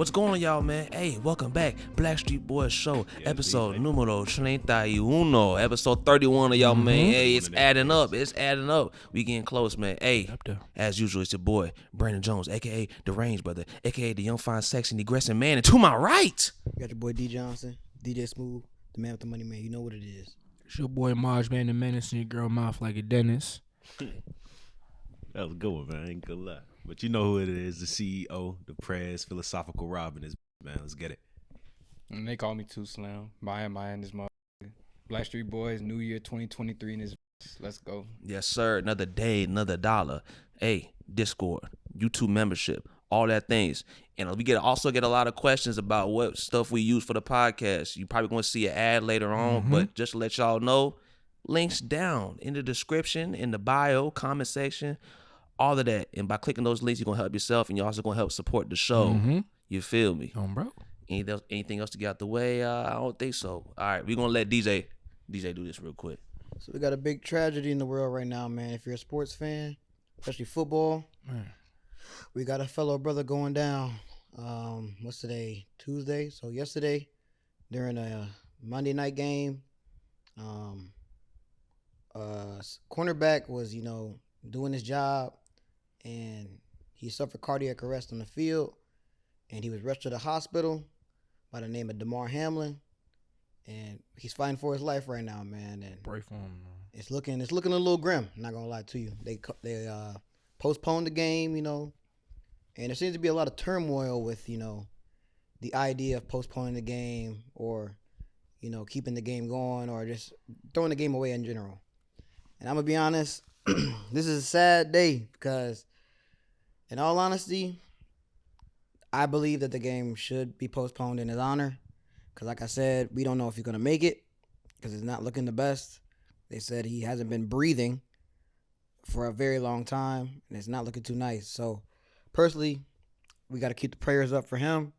What's going on, y'all, man? Hey, welcome back. Blackstreet Boys Show, episode numero 31, episode 31 of y'all, man. Hey, it's adding up. It's adding up. We getting close, man. Hey, as usual, it's your boy, Brandon Jones, a.k.a. The Range Brother, a.k.a. the young, fine, sexy, aggressive man. And to my right, you got your boy D. Johnson, DJ Smooth, the man with the money, man. You know what it is. It's your boy Semaj, man, the menace in your girl mouth like a dentist. That was a good one, man. I ain't gonna lie. But you know who it is, the CEO, the prez, philosophical Robin is, man. Let's get it. And they call me Too Slim. My in this motherfucker. Blackstreet Boys, New Year 2023 in this. Let's go. yes, sir. Another day, another dollar. Hey, Discord, YouTube membership, all that things. And we also get a lot of questions about what stuff we use for the podcast. You probably going to see an ad later on, but just to let y'all know, links down in the description, in the bio, comment section, all of that. And by clicking those links, you're going to help yourself, and you're also going to help support the show. You feel me? Bro. Anything else to get out the way? I don't think so. All right, we're going to let DJ do this real quick. So we got a big tragedy in the world right now, man. If you're a sports fan, especially football, we got a fellow brother going down. What's today? Tuesday. So yesterday, during a Monday night game, cornerback was, doing his job, and he suffered cardiac arrest on the field, and he was rushed to the hospital by the name of Damar Hamlin, and he's fighting for his life right now, man. And Pray for him, man. it's looking a little grim. I'm not gonna lie to you. They postponed the game, and there seems to be a lot of turmoil with the idea of postponing the game or keeping the game going or just throwing the game away in general. And I'm gonna be honest, this is a sad day because, in all honesty, I believe that the game should be postponed in his honor. Because, like I said, we don't know if he's going to make it because it's not looking the best. They said he hasn't been breathing for a very long time, and it's not looking too nice. So, personally, we got to keep the prayers up for him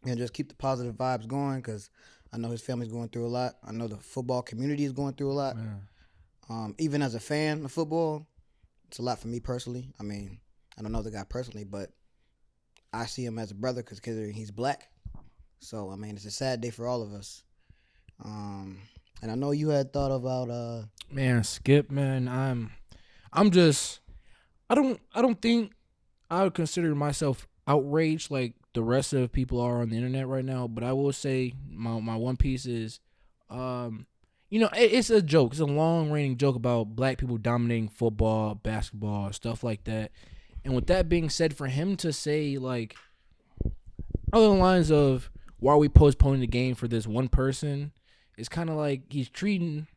and just keep the positive vibes going because I know his family's going through a lot. I know the football community is going through a lot. Even as a fan of football, it's a lot for me personally. I mean, I don't know the guy personally, but I see him as a brother because he's black. So, I mean, it's a sad day for all of us. And I know you had thought about Man, Skip, man, I don't think I would consider myself outraged like the rest of people are on the internet right now, but I will say my one piece is it's a joke. It's a long-reigning joke about black people dominating football, basketball, stuff like that. And with that being said, for him to say, like, other lines of, why are we postponing the game for this one person, it's kind of like he's treating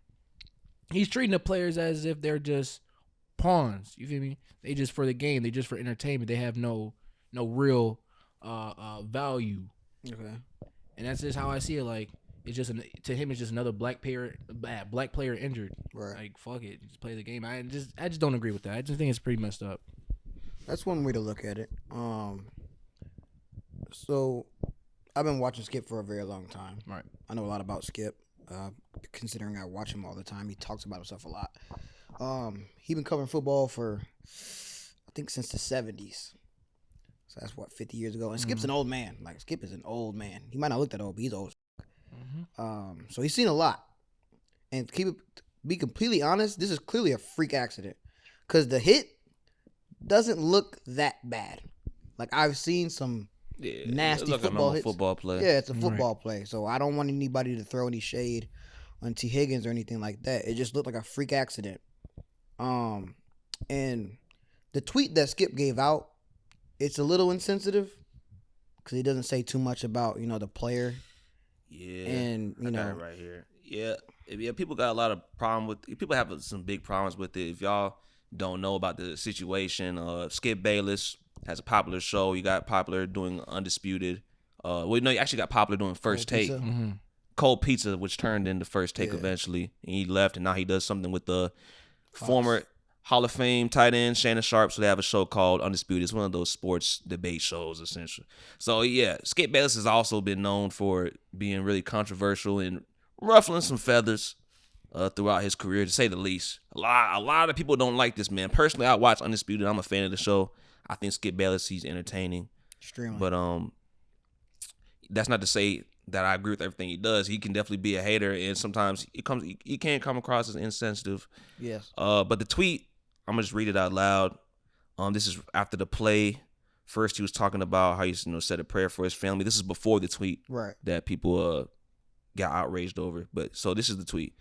the players as if they're just pawns. You feel me? They just for the game. They just for entertainment. They have no real value. okay. And that's just how I see it. Like, it's just to him, it's just another black player injured. Right. Like, fuck it, just play the game. I just don't agree with that. I just think it's pretty messed up. That's one way to look at it. So I've been watching Skip for a very long time. Right. I know a lot about Skip, considering I watch him all the time. He talks about himself a lot. He been covering football for, I think, since the 70s. So that's, 50 years ago. And Skip's an old man. Like, Skip is an old man. He might not look that old, but he's old. So he's seen a lot. And to be completely honest, this is clearly a freak accident. Because the hit doesn't look that bad. Like, I've seen some nasty football hits. Football play. Yeah, it's a football play. So I don't want anybody to throw any shade on T. Higgins or anything like that. It just looked like a freak accident. And the tweet that Skip gave out, it's a little insensitive because he doesn't say too much about, the player. Yeah. And, I got it right here. Yeah, people got a lot of people have some big problems with it. If y'all don't know about the situation, Skip Bayless has a popular show. You got Popular doing Undisputed. You actually got Popular doing First Take. Cold Pizza, which turned into First Take eventually. And he left, and now he does something with the former Hall of Fame tight end Shannon Sharp. So they have a show called Undisputed. It's one of those sports debate shows, essentially. So, yeah, Skip Bayless has also been known for being really controversial and ruffling some feathers throughout his career, to say the least. A lot of people don't like this man. Personally, I watch Undisputed. I'm a fan of the show. I think Skip Bayless, he's entertaining. Extremely. But that's not to say that I agree with everything he does. He can definitely be a hater, and sometimes he can come across as insensitive. Yes. But the tweet, I'm gonna just read it out loud. This is after the play. First, he was talking about how he said a prayer for his family. This is before the tweet Right. that people got outraged over. But so this is the tweet.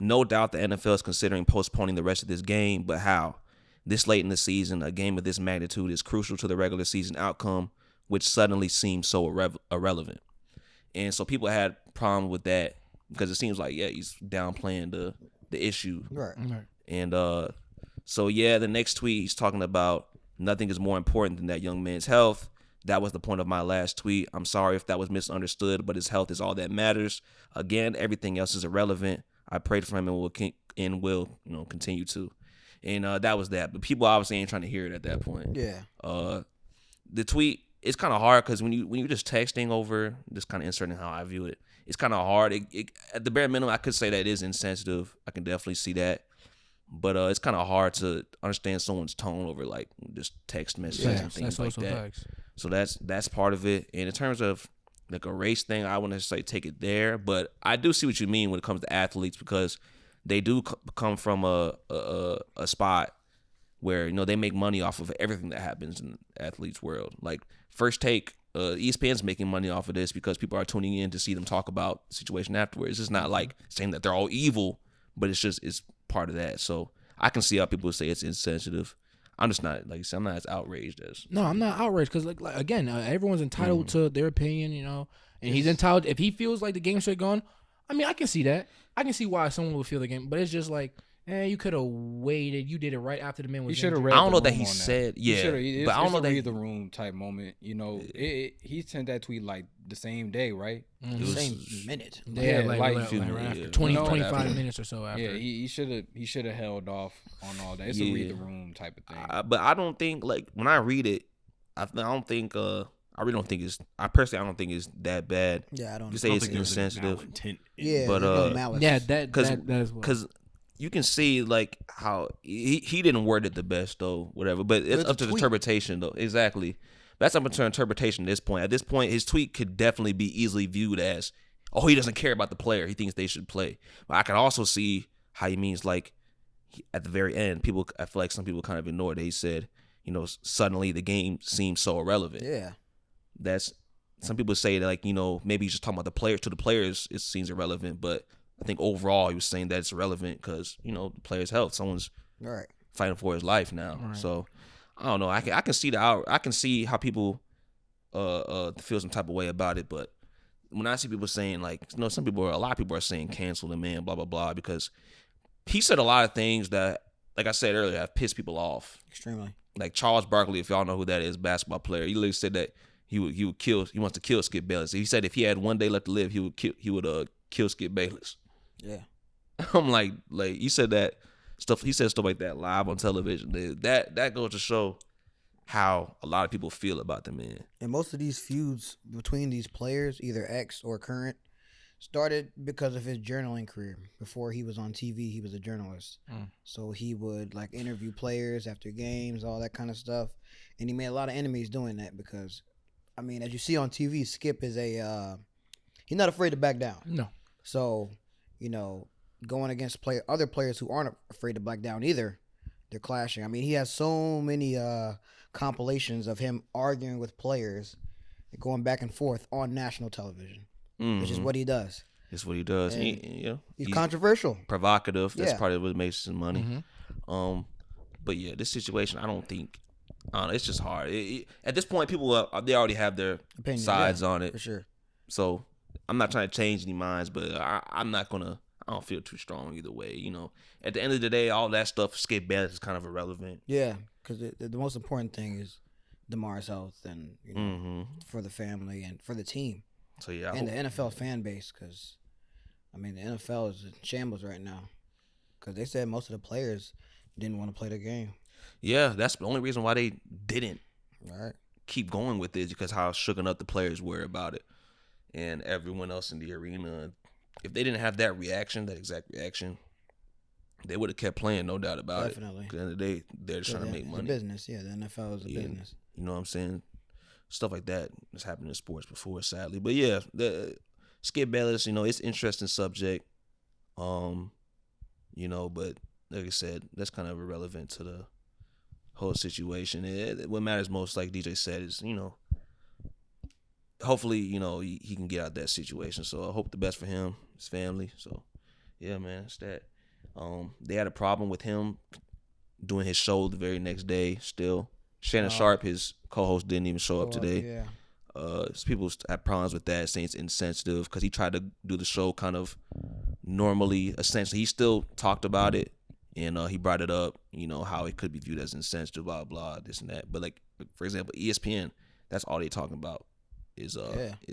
No doubt the NFL is considering postponing the rest of this game, but how? This late in the season, a game of this magnitude is crucial to the regular season outcome, which suddenly seems so irrelevant. And so people had problem with that because it seems like, he's downplaying the issue. Right. And so the next tweet he's talking about nothing is more important than that young man's health. That was the point of my last tweet. I'm sorry if that was misunderstood, but his health is all that matters. Again, everything else is irrelevant. I prayed for him and will continue to. And that was that. But people obviously ain't trying to hear it at that point. Yeah. The tweet, it's kind of hard because when you're just texting over, just kind of inserting how I view it, it's kind of hard. At the bare minimum, I could say that it is insensitive. I can definitely see that. But it's kind of hard to understand someone's tone over like just text messages and things like that. Facts. So that's part of it. And in terms of like a race thing, I wouldn't necessarily take it there, but I do see what you mean when it comes to athletes because they do come from a spot where they make money off of everything that happens in the athletes' world. Like First Take, ESPN's making money off of this because people are tuning in to see them talk about the situation afterwards. It's not like saying that they're all evil, but it's part of that. So I can see how people say it's insensitive. I'm just not, like you said, I'm not as outraged as. No, I'm not outraged because, like again, everyone's entitled to their opinion, and he's entitled. If he feels like the game should go on, I mean, I can see that. I can see why someone would feel the game, but it's just like, you could have waited. You did it right after the man was. You should have injured. read. I don't know the that room he on said, that. but I don't know that read the room type moment. He sent that tweet like the same day, right? The same minute. Yeah, Yeah, like like, right yeah. after 20, No, 25 after. minutes or so after. Yeah, he should have held off on all that. It's a read the room type of thing. But I don't think like when I read it, I don't think I really don't think it's. I personally, I don't think it's that bad. Yeah, I don't. You say I don't it's think there's any insensitive. malintent. Yeah, but, there's no malice. Yeah, that is what. Because you can see like how he didn't word it the best though, whatever. But it's it's up a to the tweet. interpretation though. Exactly. That's up to interpretation at this point. At this point, his tweet could definitely be easily viewed as, oh, he doesn't care about the player. He thinks they should play. But I can also see how he means like at the very end, I feel like some people kind of ignored it. He said, suddenly the game seems so irrelevant. Yeah. That's some people say that like, maybe he's just talking about the players. To the players, it seems irrelevant. But I think overall he was saying that it's relevant because, the player's health. Someone's All right. fighting for his life now. Right. So I don't know. I can see I can see how people feel some type of way about it. But when I see people saying like, a lot of people are saying cancel the man, blah blah blah, because he said a lot of things that, like I said earlier, have pissed people off. Extremely. Like Charles Barkley, if y'all know who that is, basketball player, he literally said that he wants to kill Skip Bayless. He said if he had one day left to live, he would kill Skip Bayless. Yeah. I'm like you said that stuff. He said stuff like that live on television. That goes to show how a lot of people feel about the man. And most of these feuds between these players, either ex or current, started because of his journaling career. Before he was on TV, he was a journalist. So he would like interview players after games, all that kind of stuff. And he made a lot of enemies doing that because, I mean, as you see on TV, Skip is he's not afraid to back down. No. So, going against other players who aren't afraid to back down either, they're clashing. I mean, he has so many compilations of him arguing with players, going back and forth on national television, which is what he does. It's what he does. And He's He's controversial. provocative. That's Yeah. part of what makes his money. But yeah, this situation, I don't think. It's just hard. At this point, people they already have their Opinion, sides yeah, on it. for sure. So I'm not trying to change any minds, but I'm not gonna. I don't feel too strong either way. At the end of the day, all that stuff, Skip Bayless is kind of irrelevant. Yeah, because the most important thing is Damar's health and for the family and for the team So yeah, I and hope- the NFL fan base. Because I mean, the NFL is in shambles right now because they said most of the players didn't want to play the game. yeah, that's the only reason why they didn't All right. keep going with it, because how shooken up the players were about it, and everyone else in the arena. If they didn't have that reaction, that exact reaction, they would have kept playing, no doubt about Definitely. it. At the end of the day, they're just trying to make It's a money. business. Yeah, the NFL is a Yeah. business. You know what I'm saying? stuff like that has happened in sports before, sadly. But yeah, the Skip Bayless, it's an interesting subject. But like I said, that's kind of irrelevant to the whole situation. What matters most, like DJ said, is hopefully he can get out of that situation. So I hope the best for him, his family. So yeah, man, it's that. They had a problem with him doing his show the very next day. Still, Shannon Sharp, his co-host, didn't even show up today. Yeah. People have problems with that, saying it's insensitive because he tried to do the show kind of normally. Essentially, he still talked about it and he brought it up. How it could be viewed as insensitive, blah blah, this and that. But like, for example, ESPN, that's all they talking about is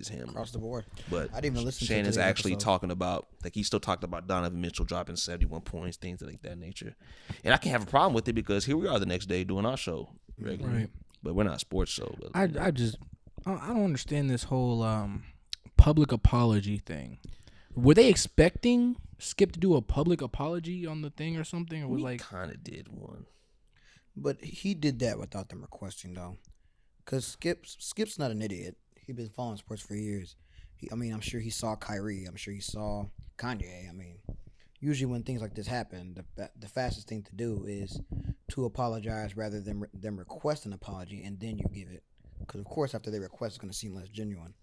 him across the board. But I didn't even listen. Shannon's to actually episode. talking about, like, he still talked about Donovan Mitchell dropping 71 points, things like that nature. And I can't have a problem with it because here we are the next day doing our show regularly. Right. But we're not a sports show. But, I don't understand this whole public apology thing. Were they expecting Skip to do a public apology on the thing or something? Or was we kind of did one. But he did that without them requesting, though. Because Skip's not an idiot. He's been following sports for years. I'm sure he saw Kyrie. I'm sure he saw Kanye. Usually when things like this happen, the fastest thing to do is to apologize rather than them request an apology, and then you give it. Because, of course, after they request, it's going to seem less genuine.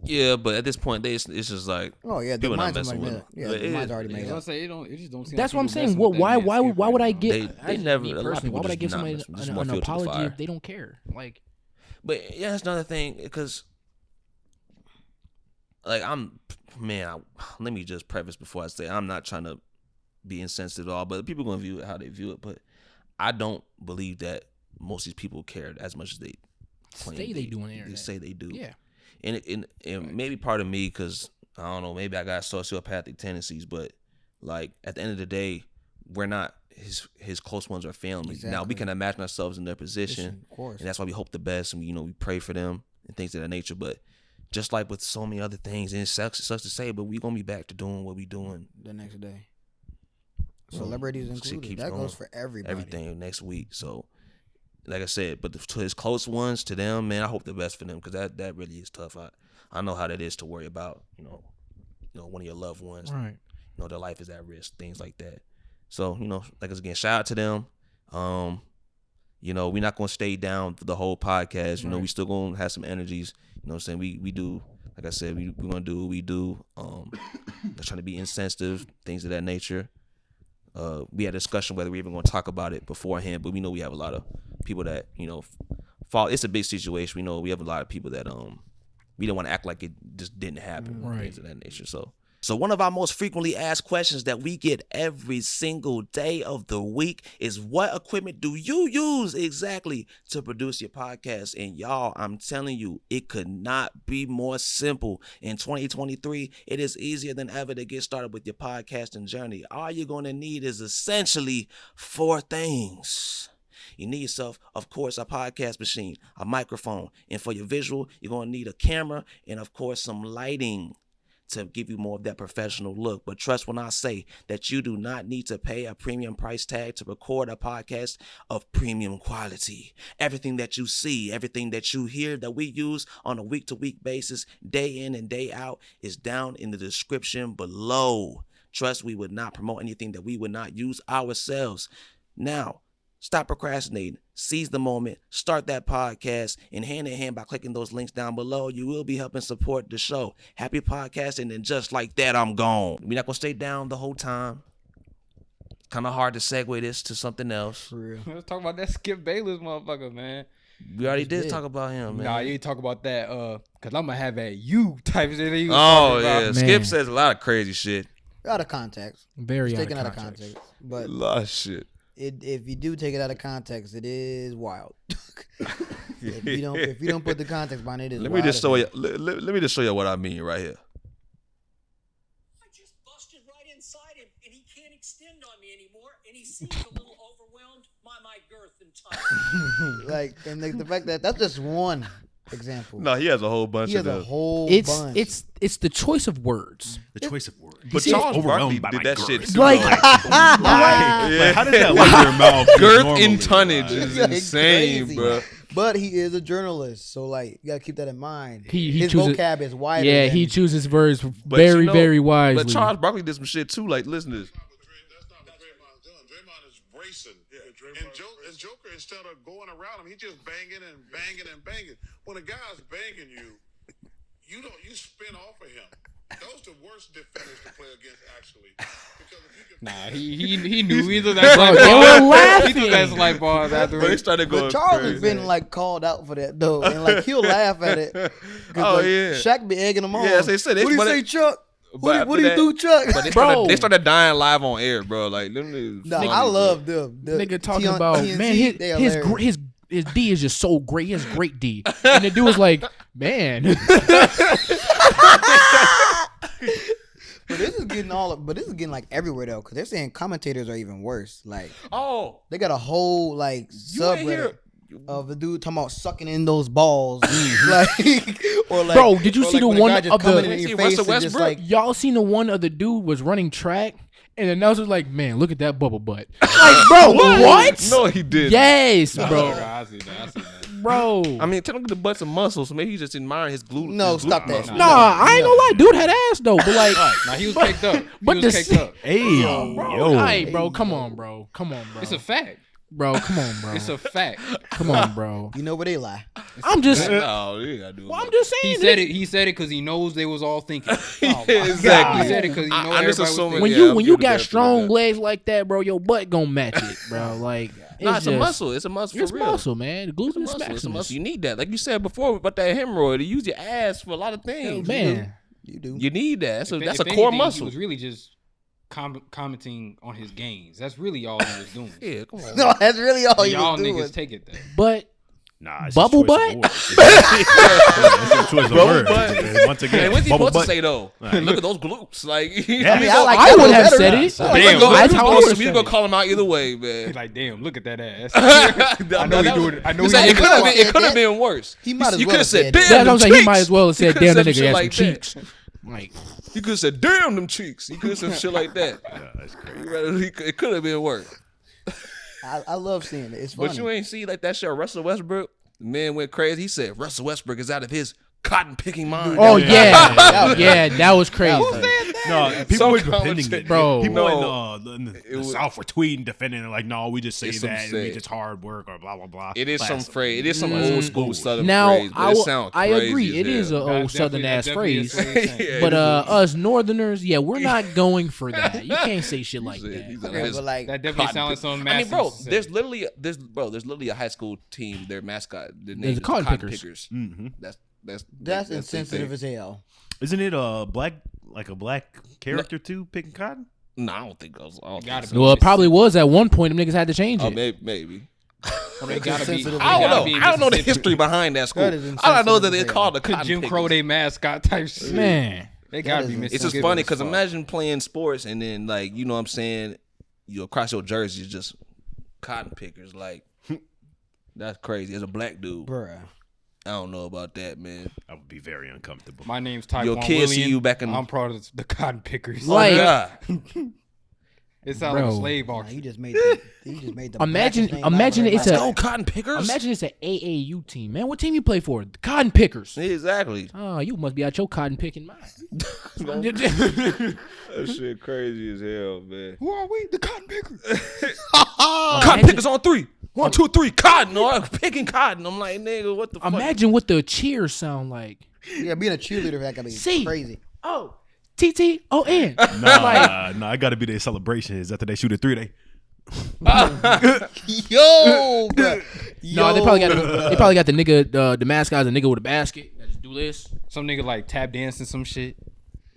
Yeah, but at this point, it's just like, Oh, yeah, the people not mind's messing with him. the mind's already made up. It just don't seem. That's like what I'm people saying. messing What? with Why? that man Why? Skip Why right would I now. get? They never. Me A lot of personally, people why would I just give not somebody messing with- just an more fuel to the apology fire. if they don't care? Like, But yeah, that's another thing because, like, let me just preface before I say I'm not trying to be insensitive at all, but people gonna view it how they view it. But I don't believe that most of these people cared as much as they claim say they do on the internet. They say they do. Yeah. And maybe part of me, because I don't know, maybe I got sociopathic tendencies, but like at the end of the day, we're not his close ones are family. Now we Exactly. can imagine ourselves in their position, Of course. and that's why we hope the best, and we pray for them and things of that nature. But just like with so many other things, and it sucks to say, but we gonna be back to doing what we doing. The next day. Celebrities Shit included. keeps That going. goes for everybody. Everything next week. So, like I said, but to his close ones, to them, man, I hope the best for them because that really is tough. I know how that is to worry about, one of your loved ones. right. Their life is at risk, things like that. So, like again, shout out to them. We're not gonna stay down for the whole podcast. We still gonna have some energies. You know what I'm saying? We do, like I said, we're gonna do what we do. Just trying to be insensitive, things of that nature. We had a discussion whether we even gonna talk about it beforehand, but we know we have a lot of people that, fall. It's a big situation. We know we have a lot of people that we don't want to act like it just didn't happen, Right. things of that nature. So one of our most frequently asked questions that we get every single day of the week is, what equipment do you use exactly to produce your podcast? And y'all, I'm telling you, it could not be more simple. In 2023, it is easier than ever to get started with your podcasting journey. All you're going to need is essentially 4 things. You need yourself, of course, a podcast machine, a microphone, and for your visual, you're going to need a camera and, of course, some lighting to give you more of that professional look. But trust when I say that you do not need to pay a premium price tag to record a podcast of premium quality. Everything that you see, everything that you hear that we use on a week-to-week basis, day in and day out, is down in the description below. Trust, we would not promote anything that we would not use ourselves. Now, stop procrastinating. Seize the moment. Start that podcast. And hand in hand by clicking those links down below, you will be helping support the show. Happy podcasting, and just like that, I'm gone. We're not going to stay down the whole time. Kind of hard to segue this to something else. For real. Let's talk about that Skip Bayless motherfucker, man. We already did did. talk about him, man. Nah, you ain't talk about that, cause I'm gonna have that you type shit. That he was Oh, talking yeah. about. Skip Man. says a lot of crazy shit. Out of context. Very It's out taken of out of context. context. But lot of shit. if you do take it out of context, it is wild. if you don't put the context behind it, it is Let wild me just as show hell. you. Let me just show you what I mean right here. I just busted right inside him, and he can't extend on me anymore, and he seems a little overwhelmed by my girth and time. And the fact that that's just one example. No, he has a whole bunch he of has a them. whole It's bunch. it's the choice of words. The choice of words. But He's Charles overwhelmed Barkley by did my that shit girth. too. Like- though. Like, how does that let your mouth Girth normally? and tonnage Like, is Like insane, crazy. bro. But he is a journalist, so like you gotta keep that in mind. He His chooses- vocab is wider. Yeah, than, he chooses his words But very, you know- very wisely. But Charles Barkley did some shit too. Like, listen to this. That's not what Draymond's doing. Draymond is bracing. And Joker, instead of going around him, he just banging and banging and banging. When a guy's banging you, you spin off of him. Those the worst defenders to play against, actually. Because if you can He knew either that light they were ball. laughing. He threw that light ball after But they started going But Charles crazy. has been like called out for that though, and like he'll laugh at it. 'Cause, Oh, like, yeah. Shaq be egging him on. Yeah, as they said, What do you but say, it- Chuck? But What after do you that- do, Chuck? But they Bro. started dying live on air, bro. Like, them niggas Nah, funny, I bro. love them. The Nigga talking TN about TNT, man, they his hilarious. his D is just so great. He has great D, and the dude was like, man, But this is getting like everywhere though, because they're saying commentators are even worse. Like Oh, they got a whole like you ain't subreddit hear. of the dude talking about sucking in those balls, like or like. Bro, did you or see like the when a one guy just of the- coming in See your Russell face and just Westbrook? like y'all seen the one of the dude was running track, and the announcer was like, man, look at that bubble butt. Like, bro, what? No, he did. Yes, bro. bro, I see that. bro. I mean, technically the butt's a muscle, so maybe he's just admiring his glute. No, his glute stop that. muscle. Nah, I ain't gonna lie, dude had ass though, but like, Nah, he was caked up. But He was the- caked up. Hey, yo. hey, bro, come on, bro, It's a fact. bro, come on, bro, It's a fact. come on, bro. you know where they lie. I'm just, No, you gotta do well, I'm it. just saying. He said it. He said it because he knows they was all thinking. Exactly. He said it because he know I'm just everybody was assuming- thinking. When Yeah, you I'm when you giving got that to strong that. legs like that, bro, your butt gonna match it, bro. Like, Nah, it's a just- muscle. It's a muscle It's for real. muscle, man. The glutes It's a and muscle. It's a maximus. muscle. You need that. Like you said before about that hemorrhoid, you use your ass for a lot of things. Man, You do. You need that. If- That's if a core anything, muscle. He was really just commenting on his gains. That's really all he was doing. Yeah, come on. No, that's really all And you y'all was doing. niggas take it there. but Nah, it's Bubble a choice of butt? words. It's a choice of words. butt. Once Hey, again, what's he bubble supposed to butt. say though? Look at those glutes. Like, Yeah. I mean, I like I that would one have better. said I it. like Damn, that one that's better. how I would've you said gonna it. call him out either way, He's man. like, damn, look at that ass. I know he doing it. I know he it doing could have it. been. It could have been worse. He might as You well could have have said, said "Damn, it. that's what them I'm saying. He cheeks." might as well have said, You "Damn, that could've nigga said has some some shit like cheeks." Like, You could have said, "Damn, them cheeks." You could have said shit like that. Yeah, that's crazy. It could have been worse. I love seeing it. It's funny. But you ain't see like that shit. Russell Westbrook, the man went crazy. He said Russell Westbrook is out of his cotton picking mind. oh yeah, that was crazy. No, people Some were defending commentator- it. Bro. People No. in the It was- South were tweeting, defending it, like, no, we just say It's some that, and say- we just hard work, or blah, blah, blah. It is some Classic. phrase. It is some old school Southern Now phrase. But it sounds I crazy agree. as It is hell. an old Southern ass phrase. Yeah, But it is. us Northerners, yeah, we're not going for that. You can't say shit like He's that. out of Okay, his but like That definitely cotton sounds like pick- some I massive. mean, bro, there's literally a high school team. Their mascot, their name is the Cotton Pickers. Pickers. Mhm. that's their insensitive thing. as hell. Isn't it a black character too, picking cotton? No, I don't think those. I don't Gotta think be. so. Well, it probably was at one point. Them niggas had to change Oh, it. maybe. They gotta be. Insensitive. I gotta don't be know. in I don't know the Mississippi. history behind that school. That is All I know that insensitive it's as called the Cause Cotton Jim Crow, Pickers. they mascot type shit. Man, They gotta That be is- missing. It's just funny because imagine playing sports and then like you know what I'm saying, you across your jersey is just cotton pickers. Like that's crazy. As a black dude, Bruh. I don't know about that, man. I would be very uncomfortable. My name's Tyquan Your kids see William. you back in- I'm part of the cotton pickers. Like- Oh, God. It sounds like a Bro. slave Nah, auction. you just made the Imagine- blackest name imagine I've ever it's heard. a- Go Cotton Pickers. imagine it's an AAU team, man. What team you play for? The Cotton Pickers. Exactly. Oh, you must be out your cotton picking mind. That shit crazy as hell, man. Who are we? The cotton pickers. Cotton pickers on 3. 1, 2, 3. Cotton. Or picking cotton. I'm like, nigga, what the fuck? Imagine what the cheers sound like. Yeah, being a cheerleader for that gotta be C. crazy. Oh, TTON. Nah, I gotta be their celebration. Is after they shoot a 3-day. Yo, bruh. No, they probably got the nigga, the mascot, the nigga with a basket. That just do this. Some nigga like tap dancing some shit.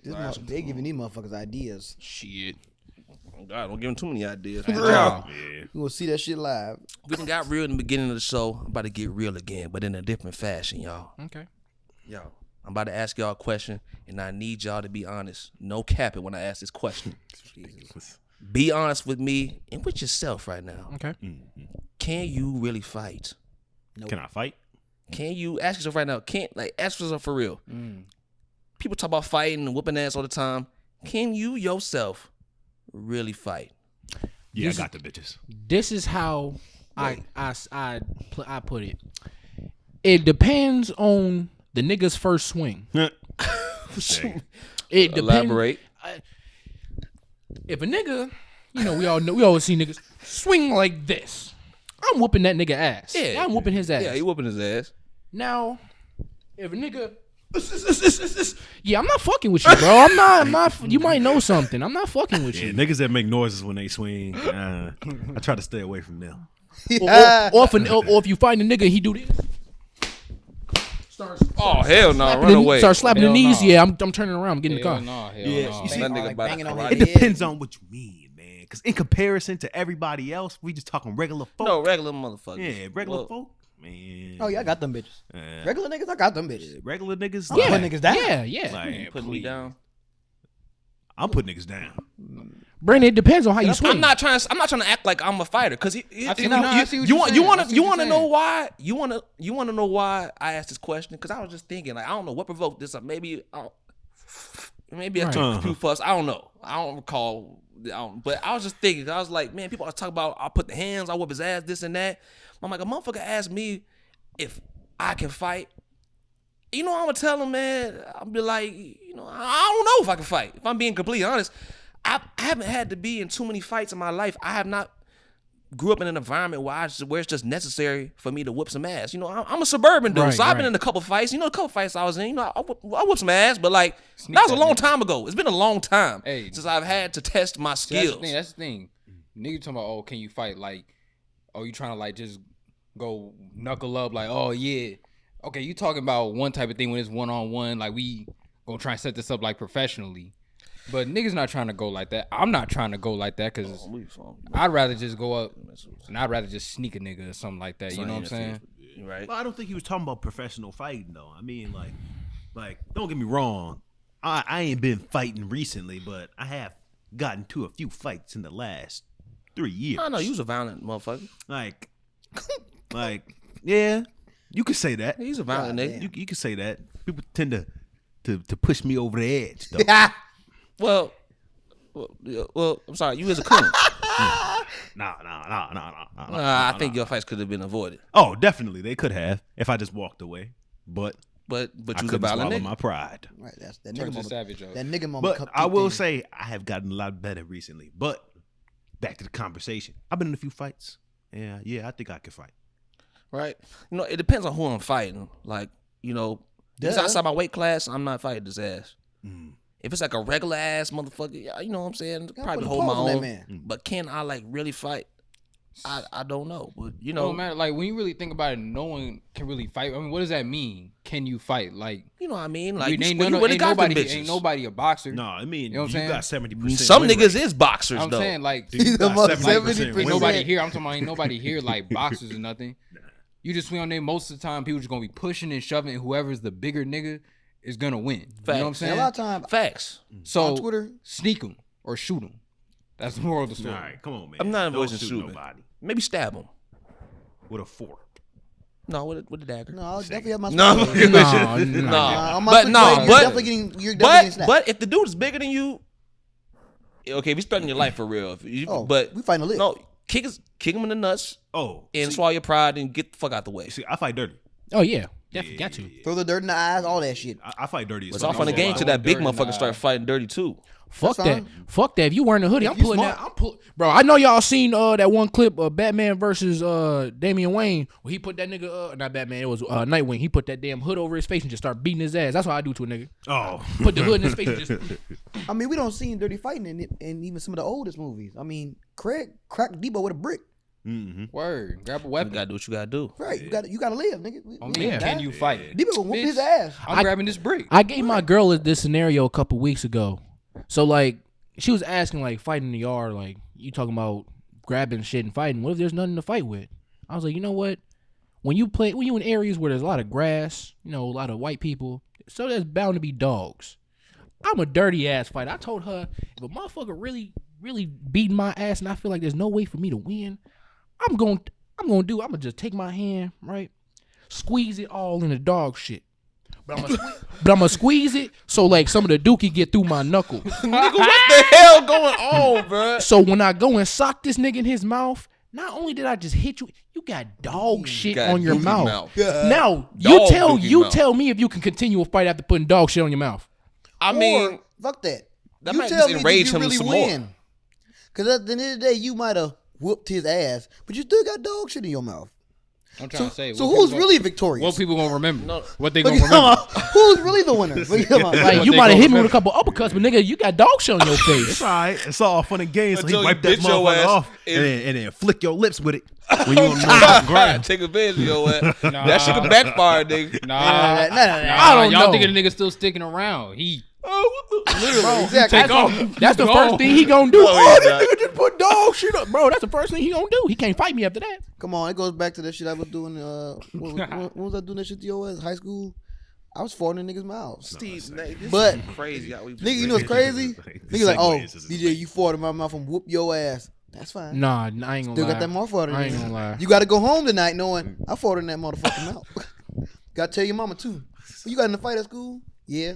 They giving these motherfuckers ideas. Shit. God, don't give him too many ideas. Yeah. You gonna see that shit live. We done got real in the beginning of the show. I'm about to get real again, but in a different fashion, y'all. Okay. Y'all, I'm about to ask y'all a question, and I need y'all to be honest. No capping when I ask this question. Be honest with me and with yourself right now. Okay. Can you really fight? Can I fight? Can you ask yourself right now? Ask yourself for real. People talk about fighting and whooping ass all the time. Can you yourself really fight? Yeah, This I got the bitches. This is how I put it. It depends on the nigga's first swing. It depends. Elaborate. If a nigga, we always see niggas swing like this. I'm whooping that nigga ass. Yeah. I'm whooping his ass. Yeah, he whooping his ass. Now, if a nigga, I'm not fucking with you, bro. I'm not. You might know something. I'm not fucking with you. Niggas that make noises when they swing, I try to stay away from them. Or if you find a nigga, he do this. Oh hell no! Run away. Start slapping the Hell knees. no. Yeah, I'm turning around. I'm getting in the car. No, hell Yeah, no. you see, That nigga about banging to on karate. his It head. depends on what you mean, man. Because in comparison to everybody else, we just talking regular folk. No, regular motherfuckers. Yeah, regular Well, folk. Man. Oh yeah, I got them bitches. Yeah. Regular niggas, I got them bitches. Regular niggas. I'm Yeah, putting niggas down. Yeah. Like, Putting me down. I'm putting niggas down. Brandon, it depends on how you swing. I'm not trying to act like I'm a fighter because I see what you're saying. you want I see to what you're know saying. why you want to know why I asked this question because I was just thinking like I don't know what provoked this. Maybe I Right. took a few fuss. I don't know. I don't recall. But I was just thinking. I was like, man, people are talking about I put the hands, I whip his ass, this and that. I'm like, a motherfucker asked me if I can fight. I'm gonna tell him, man. I'll be like, I don't know if I can fight. If I'm being completely honest, I haven't had to be in too many fights in my life. I have not grew up in an environment where it's just necessary for me to whip some ass. I'm a suburban dude, Right, so I've been right. in a couple fights. A couple fights I was in. I whip some ass, but like that was a long time ago. It's been a long time since I've had to test my skills. That's the thing. Nigga talking about, oh, can you fight? Like, oh, you trying to like just go knuckle up? Like, oh yeah, okay. You talking about one type of thing when it's 1-on-1? Like we gonna try and set this up like professionally. But niggas not trying to go like that. I'm not trying to go like that because I'd rather just go up and I'd rather just sneak a nigga or something like that. You know what I'm saying? Right. Well, I don't think he was talking about professional fighting though. I mean, like don't get me wrong. I ain't been fighting recently, but I have gotten to a few fights in the last 3 years. I know you was a violent motherfucker. Like, yeah, you could say that. He's a violent nigga. You could say that. People tend to push me over the edge though. Well, I'm sorry. You as a coon. No. I think your fights could have been avoided. Oh, definitely they could have if I just walked away. But But I you was a couldn't violent swallow nigga. my pride. Right, that's that Turn nigga to moment. savage. That nigga moment. But I will say I have gotten a lot better recently. But back to the conversation. I've been in a few fights. Yeah, I think I could fight. Right? It depends on who I'm fighting. Like, if it's Duh. outside my weight class, I'm not fighting his ass. Mm. If it's like a regular ass motherfucker, yeah, you know what I'm saying? Probably put a hold my pause on that own. man. But can I like really fight? I don't know. But No matter, like when you really think about it, no one can really fight. I mean, what does that mean? Can you fight? Like, you know what I mean? Like, ain't, you really got them bitches. ain't nobody a boxer. No, I mean, You know what I'm got saying? 70%. Some win niggas rate. is boxers I'm though. saying like, You got Like, 70% ain't win nobody rate. here. I'm talking about ain't nobody here like boxers or nothing. You just swing on there. Most of the time, people just gonna be pushing and shoving, and whoever's the bigger nigga is gonna win. You know what I'm Facts. saying? a lot of time Facts. So on Twitter, sneak them or shoot them. That's the moral of the story. All right, come on, man. I'm not Don't avoiding shoot shooting. nobody Maybe stab him. with a fork. No, with the dagger. no, I'll definitely have my No, switch. no, on my but switch no, blade, but you're definitely getting slapped. but if the dude is bigger than you, okay, if he's threatening your life for real. But we fighting to live. No, kick him in the nuts Oh, and swallow your pride and get the fuck out the way. see, I fight dirty. Oh yeah, definitely got to. Throw the dirt in the eyes, all that shit. I fight dirty. as It's fuck. off on the I'm game gonna till lie. that big dirty in the motherfucker start eye. fighting dirty too. Fuck That's that. fine. Fuck that. If you wearing a hoodie, If I'm you pulling smart. that. Bro, I know y'all seen that one clip of Batman versus Damian Wayne where he put that nigga not Batman, it was Nightwing. He put that damn hood over his face and just start beating his ass. That's what I do to a nigga. Oh, Put the hood in his face and just I mean, we don't see dirty fighting in even some of the oldest movies. I mean, Craig cracked Debo with a brick. Word. Grab a You weapon. gotta do what you gotta do. Right, you gotta live, nigga. On me, can you fight? Debo gonna whoop Bitch, his ass. I'm grabbing this brick. I gave my girl this scenario a couple weeks ago. So like she was asking like fighting in the yard, like you talking about grabbing shit and fighting. What if there's nothing to fight with? I was like, you know what? When you in areas where there's a lot of grass, a lot of white people, so there's bound to be dogs. I'm a dirty ass fighter. I told her if a motherfucker really beating my ass and I feel like there's no way for me to win, I'm gonna just take my hand, right? Squeeze it all in the dog shit. But I'm gonna squeeze it so like some of the dookie get through my knuckle. Nigga, what the hell going on, bro? So when I go and sock this nigga in his mouth, Not only did I just hit you, you got dog shit got on your dookie mouth. mouth. Now Dog dookie mouth. tell me if you can continue a fight after putting dog shit on your mouth. I mean, Or, fuck that. that You might tell just me enrage did you him really some more. win? Because at the end of the day, you might have whooped his ass, but you still got dog shit in your mouth. I'm trying to say. So what who's people really gonna- victorious? What people gonna remember? No. What they Look gonna at remember? who's really the winner? Look at Like What you they might have gonna hit me with a remember. couple uppercuts, but nigga, you got dog shit on your It's face. all right. It's all fun and games. So he Until you wipe that bitch your motherfucker ass off and- and then flick your lips with it when you on the motherfucking ground. Take advantage of your ass. Nah. That shit can backfire, nigga. Nah, I don't y'all know. thinking the nigga still sticking around? He Literally, exactly. take off. That's the Go first on. thing he gonna do. No, Oh, he's this not. nigga just put dog shit up, bro. That's the first thing he gonna do. He can't fight me after that. Come on, it goes back to that shit I was doing. When was I doing that shit to your ass? High school. I was farting in niggas' mouths. Steve, this But- is crazy how we Nigga, you know what's crazy? Nigga like, oh, Segues is DJ, you farted in my mouth and whoop your ass. That's fine. Nah, I ain't gonna Still lie. got that motherfucker. I ain't gonna lie. You got to go home tonight knowing I farted in that motherfucking mouth. Got to tell your mama too. You got in a fight at school? Yeah.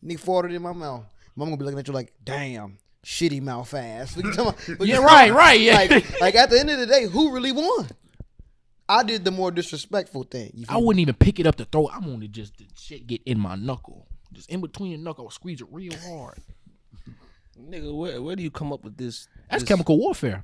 Nigga farted in my mouth. Mama gonna be looking at you like, damn, shitty mouth ass. Yeah, right, yeah. Like at the end of the day, who really won? I did the more disrespectful thing. You feel I me? wouldn't even pick it up to throw. I wanted just the shit get in my knuckle, just in between your knuckle. I would squeeze it real hard. Nigga, where do you come up with this? That's this- chemical warfare.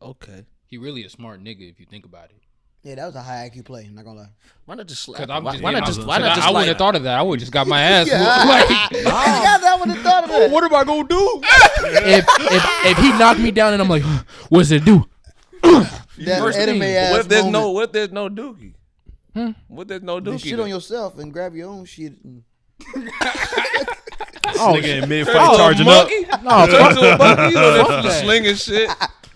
Okay. He really a smart nigga if you think about it. Yeah, that was a high IQ play. I'm not gonna lie. Why not just slap? Cause him? I'm Why, just, why not yeah, just? I- Why not I just? wouldn't have Like, thought of that. I would just got my ass. Yeah, whooped. Like, I wouldn't have thought of that. what am I gonna do? If he knocked me down and I'm like, what's it do? That First anime thing. ass what if there's moment. no? What if there's no dookie? What if there's no Then dookie? shit on yourself and grab your own shit. And Oh, nigga in mid-fight Oh, charging up. monkey? No, Turn to a monkey? You know Fuck that that. slinging shit.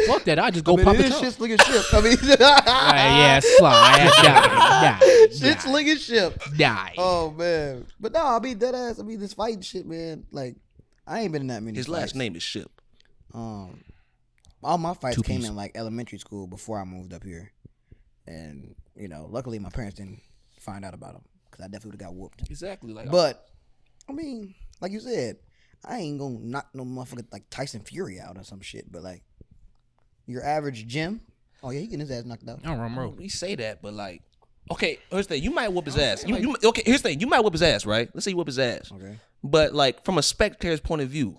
fuck that. I just go I mean, pop it it is up. shit slinging ship. I mean, Yeah, slide. shit slinging ship. Die. Oh man, but no, I mean dead ass. I mean this fighting shit, man. Like I ain't been in that many. His fights. last name is Ship. All my fights came Two-piece. in like elementary school before I moved up here, and you know, luckily my parents didn't find out about them because I definitely would have got whooped. Exactly. Like, But I mean, like you said, I ain't gonna knock no motherfucker like Tyson Fury out or some shit. But like your average gym, oh yeah, he getting his ass knocked out. I don't remember. we say that, but like, okay, here's the thing. You might whoop his ass. Okay, here's the thing. You might whoop his ass, right? Let's say you whoop his ass. Okay. But like, from a spectator's point of view,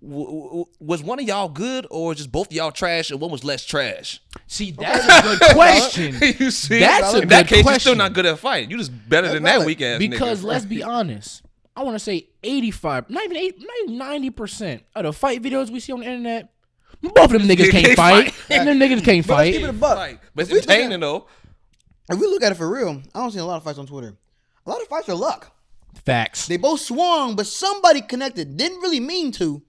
was one of y'all good or just both of y'all trash and one was less trash? See, that's a good question. You see, That's a in that good case, you're question. still not good at fighting. You just better than that valid. weak ass Because nigga. let's be honest, I want to say 85, not even 90% of the fight videos we see on the internet, both of them niggas can't fight. And them niggas can't But let's keep it a fight. buck. Fight. But If we it's look at- entertaining though. If we look at it for real, I don't see a lot of fights on Twitter. A lot of fights are luck. Facts. They both swung, but somebody connected. Didn't really mean to.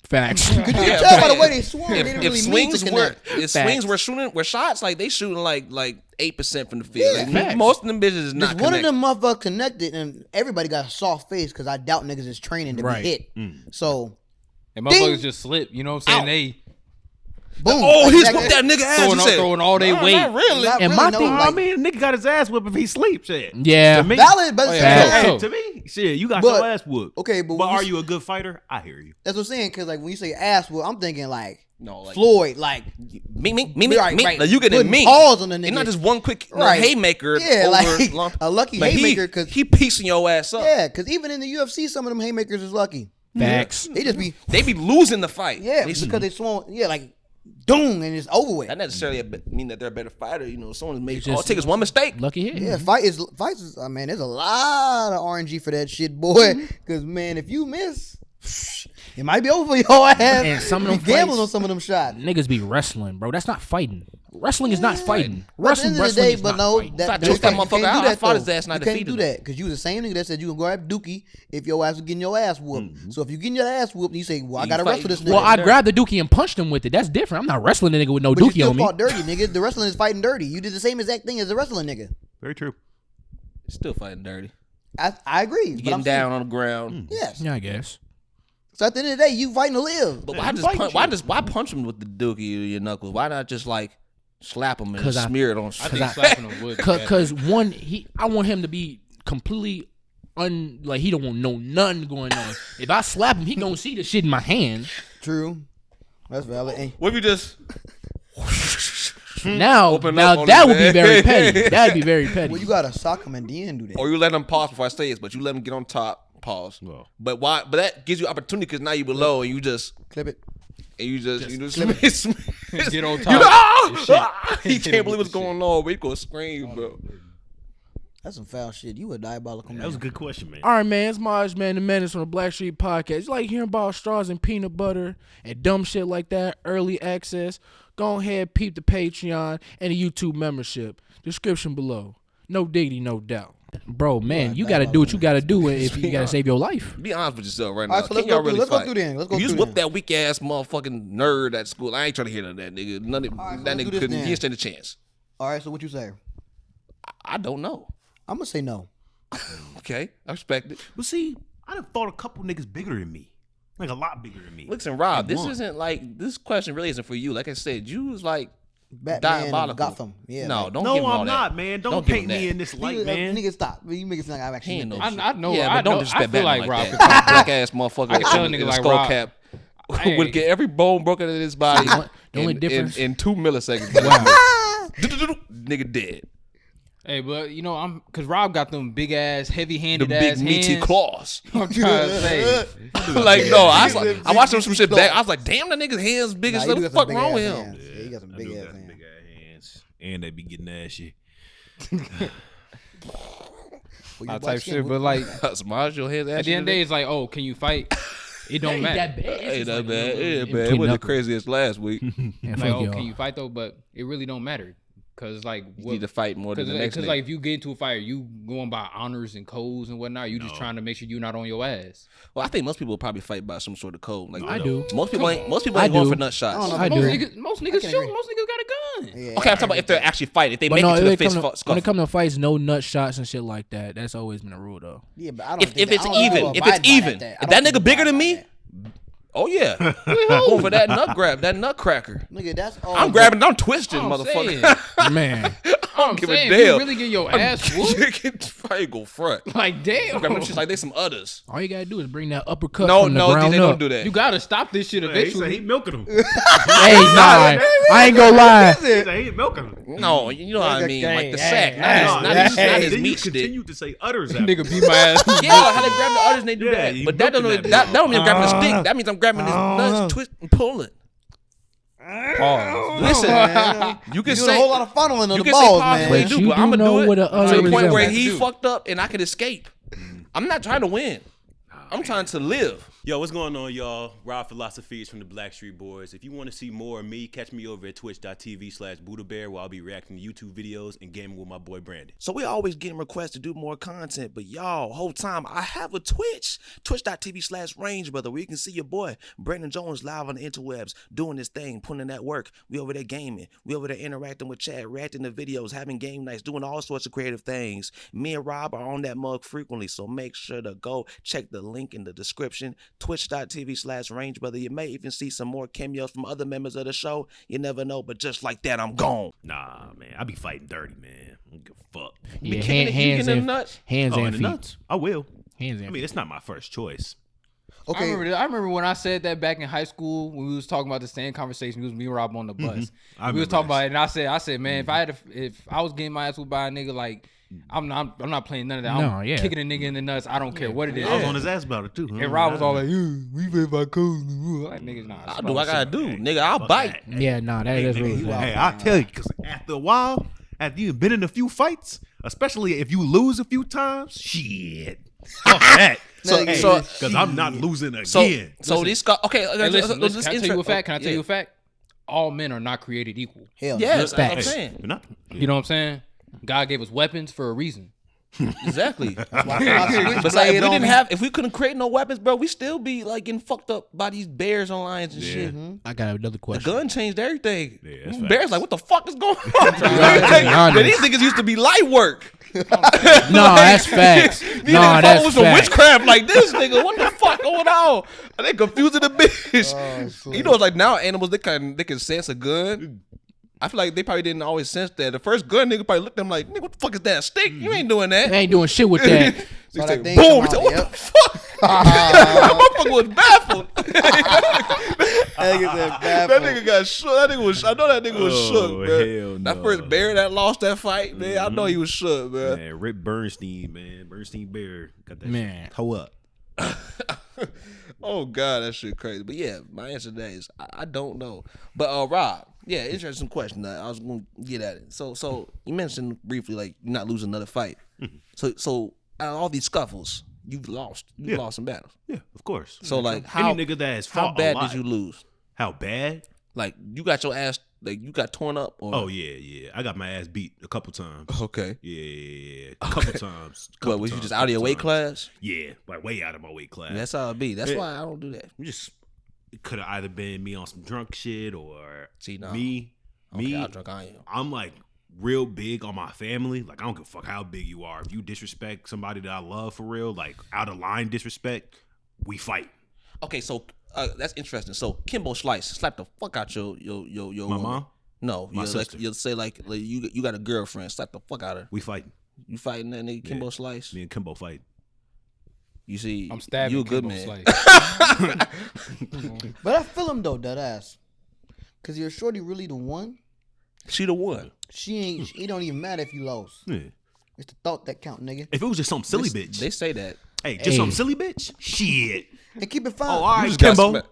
Facts. Could you Yeah, tell by but the way they swung? They If, didn't if really mean to swings were connect. if Facts. swings were shooting were shots, like they shooting like 8% from the field. Yeah, Like, facts. most of them bitches is Just not one of connected. them motherfuckers connected, and everybody got a soft face because I doubt niggas is training to Right. be hit. So, And motherfuckers Ding. just slip. You know what I'm saying? Ow. They boom. Oh, Like, he's that- whooped that nigga ass. You said, throwing all their "Nah, weight. Not really. Not And really, my no, thing- I like, mean, nigga got his ass whooped if he sleep. Shit. Yeah. To me, valid, but Oh, it's yeah. fair. So- to me, shit, you got But- your ass whooped. Okay, but But when are you- you a good fighter? I hear you. That's what I'm saying. Because like when you say ass, well, I'm thinking like No, like Floyd, like me. Right, Me. right. Like, you getting Putting me. paws on the And nigga. not just one quick Right. haymaker. Yeah, over like, long- a lucky Like, haymaker, 'cause- he piecing your ass up. yeah, because even in the UFC, some of them haymakers is lucky. Facts. They just be They be losing the fight. yeah They- because they swung like doom and it's over with. Not necessarily mean that they're a better fighter. You know, someone made. It's All just- it takes is one mistake. Lucky hit. Yeah, fights is. I mean, there's a lot of RNG for that shit, boy. Because man, if you miss, it might be over for your ass. And some of You them gambling fights- on some of them shots. Niggas be wrestling, bro. That's not fighting. Wrestling is not fighting. But at the end of the Wrestling day, is but not no, fighting. If I that choked that you motherfucker can't do out, I that, fought his though. ass and I You can't do defeated him. that because you was the same nigga that said you can grab Dookie if your ass was getting your ass whooped. Mm-hmm. So if you getting your ass whooped, you say, "Well, I You gotta fight- wrestle this nigga." Well, I grabbed the dookie and punched him with it. That's different. I'm not wrestling a nigga with no but you dookie still on me. fought dirty, nigga. The wrestling is fighting dirty. You did the same exact thing as the wrestling nigga. Very true. Still fighting dirty. I agree. You but getting I'm saying- down on the ground. Yes. Yeah, I guess. So at the end of the day, you fighting to live. But why punch him with the dookie or your knuckles? Why not just like slap him and 'Cause I- smear it on? I shit? think slapping him would. be better. Cause one, I want him to be completely like he don't want no none going on. If I slap him, he gonna see the shit in my hand. True. That's valid. And What if you just? Now Open up on that the would be bed. very petty. That'd be very petty. Well, you gotta sock him and then do that. Or you let them pause before I say it, but you let them get on top. Pause. Well. But why? But that gives you opportunity because now you below and you just Clip it. Get on You top. he can't believe what's going on. But he gonna scream, bro. That's some foul shit. You a diabolical man. That was a good question, man. All right, man. It's Semaj, man, the menace from the Blackstreet podcast. You like hearing about straws and peanut butter and dumb shit like that? Early access. Go ahead, peep the Patreon and the YouTube membership. Description below. No diggity, no doubt. Bro, man, you gotta do what you gotta do if you gotta save your life. Be honest with yourself right All now. right, so Can y'all really let's go fight? through then. Let's go You just through whooped then. that weak ass motherfucking nerd at school. I ain't trying to hear none of that nigga. None of, All right, so that let's do nigga this couldn't. then. He didn't stand a chance. All right, so what you say? I don't know. I'm gonna say no. Okay, I respect it. But see, I done fought a couple niggas bigger than me. Like a lot bigger than me. Listen, Rob, And this won. isn't like this question really isn't for you. Like I said, you was like Batman, diabolical. Gotham. Yeah. No, like, don't give him No, all I'm that. not, man. Don't give paint him me that. in this light, nigga, man. nigga, stop. You make it sound like I've actually. He ain't did no that shit. shit. I know. Yeah, I but don't know. I disrespect feel Batman like like Rob. that. Black ass motherfucker. I can tell a in nigga a like skull Rob. cap I would ain't- get every bone broken in his body. The only difference- in 2 milliseconds. Nigga dead. Hey, but you know, cause Rob got them big ass, heavy The handed big ass meaty hands. claws. I'm trying to say. Like no, I watched him some shit back. I was like, damn, that nigga's hands big Nah, as he hell. do What the got fuck some wrong with big-ass him? hands. Yeah, he got some I big do ass got hands. big ass hands. And they be getting ashy. Well, All you type black shit, skin, but like Semaj, your hands at the end of the day, it's like, oh, can you fight? It don't matter. Ain't that bad. Yeah, in man. It between wasn't the knuckles. craziest last week. You Yeah, Like, fuck oh, y'all. can you fight though? But it really don't matter, cause like, need to fight more than the next because nigga. like if you get into a fight, you going by honors and codes and whatnot. You just trying to make sure you're not on your ass. Well, I think most people will probably fight by some sort of code. Like I do. Most people ain't I going do. for nut shots. I don't know. I Most do. niggas, most niggas can shoot. agree. Most niggas got a gun. Yeah, Okay, I'm talking about if they're actually fighting. If they But make no, it to the when it fist come to scuffle. fights, no nut shots and shit like that. That's always been a rule though. Yeah, but I don't If think it's that- I don't think even, people if abide it's by even, I if don't that think nigga bigger abide than by me, that. oh yeah, I'm going for that nut grab, that nutcracker. Nigga, that's all. I'm grabbing, I'm twisting, I'm motherfucker. Man, I don't give a saying, damn. you really get your ass whooped. I go front. Like damn, Grabbing them shits like they some others. all you gotta do is bring that uppercut No, from the no, ground they up. don't do that. you gotta stop this shit Hey, he said eventually. he milking them. Hey, nah, I ain't gonna lie. He said he milking them. No, you know what I mean, like the Hey, sack, hey, not his Then you meat stick. continue to say utters after. Nigga beat my ass. Yeah, how they grab the others and they do Yeah, that. you But that don't milking that that don't mean I'm grabbing the stick. That means I'm grabbing his nuts, twist and pulling. Pause. Listen, you You can doing say a whole lot of funneling on you the can balls, say pause man. when you But do, you but do I'm gonna know do what it a to other the point where resembles. he fucked up and I can escape. I'm not trying to win. I'm trying to live. Yo, what's going on, y'all? Rob Philosophies from the Blackstreet Boys. If you want to see more of me, catch me over at twitch.tv/BuddhaBear, where I'll be reacting to YouTube videos and gaming with my boy Brandon. So we always getting requests to do more content, but y'all, whole time I have a Twitch, twitch.tv/rangebrother, where you can see your boy Brandon Jones live on the interwebs, doing this thing, putting in that work. We over there gaming, we over there interacting with chat, reacting to videos, having game nights, doing all sorts of creative things. Me and Rob are on that mug frequently, so make sure to go check the link in the description, twitch.tv/rangebrother. You may even see some more cameos from other members of the show. You never know, but just like that, I'm gone. Nah, man. I be fighting dirty, man. I don't give a fuck. Yeah, kicking it, you hands getting them and nuts? hands Oh, and and the feet. nuts. I will. Hands I and mean, feet. it's not my first choice. Okay. I remember when I said that back in high school when we was talking about the same conversation. It was me and Rob on the bus. I We was remember talking this. about it, and I said, man, if I was getting my ass whooped by a nigga, like I'm not playing none of that. No, I'm yeah. kicking a nigga in the nuts. I don't care what it is. I was on his ass about it, too. And Rob was all like, we play by code. Like, niggas, nah. I'll do what I gotta do, nigga. I'll bite. Yeah, nah, that's really bad. Hey, I'll tell you, because after a while, after you've been in a few fights, especially if you lose a few times, shit. Fuck that. So- Because I'm not losing again. So these okay. Hey, listen, this can I tell you a fact? Can I tell yeah. you a fact? All men are not created equal. Hell, Yeah, that's what I'm Facts. saying. You're not. You know what I'm saying? God gave us weapons for a reason. Exactly. I But like, switchblade on me. if we couldn't create no weapons, bro, we still be like getting fucked up by these bears on lines and shit. I got another The question. gun changed everything. Yeah, that's Bears facts. like, what the fuck is going on? be honest. These niggas used to be light work. No, that's facts. These No, niggas that's was some facts. witchcraft like this, nigga. What the fuck going on? Are they confusing the bitch? You know, it's like now animals they can sense a gun. I feel like they probably didn't always sense that. The first gun nigga probably looked at them like, nigga, what the fuck is that? A stick? You ain't doing that. I ain't doing shit with that. So So he that said, thing boom. come He said, out, what yep. the fuck? Motherfucker was baffled. nigga said That baffled. nigga got shook. That nigga was. I know that nigga was shook, Oh, bro. hell That no. first Bear that lost that fight, man. I know he was shook, man. Man, Rick Bernstein, man. Bernstein Bear got that Man. shit toe up. Oh God, that shit crazy. But yeah, my answer to that is I don't know. But Rob, yeah, interesting question. I was gonna get at it. So you mentioned briefly like you're not losing another fight. So out of all these scuffles, you've lost. You've lost some battles. Yeah, of course. So like Any nigga that has how fought bad a lot. did you lose? How bad? Like you got your ass like you got torn up or Oh yeah. I got my ass beat a couple times. okay. Yeah, a couple times. What was you just out of your weight class? Yeah, like way out of my weight class. That's how it be. That's why I don't do that. You just it could have either been me on some drunk shit or See, no. me. Okay, how drunk I am. I'm like real big on my family. Like I don't give a fuck how big you are. If you disrespect somebody that I love for real, like out of line disrespect, we fight. Okay, so that's interesting. So Kimbo Slice slapped the fuck out your My woman. mom? No, My you'll, sister. you'll say like you got a girlfriend. Slap the fuck out of her. We fighting. You fighting that nigga Kimbo Slice? Me and Kimbo fight. You see, I'm stabbing you a good Kimbo man. Slice. But I feel him though, that ass. Cause your shorty really the one. She the one. She ain't. It don't even matter if you lost. Yeah. It's the thought that count, nigga. If it was just some silly bitch. They say that. Hey, just some silly bitch? Shit. And keep it fine. Oh, all right, just got Kimbo. smacked.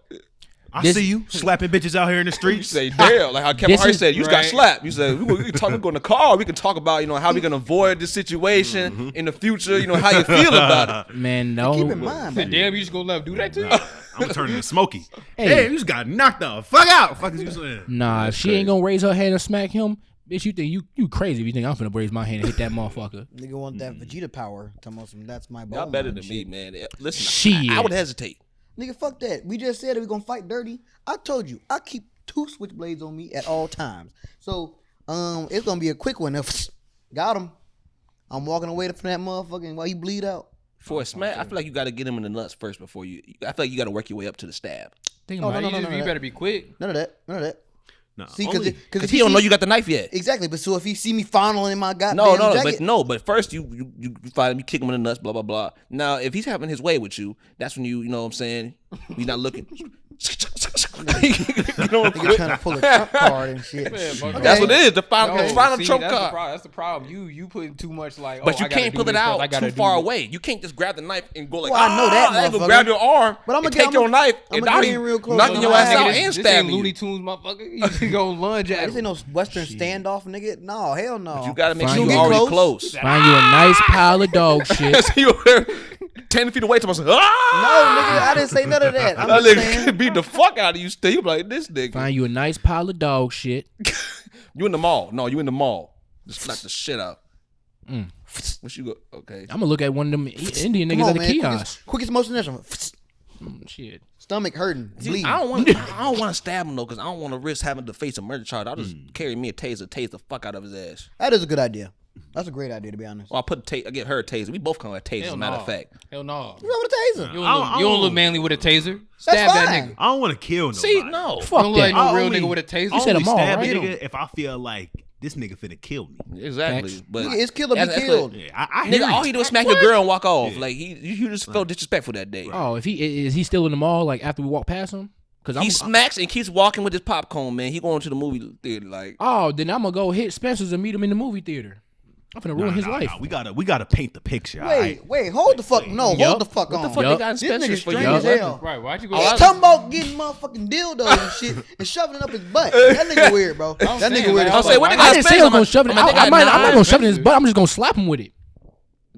I This- see you slapping bitches out here in the You streets. say, damn, like how Kevin This Hart is- said, you just got right. slapped. You said, we can talk, we can go in the car, we can talk about, how we can avoid this situation in the future, how you feel about it. Man, no. Keep in mind, Said, man. damn, you just gonna let him do that to you? I'm gonna turn into Smokey. Hey. Damn, you just got knocked the fuck out. Fuck is you saying? Nah, if she ain't gonna raise her hand and smack him, bitch, you think you crazy if you think I'm finna raise my hand and hit that motherfucker. Nigga want that Vegeta power. Talking about some, that's my bone. Y'all better and than shit. me, man. Listen, Shit. I would hesitate. Nigga, fuck that. We just said that we gonna fight dirty. I told you, I keep 2 switchblades on me at all times. So, it's gonna be a quick one. Got him. I'm walking away from that motherfucker while he bleed out. For a smack, I feel like you got to get him in the nuts first before you. I feel like you got to work your way up to the stab. Think Oh, about no, it. no, no, You no. better be quick. None of that. None of that. No, See, only- Because he don't know you got the knife yet. Exactly, but so if he see me fondling my goddamn No, jacket, but first you fight him, you kick him in the nuts, blah blah blah. Now if he's having his way with you, that's when you know what I'm saying. He's not looking. nigga trying to pull a trump card and shit. That's what it is. The final see, trump that's card. That's the problem. You putting too much like. But oh, you I gotta can't do pull it this first, I out gotta too do far this. away. You can't just grab the knife and go like, Well, I know that, and go motherfucker. grab your arm But I'ma and get- take your knife and I'ma now get he in real close. knocking your ass Nigga, out Nigga, and this ain't stabbing Looney you. Tunes, motherfucker. You just gonna lunge at This ain't him. no Western standoff, nigga. No, hell no. You gotta make Fine, sure you you get already close. close. Find you a nice pile of dog shit. So you 10 feet away to myself. No, Ah! nigga, I didn't say none of that. I'm That just nigga saying. beat the fuck out of you. Still, you be like this nigga. Find you a nice pile of dog shit. You in the mall? No, you in the mall. Just slap the shit out. What you go? Okay. I'm gonna look at one of them Indian Come niggas on, at the man. kiosk. Quickest motion initial. Shit. Stomach hurting, bleeding. I don't want to stab him though, because I don't want to risk having to face a murder charge. I'll just carry me a taser, tase the fuck out of his ass. That is a good idea. That's a great idea, to be honest. Or I'll I get her a taser. We both come with tasers, as a matter of fact. Hell no. You know what a taser? You don't look manly with a taser. That's Stab that fine. nigga. I don't want to kill nobody. See, no. Fuck You don't look like that. no real only- nigga with a taser. I said only them all, stab right? a nigga if I feel like this nigga finna kill me. Exactly. Facts. But Nigga, it's kill or be that's killed. Yeah, I hear Nigga, all you. he do is smack your girl and walk off. Like you just felt disrespectful that day. Oh, if he is he still in the mall like after we walk past him? Cause He smacks and keeps walking with his popcorn, man. He going to the movie theater like. oh, then I'm gonna go hit Spencer's and meet him in the movie theater. I'm finna ruin his life. We gotta paint the picture. all right? Wait, hold the fuck. No, Yup. hold the fuck on. What the fuck Yup. they got in This nigga Spencer's for strange you? as hell. Right, why'd you go? He's talking about getting motherfucking dildos and shit and shoving it up his butt. That nigga weird, bro. That saying, nigga weird. man, as I'll fuck. say, what they I got didn't say Spencer? I'm gonna shove it. I mean, they I'm got not gonna shove it in his butt. I'm just gonna slap him with it.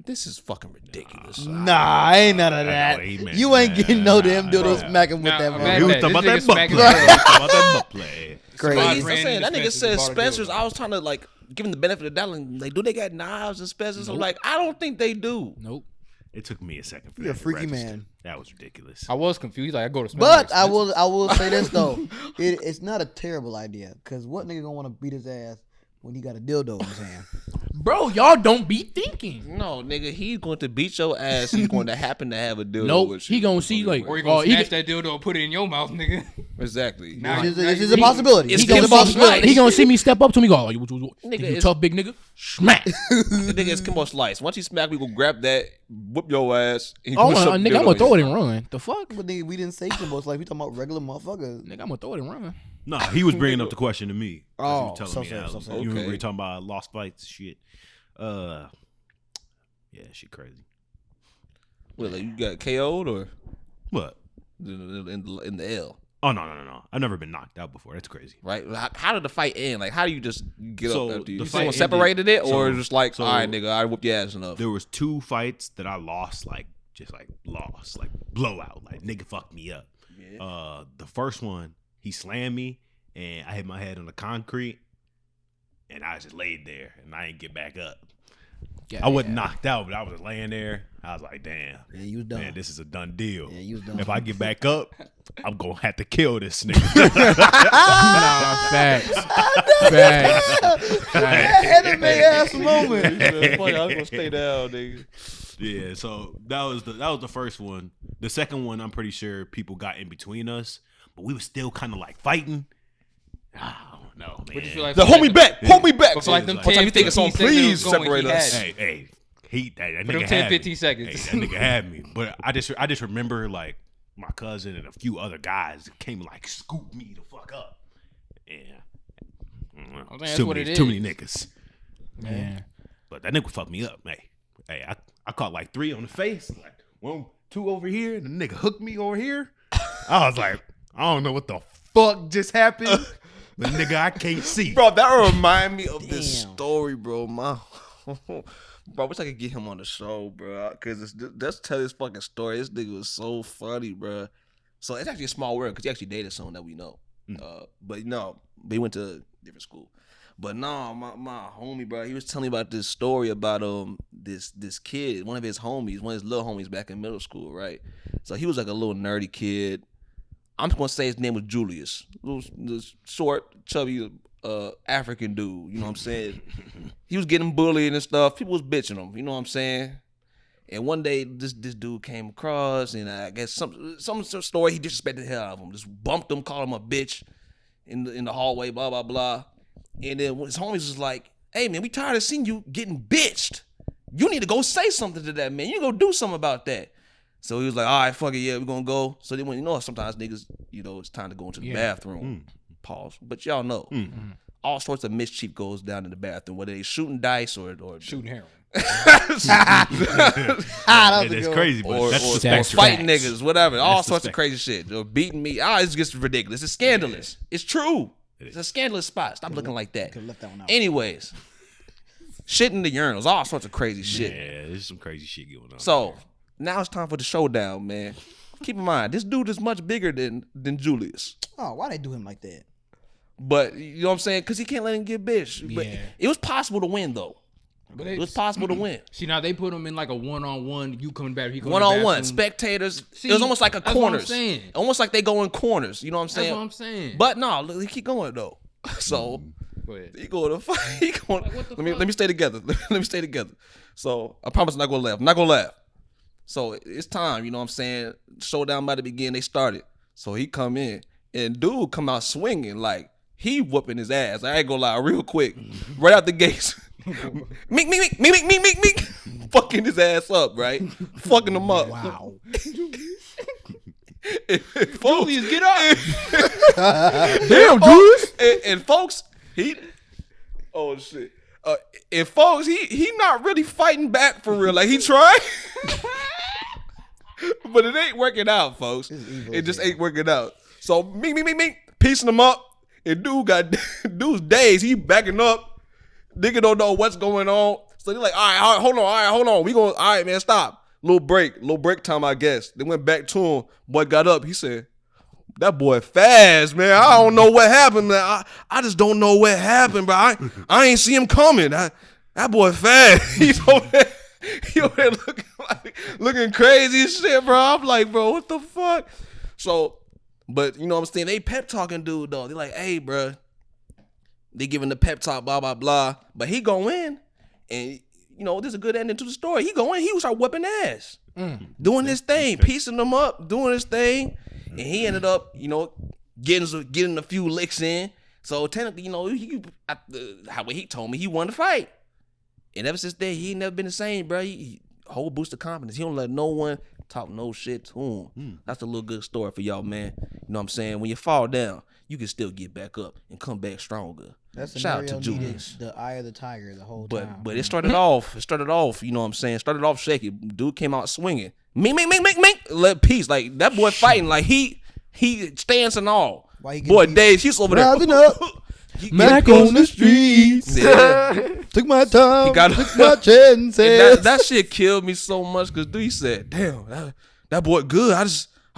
This is fucking ridiculous. Nah, ain't none of that. know, he meant You ain't that. getting no damn dildos smacking with Nah, that man, He motherfucker. was This talking about nigga that butt smacking play. the He was talking about that butt play. Crazy. I'm ran saying into that nigga Spencer's said and bought a Spencer's. dildo. I was trying to like give him the benefit of the doubt. And, like, do they got knives and Spencer's? I'm like, I don't think they do. Nope. It took me a second. For You're a that to freaky register. man. That was ridiculous. I was confused. Like I go to. But I will say this though, it's not a terrible idea. Cause what nigga gonna want to beat his ass when he got a dildo in his hand? Bro, y'all don't be thinking. No, nigga, he's going to beat your ass. He's going to happen to have a dildo Nope, with you. he gonna see like, Or you gonna he snatch that dildo and put it in your mouth, nigga. Exactly. Now This is a possibility. It's He gonna Kimbo possibility. Slice. he gonna see me step up to me. Go, you it's- tough big nigga. Smack. The nigga is Kimbo Slice. Once he smack, we gonna grab that, whoop your ass. And he Oh, gonna shove the nigga, dildo I'm gonna in throw it you. and run. The fuck, But nigga, we didn't say Kimbo Slice. We talking about regular motherfuckers. nigga, I'm gonna throw it and run. Nah, he was bringing up the question to me. 'Cause Oh, he was telling so me sorry, how so sorry. you Okay. were talking about lost fights shit. Yeah, shit crazy. Well, like, you got KO'd or What? in the L, Oh no. I've never been knocked out before. That's crazy. right? How did the fight end? Like, how do you just get So, up after you? the You fight someone ended- separated it, or so- just like, so- all right, nigga, I whooped your ass enough. There was 2 fights that I lost, like blowout, like nigga fucked me up. The first one, he slammed me, and I hit my head on the concrete, and I just laid there, and I didn't get back up. I wasn't knocked out, but I was laying there. I was like, damn, Yeah, you was done. man, this is a done deal. Yeah, you was done. If I get back up, I'm gonna have to kill this nigga. Nah, facts. Anime ass moment. I'm gonna stay down, nigga. Yeah, so that was the first one. The second one, I'm pretty sure people got in between us, but we were still kind of like fighting. I don't know, man. What you feel like? The hold me back, hold me back. But for like them What 10, time you think it's 15 on? seconds Please it was going, separate he us. had it. Hey, that For them nigga 10, had 15 me. seconds. Hey, that nigga had me. But I just remember like my cousin and a few other guys came and like scooped me the fuck up. Yeah, that's too what many, it too is. many niggas. Man, But that nigga fucked me up, hey, I caught like 3 on the face, like 1, 2 over here, and the nigga hooked me over here. I was like, I don't know what the fuck just happened, but nigga, I can't see. Bro, that remind me of this Damn. story, bro. Bro, I wish I could get him on the show, bro. Cause let's tell this fucking story. This nigga was so funny, bro. So it's actually a small world because he actually dated someone that we know. But he went to a different school. But no, my homie, bro, he was telling me about this story about this kid, one of his little homies back in middle school, right? So he was like a little nerdy kid. I'm just gonna say his name was Julius. Little short, chubby, African dude. You know what I'm saying? He was getting bullied and stuff. People was bitching him. You know what I'm saying? And one day, this dude came across, and I guess some story he disrespected the hell out of him. Just bumped him, called him a bitch in the hallway, blah blah blah. And then his homies was like, "Hey man, we tired of seeing you getting bitched. You need to go say something to that man. You go do something about that." So he was like, "All right, fuck it, yeah, we're gonna go." So then, sometimes niggas, it's time to go into the bathroom. Pause. But y'all know, all sorts of mischief goes down in the bathroom, whether they shooting dice or Shooting heroin. It's crazy, but that's the or spectrum. fighting niggas, whatever, all That's the sorts of spectrum. crazy shit, or beating me. It's just ridiculous. It's scandalous. It's true. It's a scandalous spot. Stop looking like that. Could've left that one out. Anyways, shit in the urinals, all sorts of crazy shit. Yeah, there's some crazy shit going on. So now it's time for the showdown, man. Keep in mind, this dude is much bigger than Julius. Oh, why they do him like that? But you know what I'm saying? Because he can't let him get bitch. But Yeah. it was possible to win, though. But It was possible to win. See, now they put him in like a one-on-one. You coming back, he coming One-on-one. back. Spectators. See, it was almost like a that's what I'm corners. saying. Almost like they go in corners. You know what I'm That's saying? what I'm saying. But no, look, keep going, though. So Go ahead. he going to fight. He going, Like, what the let fuck? me stay together. Let me stay together. So I promise I'm not going to laugh. I'm not going to laugh. So it's time. You know what I'm saying? Showdown about to begin. They started. So he come in. And dude come out swinging like he whooping his ass. I ain't gonna lie, real quick. Right out the gates. Meek. Fucking his ass up, right? Fucking him up. Wow. Julius, get up. damn, Julius. And folks, oh shit. And folks, he not really fighting back for real. Like he tried. But it ain't working out, folks. It just ain't working out. So Meek, piecing him up. And dude's dazed. He backing up. Nigga don't know what's going on. So they're like, all right, hold on. We going, all right, man, stop. Little break time, I guess. They went back to him. Boy got up. He said, that boy fast, man. I don't know what happened, man. I just don't know what happened, bro. I ain't see him coming. That boy fast. He over there looking crazy as shit, bro. I'm like, bro, what the fuck? So, but you know what I'm saying? They pep talking dude, though. They're like, hey, bro. They giving the pep talk, blah, blah, blah. But he go in, And there's a good ending to the story. He was start whipping ass, doing his thing, piecing them up, doing his thing, and he ended up, getting a few licks in. So technically, how he told me he wanted to fight, and ever since then he ain't never been the same, bro. He whole boost of confidence. He don't let no one talk no shit to him. That's a little good story for y'all, man. You know what I'm saying? When you fall down, you can still get back up and come back stronger. That's Shout out to scenario needed Julius. the eye of the tiger the whole time. But it started off, you know what I'm saying? Started off shaky. Dude came out swinging. Mink. Let peace. Like that boy fighting. Like he stands and all. Boy, Dave, he's over there. Rising up. Back on the streets. Yeah. Took my time. Took my chances. That shit killed me so much because dude, he said, damn, that boy good. I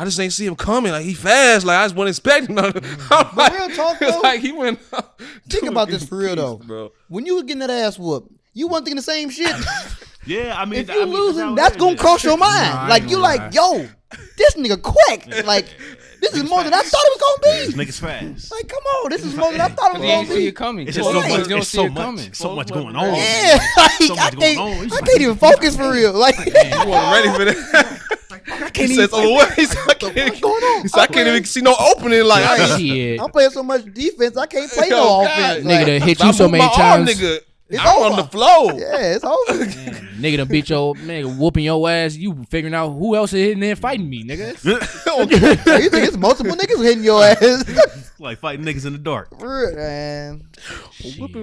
just ain't see him coming. Like he fast. Like I just wasn't expecting nothing. But real talk though. Like he went. Think about this for real though, bro. When you was getting that ass whooped, you wasn't thinking the same shit. Yeah, I mean, if you losing, that's gonna cross your mind. Like you like, yo, this nigga quick. Like this is more than I thought it was gonna be. This nigga's fast. Like come on, this is more than I thought it was You gonna see be. it coming. It's just so much. You don't It's see so it coming. much. So much going on. Yeah, like, So much going on. I can't even focus for real. Like You wasn't ready for that. I can't He even. says, "Oh, what?" He said, "I can't." What's going on? He said, "I can't even see no opening." Like, I just, Shit. I'm playing so much defense, I can't play Yo, no God. offense. Nigga Like, done hit I you so moved many my arm, times. nigga. It's I'm on over. the floor. yeah, it's over. Nigga done beat your nigga whooping your ass. You figuring out who else is in there fighting me, nigga. So you think it's multiple niggas hitting your ass? Like fighting niggas in the dark. For real, man.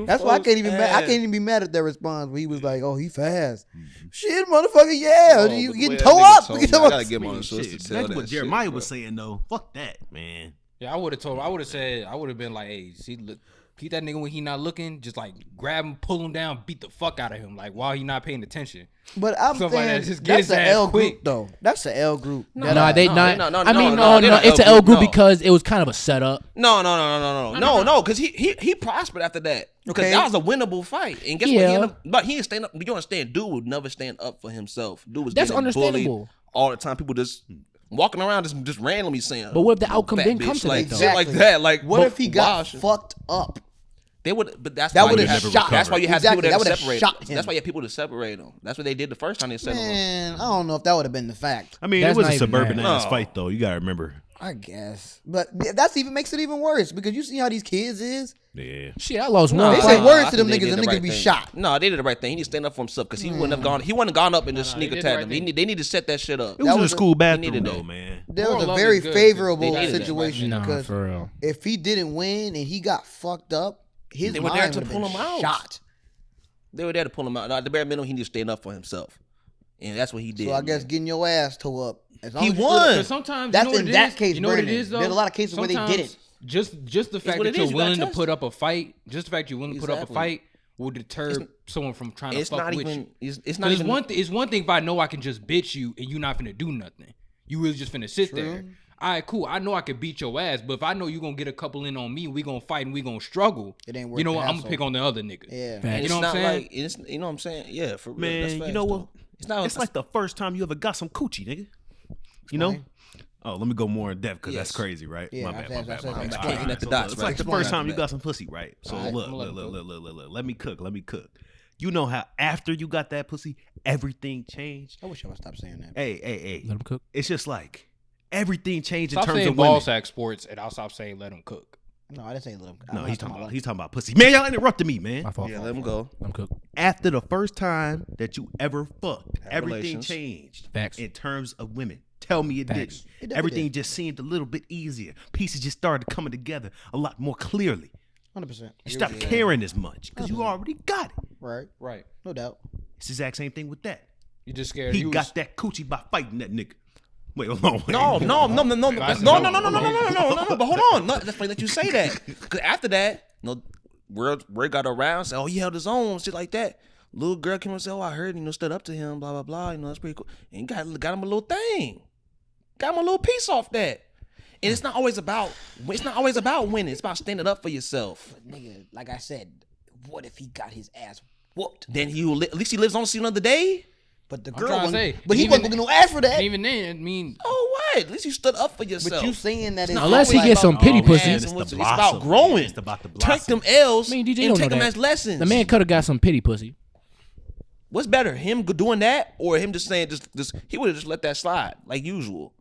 That's why I can't even. I can't even be mad at that response when he was like, "Oh, he fast." Shit, motherfucker, yeah. You getting toe up? I gotta get him on the show to Shit, tell that's that what shit, Jeremiah bro. was saying though. Fuck that, man. Yeah, I would have told him. I would have said. I would have been like, "Hey, see, look, keep that nigga when he not looking. Just like grab him, pull him down, beat the fuck out of him. Like while he not paying attention." But I'm Stuff like saying that, just get that's his the ass L quick. group though. That's the L group. No, they not. no, I mean, no, no. they're not It's an L L group group, no. because it was kind of a setup. No, because he prospered after that. Because Okay. that was a winnable fight. And guess Yeah. what? But he didn't stand up. You understand? Dude would never stand up for himself. Dude was That's getting understandable. bullied all the time. People just walking around just randomly saying. But what if the outcome fat didn't come bitch, to like that, though? shit like that? Like What if he got Wash. fucked up? They would, but that's That why would've you have, shot that's why you have Exactly, people that that would've separate. shot him. That's why you have people to separate them. That's what they did the first time they separated them. Man, I don't know if that would have been the fact. I mean, That's it was not a even suburban that. ass No. fight though. You gotta remember. I guess, but that's even makes it even worse because you see how these kids is. Yeah. Shit, I lost No, one They fight. say words I to them think they niggas, did them the niggas right be thing. shot. No, they did the right thing. He need to stand up for himself because he wouldn't have gone. He wouldn't have gone up and just they sneak did the attack right him. thing. They need to set that shit up. It was in the was a- school bathroom needed though, that. man. There Moral was a love very is good, 'cause favorable they needed that. situation Nah, because for real. if he didn't win and he got fucked up, his They were there mind to would have pull been him out. shot. They were there to pull him out. No, at the bare minimum, he needs to stand up for himself, and that's what he did. So I guess man. getting your ass toe up. As long He as you won. stood- Because sometimes That's you know what in it that is? case, You know what it Brandon. is though. There's a lot of cases where they Sometimes didn't. Just the fact what that it you're is. You gotta willing to test put it. up a fight, just the fact you're willing to put up a Exactly. fight will deter someone from trying to It's fuck not with even. you. It's not Because even. it's one thing if I know I can just bitch you and you're not finna do nothing. You really just finna sit there. All right, cool. I know I can beat your ass, but if I know you gonna get a couple in on me, we gonna fight and we gonna struggle. It ain't worth You know the what? I'm hassle. gonna pick on the other nigga. Yeah. Facts. And You it's know what not I'm saying? like it's. You know what I'm saying? Yeah, for real. Man, That's you facts, know though. what? It's not. It's like the first time you ever got some coochie, nigga. You know? Oh, let me go more in depth because that's Yes. crazy, right? Yeah, my bad, my that's- bad, that's- my that's- bad. can't All connect the so dots, It's right? like the Explain first after time you that. got some pussy, right? So All right, look, I'm gonna let me cook. You know how after you got that pussy, everything changed? I wish I would stop saying that. Hey. Let him cook. It's just like everything changed Stop in terms saying of ball women. sack sports, and I'll stop saying let him cook. No, I didn't say little. No, he's talking about pussy. Man, y'all interrupted me, man. My fault. Yeah, let him go. Let him cook. After the first time that you ever fucked, everything relations. changed. Facts. In terms of women. Tell me it Facts. It didn't. definitely Everything did. just seemed a little bit easier. Pieces just started coming together a lot more clearly. 100%. You stopped caring as much because you already got it. Right. Right. No doubt. It's the exact same thing with that. You just scared. He you got was- that coochie by fighting that nigga. Wait, hold on. Wait. No. But hold on. No, that's funny that you say that. Because after that, word got around, said, "Oh, he held his own," shit like that. Little girl came and said, "Oh, I heard, stood up to him, blah blah blah. That's pretty cool." And got him a little thing, got him a little piece off that. And it's not always about winning. It's about standing up for yourself. But nigga, like I said, what if he got his ass whooped? Then at least he lives on to see another day. But the I'm girl trying to wasn't. say, But he even- wasn't gonna ask for that. And even then, I mean, Oh, what? At least you stood up for yourself. But you saying that not Unless he always gets some about- pity Oh, pussy. man, It's the it's blossom, about growing. man. It's about the Take blossom. them L's I mean, DJ and don't take know them that. as lessons. The man could have got some pity pussy. What's better, him doing that or him just saying just he would have just let that slide like usual?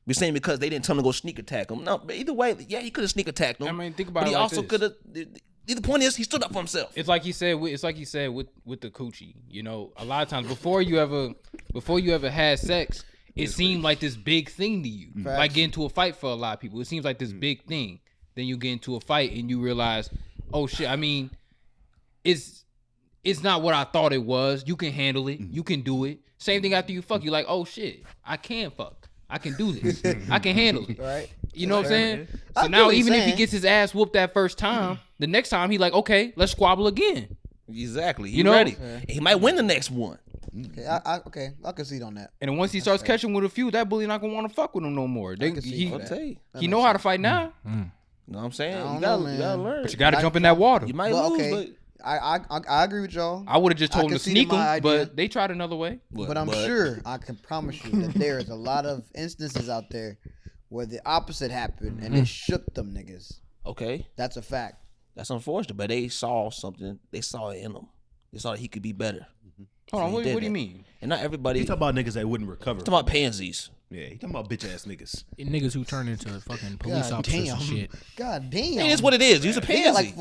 Be saying because they didn't tell him to go sneak attack him. No, but either way, yeah, he could have sneak attacked him. I mean, think about but it he like also this. could have. The point is, he stood up for himself. It's like he said. It's like he said with the coochie. You know, a lot of times before you ever had sex, it seemed like this big thing to you. Like getting into a fight for a lot of people, it seems like this big thing. Then you get into a fight and you realize, oh shit. I mean, it's not what I thought it was. You can handle it. You can do it. Same thing after you fuck. You're like, oh shit, I can fuck. I can do this. I can handle it. Right. You know what I'm saying? I So get now what you're even if he saying. gets his ass whooped that first time, the next time he like, okay, let's squabble again. Exactly. He You know? ready. He might win the next one. Okay, I concede on that. And then once he starts catching with a few, that bully not gonna want to fuck with him no more. can see He I'll that. tell you. he know how to fight now, You know what I'm saying? I don't You know, gotta, you gotta man. learn. but you got to jump in that water. You might Well, lose, okay. I agree with y'all. I would have just I told him to conceded sneak him, my idea. but they tried another way. But I'm sure I can promise you that there is a lot of instances out there where the opposite happened and it shook them niggas. Okay, That's a fact. that's unfortunate, but they saw something. They saw it in him. They saw that he could be better. Hold on, he what did do you that. mean? And not everybody. He He's talking about niggas that wouldn't recover. talking about pansies. Yeah, he talking about bitch ass niggas. Niggas who turn into fucking police God officers damn. and shit. God damn. It is what it is. He's a Yeah, pansy.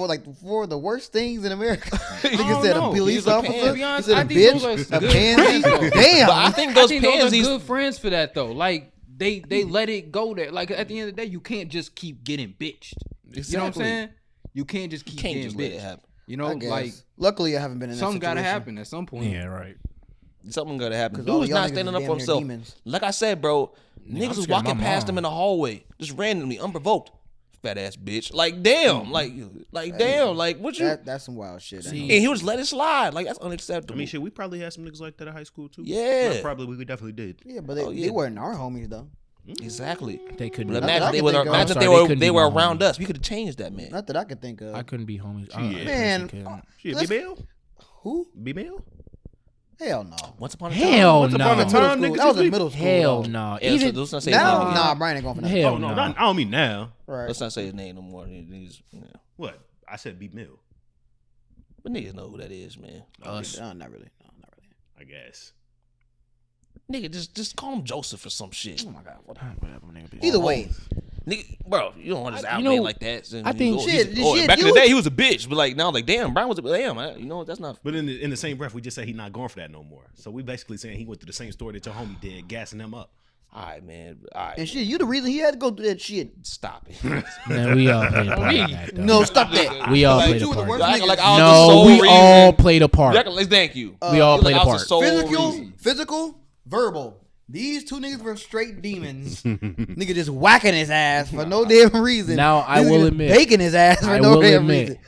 for the worst things in America. don't Nigga said know. a police He's a officer. pansy. To be honest, he said I a think bitch. those are A good pansy. friends. Damn. But I think those I think those pansies. are good friends for that though. Like they let it go there. Like at the end of the day, you can't just keep getting bitched. You know what I'm Exactly. saying? You can't just keep Can't getting just let it bitched. happen. You know, I guess. like Luckily, I haven't been in that something gotta situation. happen at some point. Yeah, right. Something gotta happen. 'Cause Dude all was y'all not niggas standing is up for damn near himself. demons. Like I said, bro, I'm niggas was scared of walking my past mom. him in the hallway, just randomly, unprovoked. Fat ass bitch. Like damn, like damn, like what you? That's some wild shit. I See, know. And he was let it slide. Like that's unacceptable. I mean, shit, we probably had some niggas like that at high school too. Yeah. Not probably, we definitely did. Yeah, but Oh, they yeah. weren't our homies though. Exactly. They couldn't. But be- imagine I they can were think of. imagine I'm they sorry, they were couldn't they be were my around homies. us. We could have changed that, man. Not that I could think of. I couldn't be homies. Yeah. Man, Shit, Let's- B-Mail? Who? B-Mail? Hell no. Once upon a time. Hell Once upon a no. time, Middle niggas school. That was used in to- middle school. Hell though. no. Yeah, Even so let's not say his name Now, again. nah, Brian ain't going for that. hell Oh, no, no. not, I don't mean now. Right. Let's not say his name no more. Yeah. What? I said B-Mill, But niggas know who that is, man. Us. No, not really. No, not really. I guess. Nigga, just call him Joseph or some shit. Oh my god. Whatever, nigga. bitch. Either way, Nigga, bro, you don't want to just You out know, like that. I think shit, back in the you- day, he was a bitch, but like now, like damn, Brian was a damn. You know that's not. But in the same breath, we just said he not going for that no more. So we basically saying he went through the same story that your homie did, gassing him up. All right, man. All right, and shit, you the reason he had to go through that shit. stop it. Man, we all played a part in that, though. No, stop that. We all Like, played a you were the part. worst Y'all acting niggas. like I was the No, sole we reason. all played a part. Y'all acting- Thank you. We all You played like a I was the part. sole Physical, reason. physical, verbal. These two niggas were straight demons. Nigga just whacking his ass for no damn reason. Now, I Nigga will just admit- baking his ass for I no will damn admit, reason.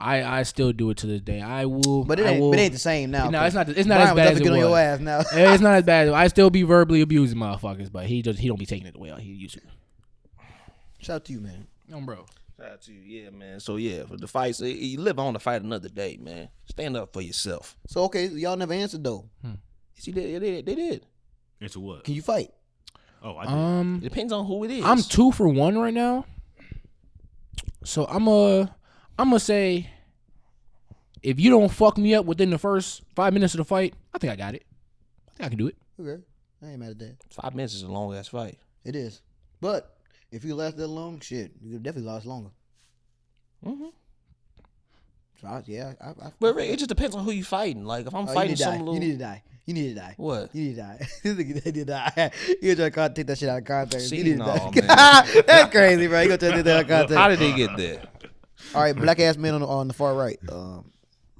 I still do it to this day. I will. But it I ain't, will, but it ain't the same now. No, 'cause it's not. It's Brian not as would bad as definitely it get on your was. ass now. It's not as bad. I still be verbally abusing motherfuckers, but he don't be taking it the way he used to. Shout out to you, man. No, bro. Shout out to you, yeah, man. So yeah, for the fights, you live on to fight another day, man. Stand up for yourself. So okay, y'all never answered though. See, they did. Into what? Can you fight? Oh, I did. It depends on who it is. I'm 2 for 1 right now. So I'm gonna say, if you don't fuck me up within the first 5 minutes of the fight, I think I got it. I think I can do it. Okay, I ain't mad at that. 5 minutes is a long ass fight. It is, but if you last that long, shit, you could definitely last longer. Mm-hmm. So I But it just depends on who you fighting. Like if I'm Oh, fighting you need to die. some little, You need to die. You need to die. What? You need to die. This nigga need to die. You gonna try to take that shit out of context. See, you need no, to die. man. That's crazy, bro. You gonna try to take that out of context. how did they get there? All right, black ass man on the far right.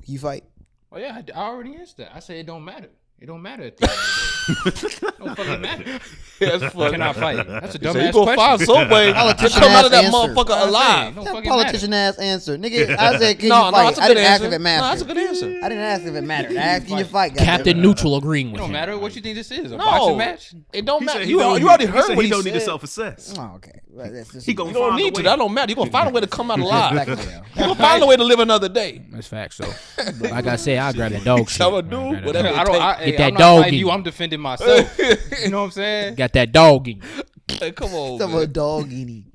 You fight. Oh yeah, I already answered that. I said it don't matter. It don't matter at the end of the day. It don't fucking matter. That's funny. Can I fight? That's a So you dumbass gonna question. find some way to Politician come out of that ass answer. motherfucker alive. Don't That fucking politician ass answer, nigga. I said, can No, you no, fight? that's a I good didn't ask answer. if it No, mattered. that's a good answer. I didn't ask if it mattered. I asked, can you fight? Captain Neutral agreeing It with don't him. matter what you think this is. A No, boxing match? it don't He matter. said You don't already need- heard said what he don't need to said. self-assess. Oh, okay. Right, that's He gonna You don't find a need to. way. That don't matter. You gonna find a way to come out alive. black You male. gonna find a way to live another day. That's facts. So, like I say, I grab that dog shit. I'ma do I grab that whatever dog. I don't. take. I, Get hey, that I'm not dog fighting in you. you. I'm defending myself. You know what I'm saying? Got that dog in you. Hey, come on, Some man. dog eating.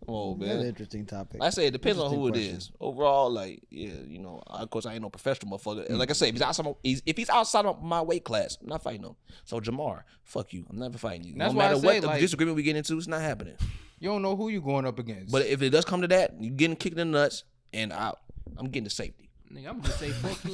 Oh That's an man. interesting topic. Like I say it depends on who it Interesting is. Overall, like of course I ain't no professional motherfucker. Like I say, if he's outside of my weight class, I'm not fighting him. So Jamar, fuck you. I'm never fighting you. That's no why I matter say, what the like- disagreement we get into, it's not happening. You don't know who you going up against. But if it does come to that, you getting kicked in the nuts, and I'm getting to safety. Nigga, I'm gonna say fuck you.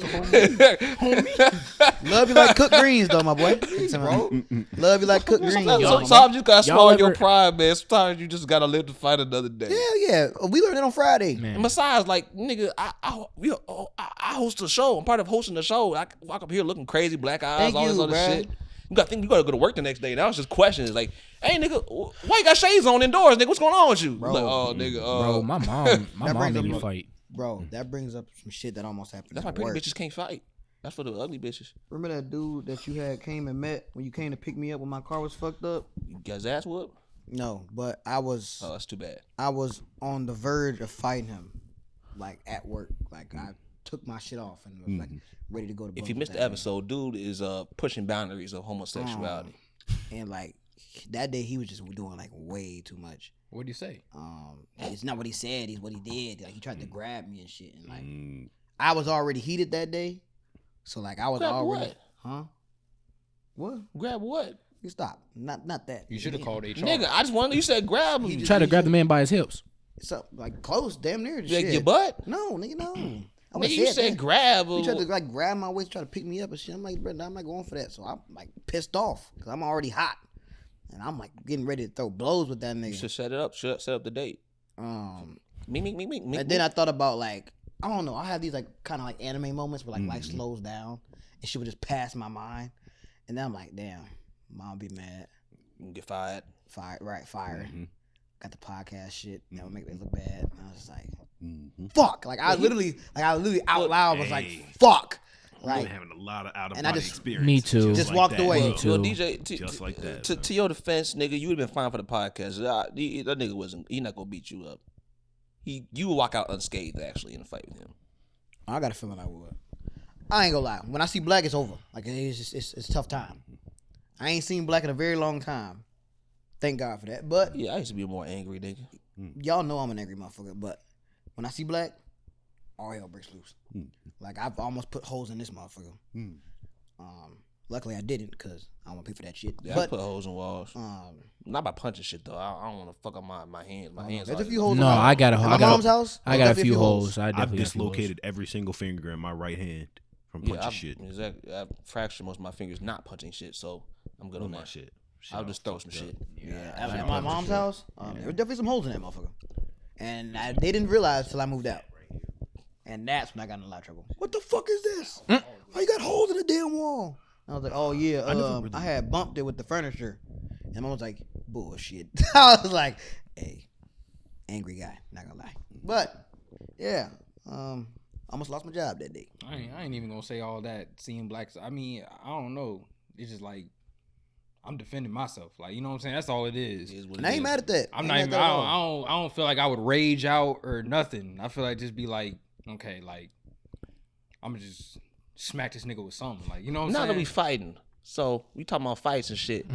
Love you like cooked greens, though, my boy. Bro. Love you like cooked greens. Sometimes you gotta y'all swallow your ever- pride, man. Sometimes you just gotta live to fight another day. Hell yeah. We learned it on Friday. Man. And besides, like nigga, I host a show. I'm part of hosting the show. I walk up here looking crazy, black eyes, Thank all this you, other bruh. shit. You gotta go to work the next day. That was just questions like, hey nigga, why you got shades on indoors, nigga? What's going on with you? Bro. Like, oh nigga, Bro, my mom That brings made me up- fight. Bro, that brings up some shit that almost happened. that's why at pretty work. bitches can't fight. That's for the ugly bitches. Remember that dude that you had came and met when you came to pick me up when my car was fucked up? You got his ass whooped? No, but I was Oh, that's too bad. on the verge of fighting him, like at work. Like I took my shit off and was like ready to go to. If blows you with missed that the nigga. episode, dude is pushing boundaries of homosexuality. And like that day, he was just doing like way too much. What do you say? It's not what he said; it's what he did. Like he tried to grab me and shit, and like I was already heated that day, so like I was Grab already, what? huh? What? Grab what? You stop! Not that. You should have called HR. Nigga, I just wanted you said grab him. Try to grab the man by his hips. So like close, damn near the Like shit. your butt? No, nigga, no. I Nigga, would've you said that. grab He him. tried to like grab my waist, try to pick me up and shit. I'm like, bro, I'm not going for that. So I'm like pissed off because I'm already hot, and I'm like getting ready to throw blows with that You nigga. should set it up. Set up the date. Me. And then I thought about like I don't know. I have these like kind of like anime moments where like life slows down and shit would just pass my mind, and then I'm like, damn, mom be mad, You can get fired. fired. Got the podcast shit. That would make me look bad. And I was just like, fuck. Like I literally out loud was like, fuck. I'm Like having a lot of out of And I body just- experience. Me too. Just walked away. Me too. Well, DJ, Just like that, To your defense, nigga, you would have been fine for the podcast. That nigga wasn't. He not gonna beat you up. You would walk out unscathed actually in a fight with him. I got a feeling I would. I ain't gonna lie. When I see Black, it's over. Like it's just it's a tough time. I ain't seen Black in a very long time. Thank God for that. But Yeah, I used to be a more angry nigga. y'all know I'm an angry motherfucker. But when I see Black, all hell breaks loose. Like I've almost put holes in this motherfucker. Luckily I didn't because I don't want to pay for that shit. Yeah, I but put holes in walls. Not by punching shit though. I don't want to fuck up my hands. My hands. there's a already- few holes. No, in my, I got a in hole. my mom's house. I there's got a definitely few holes. I I've definitely got a few holes. dislocated every single finger in my right hand from punching shit. Exactly. I fractured most of my fingers not punching shit, so I'm good on My that. shit. I'll just throw some shit. Yeah, at my mom's house, there were definitely some holes in that motherfucker, and they didn't realize till I moved out, and that's when I got in a lot of trouble. What the fuck is this? Why you got holes in the damn wall? I was like, oh yeah, I had bumped it with the furniture, and mom was like, bullshit. I was like, hey, angry guy, not gonna lie, but yeah, almost lost my job that day. I ain't even gonna say all that. Seeing Blacks, I mean, I don't know. It's just like I'm defending myself. Like you know what I'm saying. That's all it is. It is what And it I ain't is. mad at that. I'm Ain't not mad even. at that at all. I don't feel like I would rage out or nothing. I feel like just be like, okay, like I'm gonna just smack this nigga with something. Like you know what I'm Now saying. that we fighting, so we talking about fights and shit.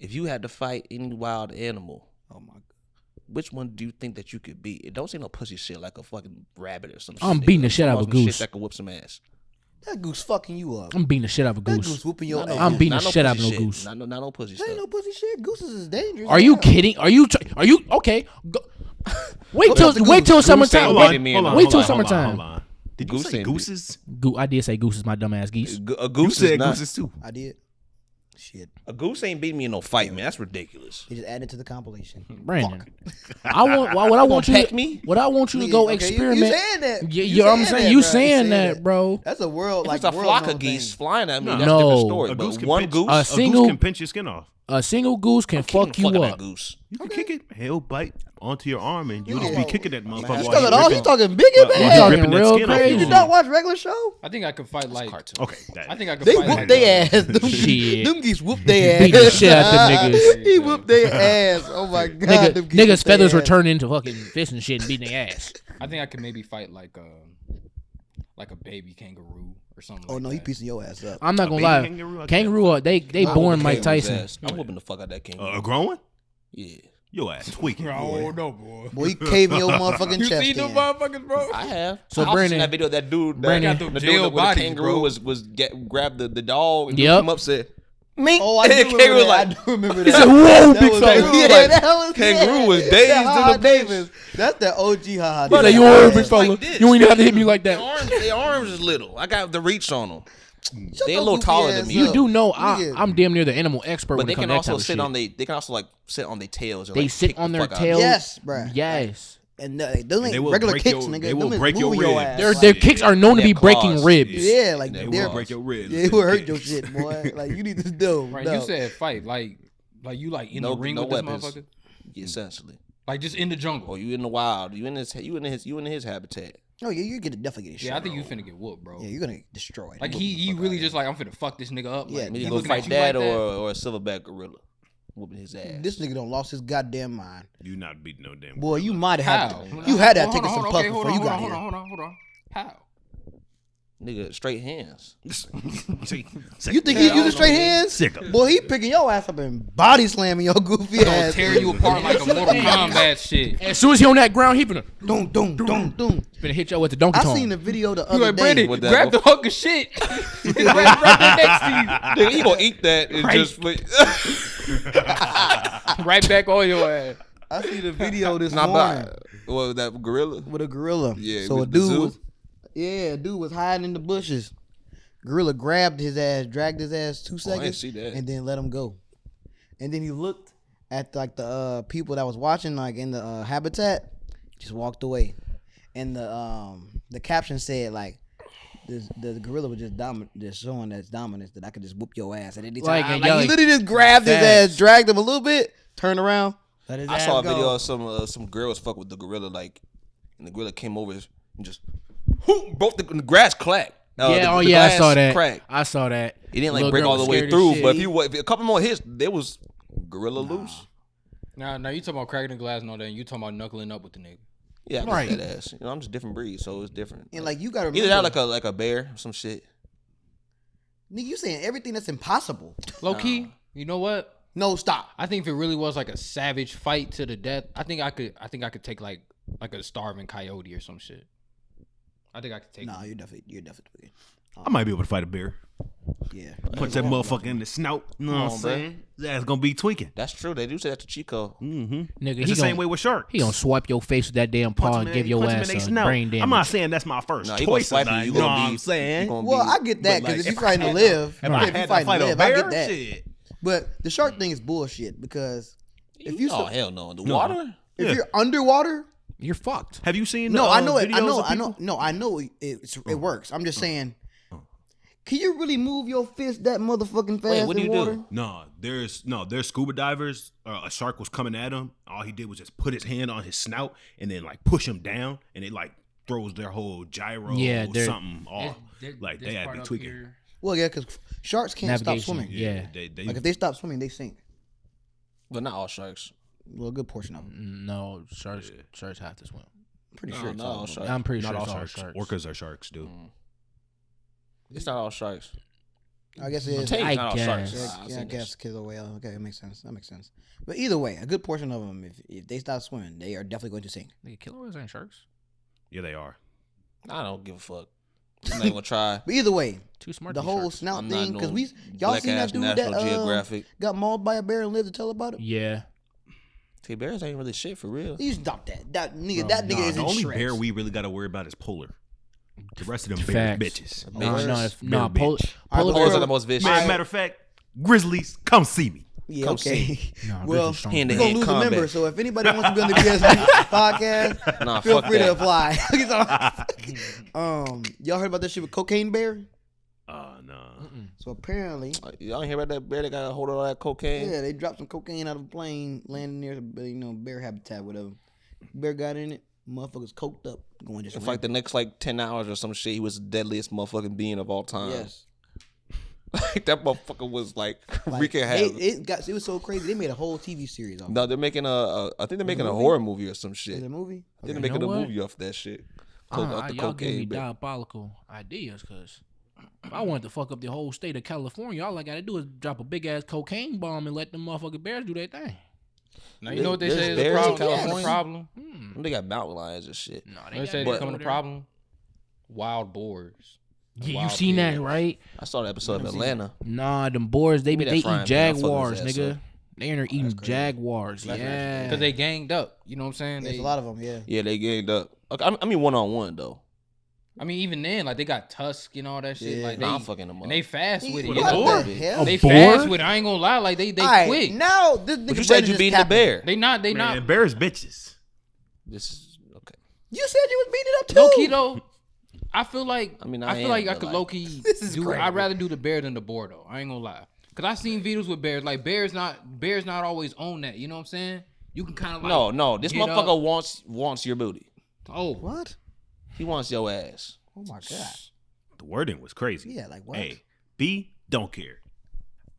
If you had to fight any wild animal, oh my god, which one do you think that you could beat? It don't say no pussy shit like a fucking rabbit or something. I'm beating the shit out of a goose. Shit that could whoop some ass. That goose fucking you up. I'm beating the shit out of a That goose. goose whooping your Not no ass. I'm goose. beating Not the shit out of pussy no shit. goose. Not no pussy That ain't stuff. no pussy shit. Gooses is dangerous. Are you Yeah. kidding? Are you okay? Go. Wait till the wait goose. till summertime. ain't beating me in no- Wait till hold on, summertime. Did you Goose say ain't gooses? I did say gooses, my dumb ass geese. A You goose said is not. gooses too. I did. Shit. A goose ain't beating me in no fight, man. That's ridiculous. They just added to the compilation. Brandon, I want what I want you peck to me? What I want you to go Okay, experiment. You saying that? Yeah, You I'm saying that, you bro. saying that, bro. That's a world If like it's a world flock known of geese thing. flying at me, No. that's a different No. story. A But goose can one pinch, goose, A a single- goose can pinch your skin off. A single goose can fuck kicking you the fuck out up. that goose. You can kick it. He'll bite onto your arm, and you'll just Yeah. be kicking that motherfucker. He's while talking you're all. ripping- He's talking big and while You you're bad. talking ripping that real skin off crazy. You your did arm. not watch regular show? I think I could fight like. Cartoon. Okay, that, I think I could They fight whooped like, their ass. Them Shit. geese, them geese whooped their ass. Beat the shit out them niggas. He whooped their ass. Oh my god. them geese Niggas' whooped feathers their were ass. turned into fucking fists and shit and beating their ass. I think I could maybe fight like a baby kangaroo or something. Oh like no, he that. piecing your ass up. I'm not A gonna baby lie. kangaroo, I Kangaroo, they I'm born whooping Mike kangaroo's Tyson. ass. I'm whooping the fuck out that kangaroo. a grown one? Yeah. Your ass tweaking. Boy. No, boy. Boy, he caved your motherfucking You chest see them in. motherfuckers, bro? I have. So I also Brandon- seen that video. That dude, Brandon- the Got them dude jail with the bodies, kangaroo bro. was grabbed the dog and Yep. come up said, "Mink." Oh, I do remember Kangaroo that. like, I do remember He that. said, "Whoa, That big was- fella." Kangaroo, Yeah, like, that was Kangaroo was that dazed in Ha-Ha the Davis. That's the OG Ha-Ha He like, Davis. you alright, big Like fella? this. You ain't have to hit me like that. Their arms is little. I got the reach on them. Shut They a your little goofy taller ass than me. You up. do know Nigga. I'm damn near the animal expert But when they it comes can to that also type of sit shit. on they can also like sit on their tails. Or, They like, sit kick the on their fuck out of tails. you. Yes, bruh. Yes. And those They ain't will regular break kicks, your- nigga. they will Them is break your moving your ribs. ass. Their Like, their kicks are known to be Their breaking claws. ribs. yeah, like They They they're will break your ribs. Yeah, it will hurt your shit, boy. Like you need to do. Right, no. you said fight. Like you like in No- the ring no with this weapons. motherfucker? Essentially, Like just in the jungle. or you in the wild. You in his habitat. Oh yeah, you definitely get Yeah, I shot. think you finna get whooped, bro. Yeah, you're gonna get destroyed. Like Whoop he the fuck really out just like, I'm finna fuck this nigga up. Yeah, Like, Me he to go looking at fight you that like that. or a silverback gorilla whooping his ass. This nigga don't lost his goddamn mind. You not beating no damn. Boy, you might have How? had you had that Hold taking on, some hold on, puff okay, hold before on, you got hold here. on, hold on. How? Nigga, straight hands. You think he's using straight hands? Sick of. Boy, he picking your ass up and body slamming your goofy Gonna ass. tear you apart like a Mortal Kombat shit. As soon as he on that ground, he finna Doom. hit you with the donkey I Tong. seen the video the You other like, day. Brandon, With that grab the hunk of shit. right there next to Nigga, you gonna eat that and Right. just you. Right back on your ass. I see the video this not morning bad. Well, that gorilla. with a gorilla. Yeah, so with a the dude zoo? was, a dude was hiding in the bushes. Gorilla grabbed his ass, dragged his ass 2 Oh, I seconds, didn't see that. and then let him go. And then he looked at like the people that was watching, like in the habitat, just walked away. And the caption said like, the gorilla was just showing that dominance that I could just whoop your ass at any time. Like, Like, and y'all he like, literally just grabbed his facts. ass, dragged him a little bit, turned around, let his I ass saw a go. video of some girls fuck with the gorilla, like, and the gorilla came over and just whoop, broke the grass cracked. Yeah, The I glass saw that. Cracked. I saw that. It didn't like Little break girl all the was way scared as through, shit. but if a couple more hits, there was gorilla loose. Now you talking about cracking the glass and all that, and you talking about knuckling up with the nigga. Yeah, I got Right. that ass. You know, I'm just a different breed, so it's different. And like you gotta remember, Either that like a bear or some shit. nigga, you saying everything that's impossible. Low key, you know what? No, stop. I think if it really was like a savage fight to the death, I think I could take like a starving coyote or some shit. I think I could take. No, you're definitely. I might be able to fight a bear. Yeah. Punch that motherfucker in the snout. You know what I'm on, bro. saying? His ass gonna be tweaking. That's true. They do say that to Chico. Mm-hmm. Nigga, It's he the same gon- way with sharks. He gonna swipe your face with that damn Punch paw him and in- give your punch him in ass they a snout. brain damage. I'm not saying that's my first Nah, he gonna choice. slap you. You You know gonna what be- I'm saying? you gonna Well, be- I get that but, because like, if you fighting to live, If I if you had to fighting fight to a live, I bear, get that. shit. But the shark thing is bullshit because if you Oh hell no, in the No. water. if Yeah. you're underwater, You're fucked. Have you seen? no, I know it. I videos know. of I know. people? No, I know it works. I'm just saying. Can you really move your fist that motherfucking fast what do in you do? water? No, there's scuba divers. A shark was coming at him. All he did was just put his hand on his snout and then like push him down, and it like throws their whole gyro Yeah, or they're- something off. Like they had to be tweaking. Well, yeah, because sharks can't stop Navigation. swimming. Yeah. They Like if they stop swimming, they sink. But not all sharks. Well, a good portion of them. No, sharks have to swim. Pretty No, sure it's not all all of them. sharks. I'm pretty not sure all it's all sharks. sharks. Orcas are sharks, dude. It's not all sharks. I guess it is. Technically, I not all sharks. guess. Yeah, I guess killer whale. Okay, that makes sense. That makes sense. But either way, a good portion of them, if they stop swimming, they are definitely going to sink. Nigga, killer whales ain't sharks. Yeah, they are. I don't give a fuck. I'm not even gonna try. But either way, Too smart. the to be whole sharks. snout I'm thing, not because no y'all black seen ass that dude National that Geographic. got mauled by a bear and lived to tell about it. Yeah. See, bears ain't really shit for real. You stop that. That nigga, Bro, that nigga Nah, is the in only shreds. bear we really got to worry about is polar. The rest of them Facts. bears bitches. No, Bears. no, Bear polar bitch. polar Polar are bear. the most vicious. Matter of fact, grizzlies, come see me. Yeah, Come okay. Nah, Well, grizzly's strong. Hand we're to gonna hand lose a combat. member, so if anybody wants to be on the BSB podcast, Nah, feel fuck free to that. apply. Y'all heard about that shit with Cocaine Bear? No. So apparently, Y'all ain't hear about that bear that got a hold of all that cocaine? yeah, they dropped some cocaine out of a plane, landing near bear habitat, whatever. Bear got in it, motherfuckers coked up, going just For like the next 10 hours or some shit, he was the deadliest motherfucking being of all time. yes. Like that motherfucker was like Like, wreaking havoc. it was so crazy. They made a whole TV series off. No, they're making I think they're making a movie? horror movie or some Is shit. it a movie? I think they're Okay. making You know a what? movie off that shit. Y'all Off the give me cocaine bear. diabolical ideas, cause if I wanted to fuck up the whole state of California, all I gotta do is drop a big ass cocaine bomb and let them motherfucking bears do their thing. Now you know what they There's say is a bears in problem. California? A problem. They got mountain lions and shit. No, They say got it's becoming a there. problem. Wild boars. Yeah, you Wild seen that, pigs. right? I saw the episode of Atlanta. Nah, them boars, they Give me that eat frying pan, I'll fuck jaguars, his ass nigga. up. They in there eating jaguars. Yeah. Because they ganged up. You know what I'm saying? There's They, a lot of them. Yeah. Yeah, they ganged up. Okay, I mean 1-on-1 though. I mean, even then, like they got tusk and all that shit. Yeah. like Nah, I'm they fucking them up. and they fast with it. What You know? the hell? They boar? fast with it. I ain't gonna lie. Like they All right, quick. now this But nigga you said Brendan you is beating the capping. bear. They not. They Man, not. bears bitches. This is okay. You said you was beating it up too. Low key though. I feel like I mean, I I feel like am, I but, could like, low key This is do. crazy. I'd rather do the bear than the boar though. I ain't gonna lie. Cause I seen videos with bears. Like bears not always on that. You know what I'm saying? You can kind of like No. This get motherfucker up. wants your booty. Oh, What? He wants your ass. Oh my god. The wording was crazy. Yeah, like what? A, B, don't care.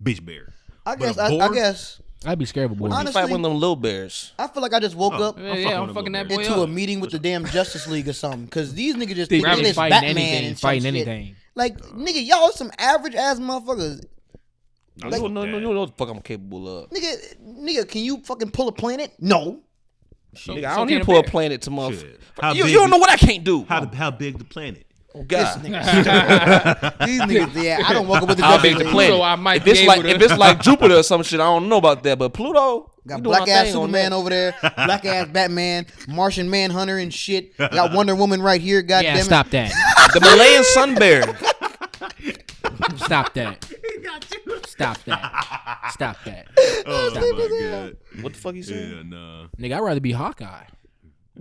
Bitch bear. I But guess. a I boar? guess. I'd be scared of a boar. You Honestly- fight one of them little bears. I feel like I just woke Oh. up yeah, fucking yeah, with I'm a fucking that little boy bear. into a up. meeting with the damn Justice League or something. Because these niggas just They think really it's fighting Batman anything, and some fighting shit. anything. Like nigga, y'all some average ass motherfuckers. You don't know what the fuck I'm capable of. Nigga, can you fucking pull a planet? No. Nigga, I so don't can need a to pull a bear. planet to Shit. motherfucker. How You big don't know is- what I can't do. How big the planet? Oh God. These niggas, yeah, I don't woke up with the How Justice big the League. planet? Pluto, I might if it's be like able to- if it's like Jupiter or some shit, I don't know about that. But Pluto, Got we doing our black ass thing on Superman that. over there, black ass Batman, Martian Manhunter and shit. Got Wonder Woman right here. God Yeah, damn it. stop that. The Malayan sun bear. Stop that. Stop that. Stop that. Oh my god. What the fuck you saying? Yeah, nah. Nigga, I'd rather be Hawkeye.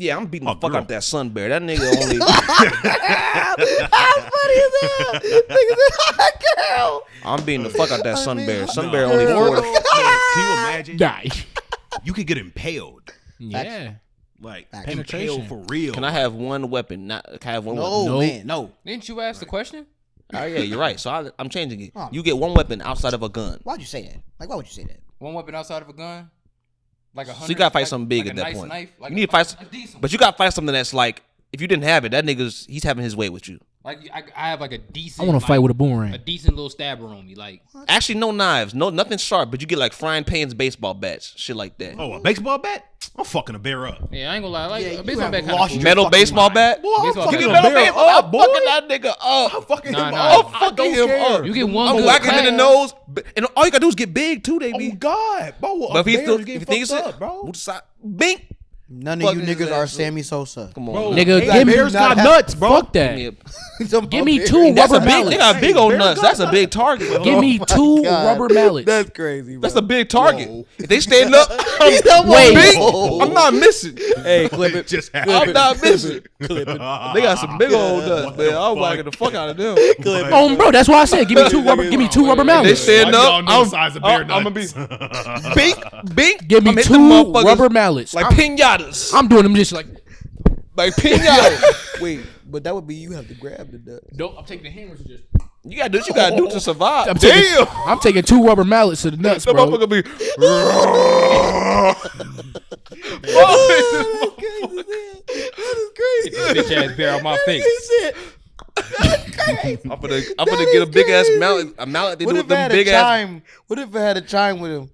Yeah, I'm beating Oh, the fuck girl. out that sun bear. That nigga only. How funny is that? Nigga said, girl. I'm beating the fuck out that sun bear. Sun Nah. bear only Girl. 40. Man, can you imagine? Die. You could get impaled. Yeah. Like Penetration. impaled for real. Can I have one weapon? Not can I have one No, weapon? Nope. man, no. Didn't you ask the question? Oh yeah, you're right. So I'm changing it. Oh. You get one weapon outside of a gun. Why'd you say that? Like, why would you say that? One weapon outside of a gun? Like a So you gotta fight something big like at a that nice point. Knife, like You need to fight, a decent but you gotta fight something that's like, if you didn't have it, that he's having his way with you. Like I have like a decent. I want to fight with a boomerang. a decent little stabber on me. Like Actually, no knives, nothing sharp, but you get like frying pans, baseball bats, shit like that. Oh, a baseball bat? I'm fucking a bear up. yeah, I ain't gonna lie. Like Yeah, a you baseball have bat lost kind your of Metal fucking baseball mind. bat? Boy, I'm Baseball fucking You bat. get a metal bear baseball up, I'm boy. fucking that nigga up. I'm fucking Nah, him nah. up. I'm I fucking don't him care. up. You get one I'm good whacking him in the class. nose, and all you gotta do is get big too, they Oh be. God, bro. But if he bear still, is if getting he thinks fucked it, up, bro. move to side, bink. None of Fucking you his niggas are ass up. Sammy Sosa. Come on, Bro, man. Nigga, hey, give me bears got not- nuts, bro. Fuck Give me that. a- Give me two That's a rubber big. mallets. They got big old bear nuts. got That's a nuts. big target. Give me two rubber mallets. That's crazy, bro. That's a big target. Whoa. If they stand up, I'm Wait. big. I'm not missing. Hey, clip it. Just I'm not missing. Clip it. They got some big old nuts, man. I'm whacking the fuck out of them. Oh, bro, that's why I said give me two rubber. Give me two rubber They mallets. stand Y'all up. know the size of bear I'm gonna be nuts. bink. Give me I'm hitting two them motherfuckers rubber mallets. like pinatas. I'm doing them just like. Like pinatas. Wait, but that would be you have to grab the nuts. Nope, I'm taking the hammers. Just. You gotta do what you gotta do to survive. I'm Damn. taking two rubber mallets to the nuts, That bro. motherfucker be. Get this bitch ass bear out my face. I'm gonna get a big ass mallet. A mallet they do What with if I them had a big ass. chime? What if I had a chime with him?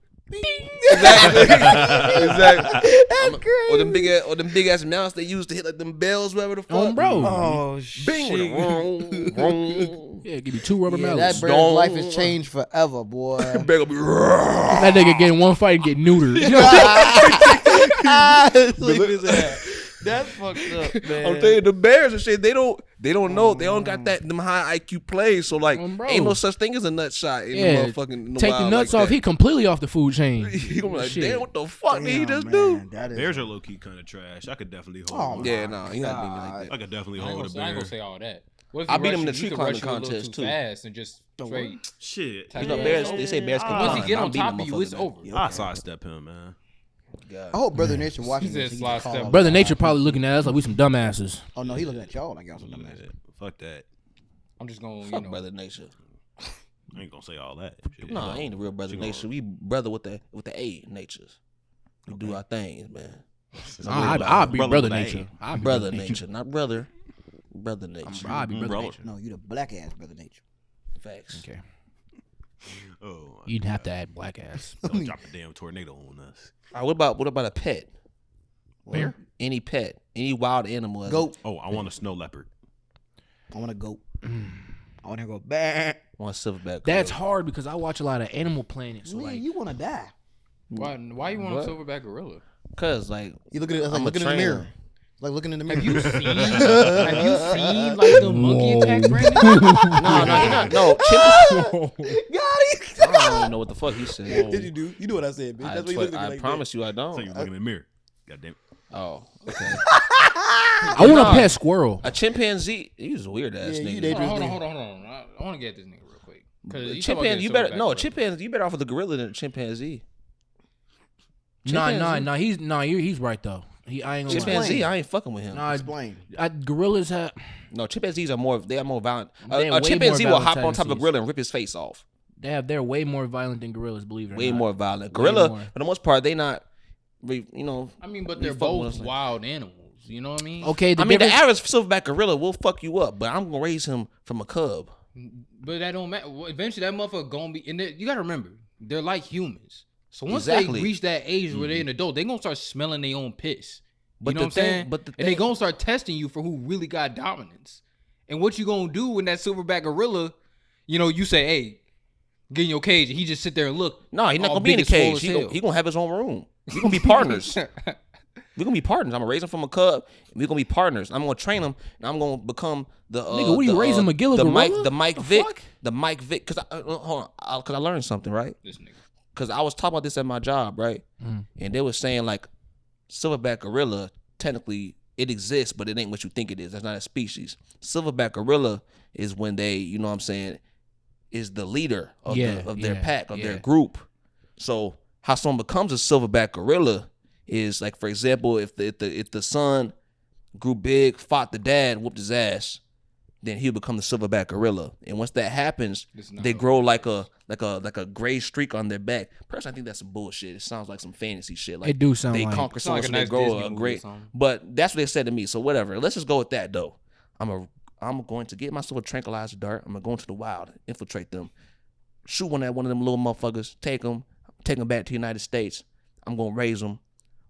Exactly. Exactly. That's crazy. Or them big ass mallets they use to hit like them bells, whatever the fuck. Oh, bro. Oh Bing with shit. it. Vroom, vroom. Yeah, give me two rubber Yeah, mallets. that bird's life has changed forever, boy. Bear gonna be. That nigga get in one fight and get neutered. Sleep his ass. That's fucked up, man. I'm telling you, the bears and shit, they don't know. They don't got them high IQ plays. So like, Bro. ain't no such thing as a nut shot in Yeah, the motherfucking in the take the wild nuts like off. that. He completely off the food chain. He gonna be like, Shit. damn, what the fuck did he Damn, just man, do? that is- Bears are low key kind of trash. I could definitely Oh, hold. my Yeah, no, he not beating me like that. I could definitely I ain't hold a gonna bear. say all that. What if I he beat him in rush the you? tree You could climbing rush you a little contest, too too. fast and just straight. Shit. You know, Yeah. bears. They say bears can Once climb. he get I'm on beating top them of you, it's motherfuckers, over. I sidestep him, man. man. I hope Brother Nature watching He said this. He slide can call step. us. Brother Nature probably looking at us like we some dumbasses. Oh no, he looking at y'all like y'all some dumbass. Yeah, fuck that. I'm just gonna, you Fuck know. brother nature. I ain't gonna say all that. Shit. No, I ain't the real brother She nature. gonna- We brother with the A natures. We do our things, man. I'll be Brother brother with a nature. I'll be Brother nature, not brother. Brother nature. I'll be brother Brother. nature. No, you the black ass Brother Nature. Facts. Okay. Oh, You'd have to add black ass. don't drop a damn tornado on us. All right, what about a pet? Bear? Any pet, any wild animal. Goat. Oh, I want a snow leopard. I want a goat. I want to go back. I want a silverback. That's gorilla. hard because I watch a lot of Animal Planet. So Man, like, you want to die. Why you want What? a silverback gorilla? Cause like You look at it like I'm a looking in the trainer. mirror. Like looking in the mirror. Have you seen like the monkey attacks, Brandon? no. Got it. I don't even know what the fuck he said. Did you do? You know what I said, bitch. I, That's what you looked at me I like. promise you, I So don't. you looking in the mirror. God damn it. Oh, okay. I want a pet squirrel. A chimpanzee. He's a weird ass Yeah, you nigga. dangerous. Hold on. I want to get this nigga real quick. Because Chimpanzee, you better no chimpanzee. You better off with a gorilla than a chimpanzee. Nah. He's right though. I ain't gonna lie. Chimpanzee, I ain't fucking with him. Nah, Explain. gorillas have. No, chimpanzees are more. They are more violent. They have A way chimpanzee more will hop violent on top of a tendencies. gorilla and rip his face off. They're way more violent than gorillas. Believe it or Way not. more violent. Way Gorilla, more. for the most part, they not. You know. I mean, but you they're fucking with both us like- wild animals. You know what I mean? Okay, I mean, the average silverback gorilla will fuck you up, but I'm gonna raise him from a cub. But that don't matter. Well, eventually, that motherfucker gonna be. And you gotta remember, they're like humans. So once Exactly. they reach that age where they're an adult, they gonna start smelling their own piss. You But know the what I'm saying? thing- but the and they thing- gonna start testing you for who really got dominance. And what you gonna do when that silverback gorilla, you say, "Hey, get in your cage," and he just sit there and look. No, he's not all gonna be in the big and swole cage. as hell. He gonna have his own room. We gonna be partners. We're gonna be partners. I'm gonna raise him from a cub. And we're gonna be partners. I'm gonna train him, and I'm gonna become the Nigga, what are you raising, McGill, a the Mike, gorilla? the Mike The Vick, fuck? the Mike Vick. Cause hold on, cause I learned something, right? This nigga. Cause I was talking about this at my job, right? And they were saying like, silverback gorilla technically it exists, but it ain't what you think it is. That's not a species. Silverback gorilla is when they, you know what I'm saying, is the leader of their pack, of their group. So how someone becomes a silverback gorilla is like, for example, if the son grew big, fought the dad, whooped his ass, then he'll become the silverback gorilla. And once that happens, they grow like a gray streak on their back. Personally, I think that's some bullshit. It sounds like some fantasy shit. Like It do sound they like- conquer Sound someone, like a so they nice grow Disney a movie or great. something. But that's what they said to me. So whatever. Let's just go with that though. I'm going to get myself a tranquilizer dart. I'm gonna go into the wild, infiltrate them, shoot one at one of them little motherfuckers, take them back to the United States. I'm gonna raise them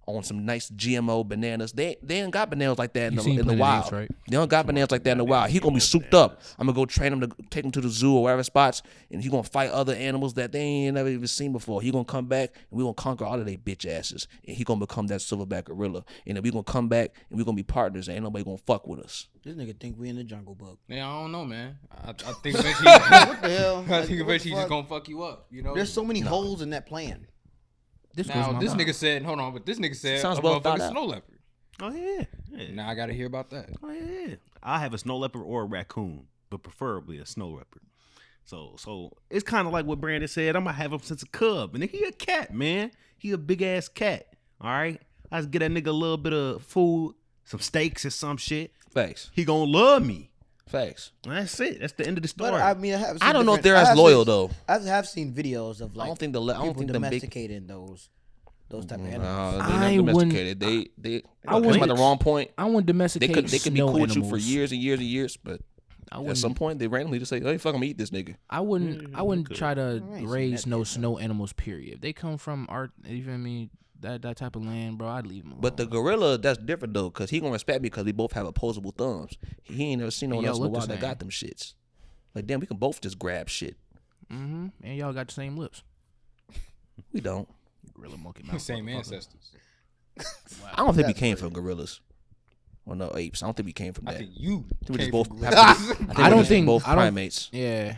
on some nice GMO bananas. They ain't got bananas like that You in seen the Planet wild. Apes, right? They don't got bananas like that in the wild. He gonna be souped up. I'm gonna go train him to take him to the zoo or whatever spots, and he gonna fight other animals that they ain't never even seen before. He gonna come back and we gonna conquer all of their bitch asses, and he gonna become that silverback gorilla. And then we gonna come back and we gonna be partners. And ain't nobody gonna fuck with us. This nigga think we in the Jungle Book. Yeah, I don't know, man. I think eventually, What the hell? I think Like, what eventually the he's just fuck? gonna fuck you up. There's so many holes in that plan. This Now was my this mom. nigga said, hold on, but this nigga said Sounds a well thought motherfucking out. snow leopard. Oh yeah. Now I gotta hear about that. Oh yeah. I have a snow leopard or a raccoon, but preferably a snow leopard. So it's kind of like what Brandon said. I'm gonna have him since a cub, and then he a cat, man. He a big ass cat. All right. I just get that nigga a little bit of food, some steaks or some shit. Facts. He gonna love me. Facts. That's it. That's the end of the story. But I mean, I don't know if they're as loyal though. I have seen videos of like I don't think the people big. domesticating those type of No, animals. they're I not wouldn't- domesticated. They I that's by the wouldn't- wrong point. I wouldn't They domesticate could be snow cool with you for animals. years and years and years, but I at wouldn't. some point they randomly just say, "Hey, fuck, I'm gonna eat this nigga." I wouldn't. I wouldn't try to I ain't seen raise that no yet, snow animals. Period. If they come from art, you feel me? That type of land, bro. I'd leave them alone. But the gorilla, that's different though, cause he gonna respect me because we both have opposable thumbs. He ain't never seen no one Y'all else in the look the wild that same. got them shits. Like, damn, we can both just grab shit. and y'all got the same lips. We don't. Gorilla monkey mouth. Same motherfucker. ancestors. I don't think we came from gorillas or no apes. I don't think we came from I that. think you. We just came both. from Have gorillas. to be- I think I we don't just think- both I don't- primates. Yeah.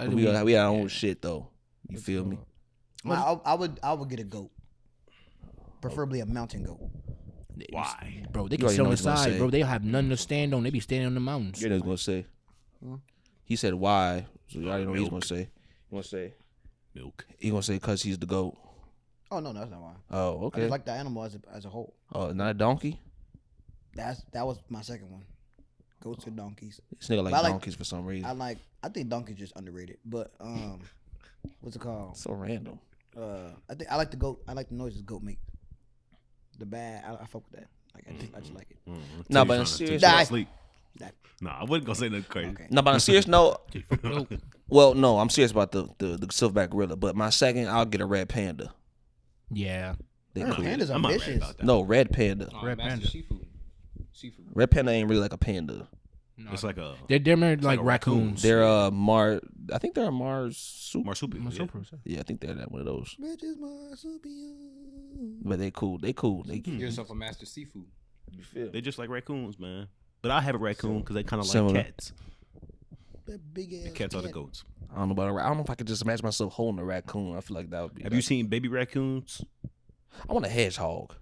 We got our own shit though. You feel me? I would get a goat, preferably a mountain goat. Why? Bro, they You can already sit know on the what he's gonna side, say. bro. They have nothing to stand on. They be standing on the mountains. You know what he's gonna say. He said why. So you already know what he's gonna say. He gonna say. Milk. He gonna say because he's the goat. Oh no, that's not why. Oh, I okay. just like the animal as a whole. Oh, not a donkey. That was my second one. Goats or donkeys. This nigga like But I like- donkeys for some reason. I think donkeys just underrated. But what's it called? So random. I like the goat. I like the noises the goat make. The bad. I fuck with that. Like I just like it. Nah, but in serious- Die. Sleep. No, I wasn't gonna say nothing crazy. Okay. No, but on a serious note, well, no, I'm serious about the silverback gorilla. But my second, I'll get a red panda. Yeah. They Red cool. pandas are I'm not mad vicious. about that. No, red panda. Red Master panda. Seafood. Red panda ain't really like a panda. No, It's like a they're like like a raccoon. raccoons. They're I think they're a marsupial. marsupial. Yeah, I think they're that one of those. Bitches marsupial. But they cool. They cool. They Get yourself a Master Seafood. you feel? They're just like raccoons, man. But I have a raccoon because they kind of like Similar. cats. That big ass. And cats are the cat. goats. I don't know about I don't know if I could just imagine myself holding a raccoon. I feel like that would be. Have you seen baby raccoons? I want a hedgehog.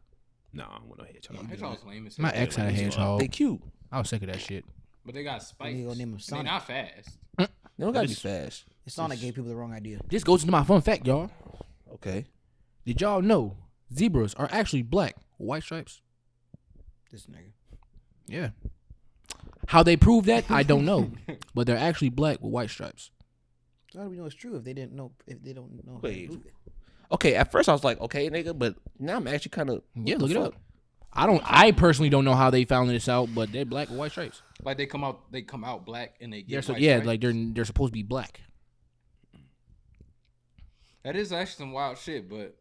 No, I want no hedgehog. Hedgehog's lame as My hell. ex had a They hedgehog. cute. I was sick of that shit. But they got spikes. You gonna name him They Sonic. not fast. They don't gotta be is- fast. Sonic gave people the wrong idea. This goes into my fun fact, y'all. Okay. Did y'all know zebras are actually black with white stripes? This nigga. Yeah. How they prove that, I don't know. But they're actually black with white stripes. So how do we know it's true if they didn't know? If they don't know? how to Wait. prove it? Okay. At first I was like, okay, nigga, but now I'm actually kind of. Yeah, look it up. I personally don't know how they found this out, but they're black with white stripes. Like they come out black and they get white Yeah, stripes. like they're supposed to be black. That is actually some wild shit, but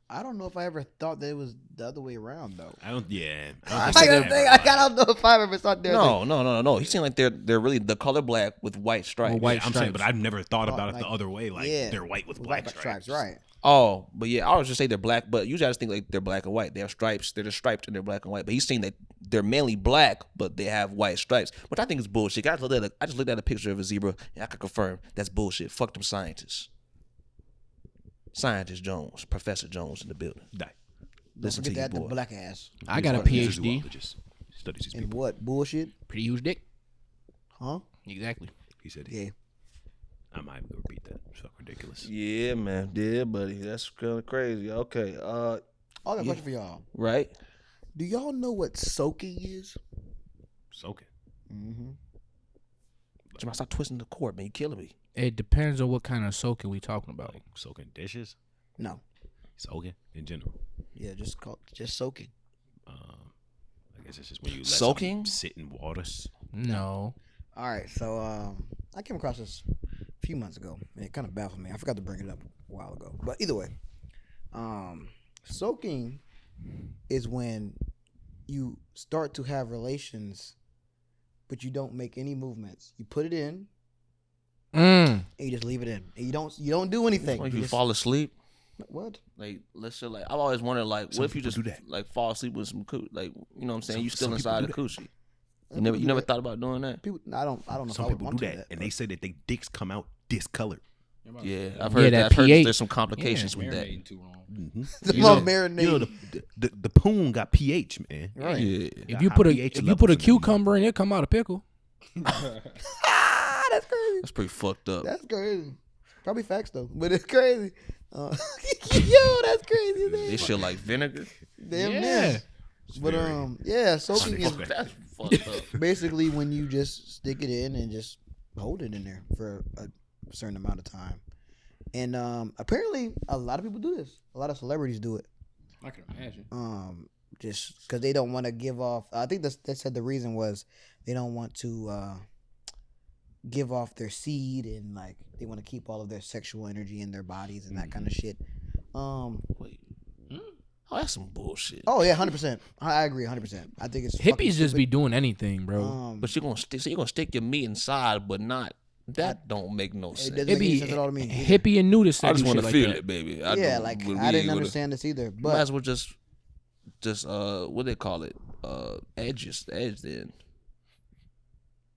I don't know if I ever thought that it was the other way around though. I don't. Yeah. I think don't they think ever I don't know if I ever thought that. No. He seemed like they're really the color black with white stripes. With white Yeah, I'm saying, but stripes. I've never thought about it like- the other way. Like yeah. they're white with black stripes. right? Oh, but yeah, I was just say they're black, but usually I just think like they're black and white. They have stripes. They're just striped and they're black and white. But he's saying that they're mainly black, but they have white stripes, which I think is bullshit. I just looked at a picture of a zebra and I can confirm that's bullshit. Fuck them scientists. Scientist Jones, Professor Jones in the building. Die. Don't Listen to forget you, that the boy. black ass I got a He's a PhD. zoologist. Studies these and people. what bullshit? Pretty huge dick. Huh? Exactly. He said, Yeah. I might repeat that. It's so ridiculous. Yeah, man. Yeah, buddy. That's kind of crazy. Okay. I got a question for y'all. Right. Do y'all know what soaking is? Soaking. Mm-hmm. Jamal, stop twisting the cord, man. You killing me. It depends on what kind of soaking we talking about. Like soaking dishes. No. Soaking in general. Yeah, just soaking. I guess it's just when you let Soaking? something sit in waters. No. All right, so I came across this a few months ago, and it kind of baffled me. I forgot to bring it up a while ago, but either way, soaking is when you start to have relations, but you don't make any movements. You put it in, and you just leave it in, and you don't do anything. If You you just- fall asleep, what? like let's say, like I've always wondered, like Some what if you people just do that. like fall asleep with some like you know what I'm saying? You still some people inside the do coochie. You never thought about doing that? People, I don't know. if Some I would people want do to that, and they say that they dicks come out discolored. Yeah, I've Yeah, heard that that. I've heard pH. there's some complications with that. Marinating too long. The You know, marinade. you know the poon got pH, man. Right. Yeah, If you put a pH if you put a levels in cucumber in it, come out a pickle. That's crazy. that's pretty fucked up. That's crazy. Probably facts though, but it's crazy. Yo, that's crazy. Man. This shit like vinegar. Damn Yeah. near. But yeah, soaking is That's fucked up. basically when you just stick it in and just hold it in there for a certain amount of time. And apparently a lot of people do this. A lot of celebrities do it. I can imagine. Just because they don't want to give off. I think they said the reason was they don't want to give off their seed, and like they want to keep all of their sexual energy in their bodies and that kind of shit. Wait. Oh, that's some bullshit. Oh yeah, 100%. I agree, 100%. I think it's fucking Hippies just stupid. be doing anything, bro. But you're gonna stick your meat inside, but not. That don't make no sense. doesn't It make any be sense at all to me. either. hippie and nudist. I just want want to feel it, baby. I Yeah, don't- like would I we didn't would've- understand this either. Might But as well just what they call it, edge then.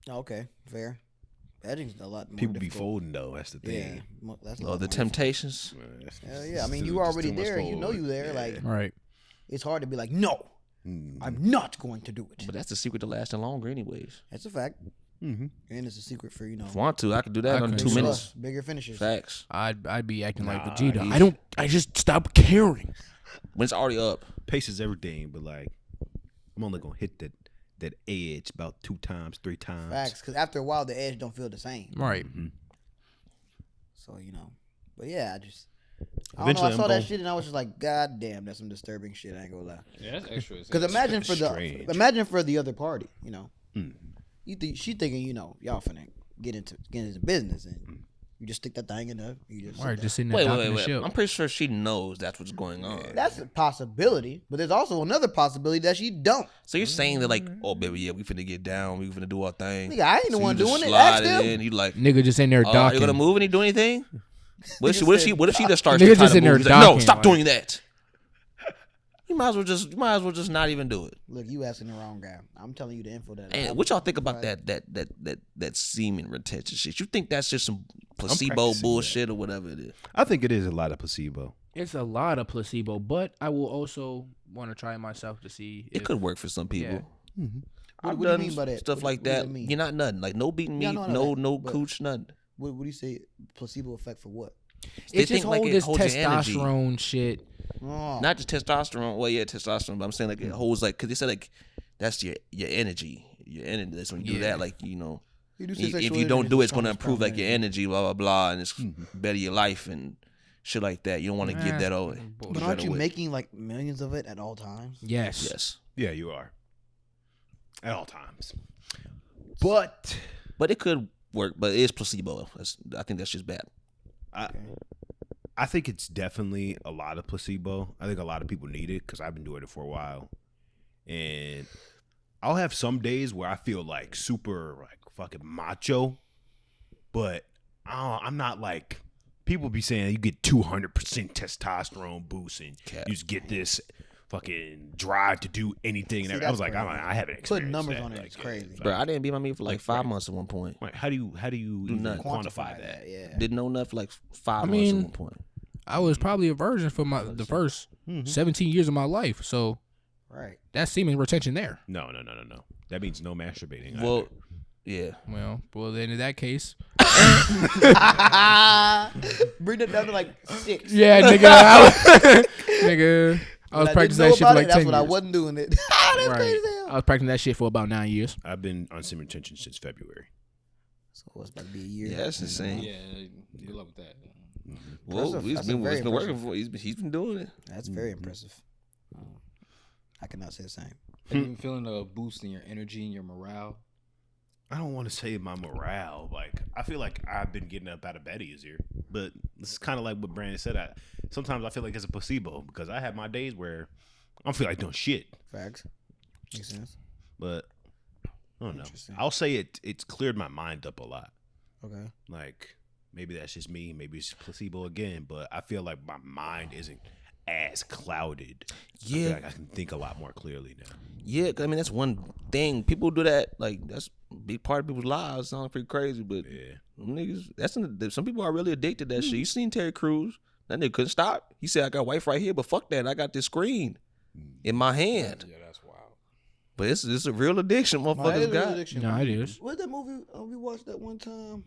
okay, fair. Edging's a lot more People be difficult. folding though. That's the Yeah, thing. that's a Oh, lot the more Temptations. Hell yeah, I mean, It's you just already too much there. You know fold. you there. Yeah. Like, Right. it's hard to be like, no, I'm not going to do it. But that's the secret to lasting longer, anyways. That's a fact. Mm-hmm. And it's a secret for, If I want to, I could do that I in could 2 do minutes. Bigger finishes. Facts. I'd be acting like Nah, Vegeta. I just stopped caring. When it's already up. Pace is everything, but like I'm only gonna hit that edge about 2 times, 3 times. Facts. Because after a while, the edge don't feel the same. Right. So, But yeah, I don't know. Eventually, I I'm saw that gon- shit and I was just like, God damn, that's some disturbing shit. I ain't gonna lie. Yeah, that's extra. Because imagine Strange. for the other party, She thinking, y'all finna get into business, and you just stick that thing in there. You just Right, sit just there. sitting there Wait. docking the ship. I'm pretty sure she knows that's what's going on. That's a possibility, but there's also another possibility that she don't. So you're saying that like, oh baby, yeah, we finna get down, we finna do our thing. Nigga, I ain't the So one you just doing it. slide Ask them. in. You like, Nigga just in there are docking. you gonna move and he do anything? What if she just starts Nigga trying just to in there move? He's like, no, docking, stop like- doing that. You might as well just not even do it. Look, you asking the wrong guy. I'm telling you the info that. And what y'all think about that semen retention shit? You think that's just some placebo practicing bullshit or whatever it is? I think it is a lot of placebo. It's a lot of placebo, but I will also want to try it myself to see. It could work for some people. Yeah. I've what do you done mean by that? stuff What like does that. that mean? You're not nothing. Like no beating Yeah, meat, I know that, no but- cooch, nothing. What do you say? Placebo effect for what? They It's just think like hold it this holds your energy. testosterone shit. Oh, Not just testosterone. Well, yeah, testosterone. But I'm saying like it holds like because they said like that's your energy. Your energy. That's when you do Yeah. that. Like You do say if sexual you energy don't is do the it, it's going to strongest improve form of like your energy. energy, blah blah blah, and it's better your life and shit like that. You don't want to give that away. But aren't you making like millions of it at all times? Yes. Yes, Yeah, you are. At all times. but it could work. But it is placebo. I think that's just bad. I think it's definitely a lot of placebo. I think a lot of people need it because I've been doing it for a while. And I'll have some days where I feel like super like fucking macho, but I'm not like people be saying you get 200% testosterone boost and you just get this fucking drive to do anything. See, And I was that's like, crazy. I haven't experienced Putting numbers that. on it Like, is crazy. Bro, I didn't beat my meat for like 5 right. months at one point. Right. How do you even nothing. quantify that? Yeah. Didn't know nothing for like 5 I months at mean, one point. I was probably a virgin for the first 17 years of my life, so Right. that's semen retention there. No. That means no masturbating. Well, either. yeah. Well, then in that case, Bring it down to like 6. yeah, nigga, nigga, I was practicing that shit for like 10 That's years. when I wasn't doing it. That's Right. crazy as hell. I was practicing that shit for about 9 years. I've been on semen retention since February. So it's about to be a year. Yeah, that's insane. Yeah, good luck with that. Well, Impressive. he's That's been, very it's been working impressive. for. He's been doing it. That's very impressive. I cannot say the same. Have you been feeling a boost in your energy and your morale? I don't want to say my morale. Like, I feel like I've been getting up out of bed easier. But this is kind of like what Brandon said. Sometimes I feel like it's a placebo because I have my days where I don't feel like doing shit. Facts. Makes sense. But I don't know. Interesting. I'll say it's cleared my mind up a lot. Okay. Like, maybe that's just me. Maybe it's placebo again. But I feel like my mind isn't as clouded. I feel Yeah. like I can think a lot more clearly now. Yeah, 'cause I mean that's one thing. People do that. Like that's a big part of people's lives. Sounds pretty crazy, but Yeah. them niggas. Some people are really addicted to that shit. You seen Terry Crews? That nigga couldn't stop. He said, "I got wife right here, but fuck that. I got this screen in my hand." Yeah, that's wild. But it's a real addiction, That is motherfuckers a real got. addiction. No, it is. What's that movie we watched that one time?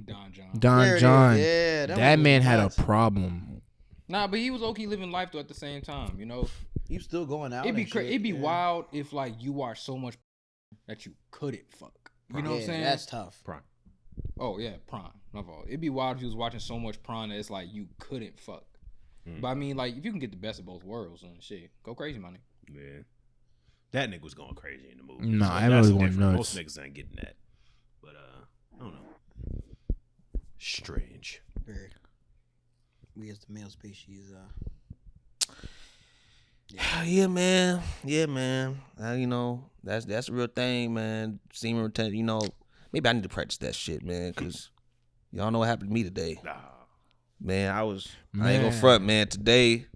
Don John. There Don it is. John, Yeah, that one was man had a nuts. problem. Nah, but he was low-key living life though at the same time, you know? He still going out. It'd be and shit, it'd be yeah. wild if like you watch so much that you couldn't fuck. You know what I'm Yeah, saying? That's tough. Prime. Oh yeah, prawn. My fault. It'd be wild if you was watching so much prawn that it's like you couldn't fuck. But I mean, like if you can get the best of both worlds and shit, go crazy, money. Yeah. That nigga was going crazy in the movie. Nah, that that's really went different. nuts. Most niggas ain't getting that. But I don't know. Strange. Very. We as the male species, Yeah, man. Yeah, man. You know, that's a real thing, man. Semen retention. You know, maybe I need to practice that shit, man, because y'all know what happened to me today. Nah. Man, I ain't gonna Man. front, man. Today,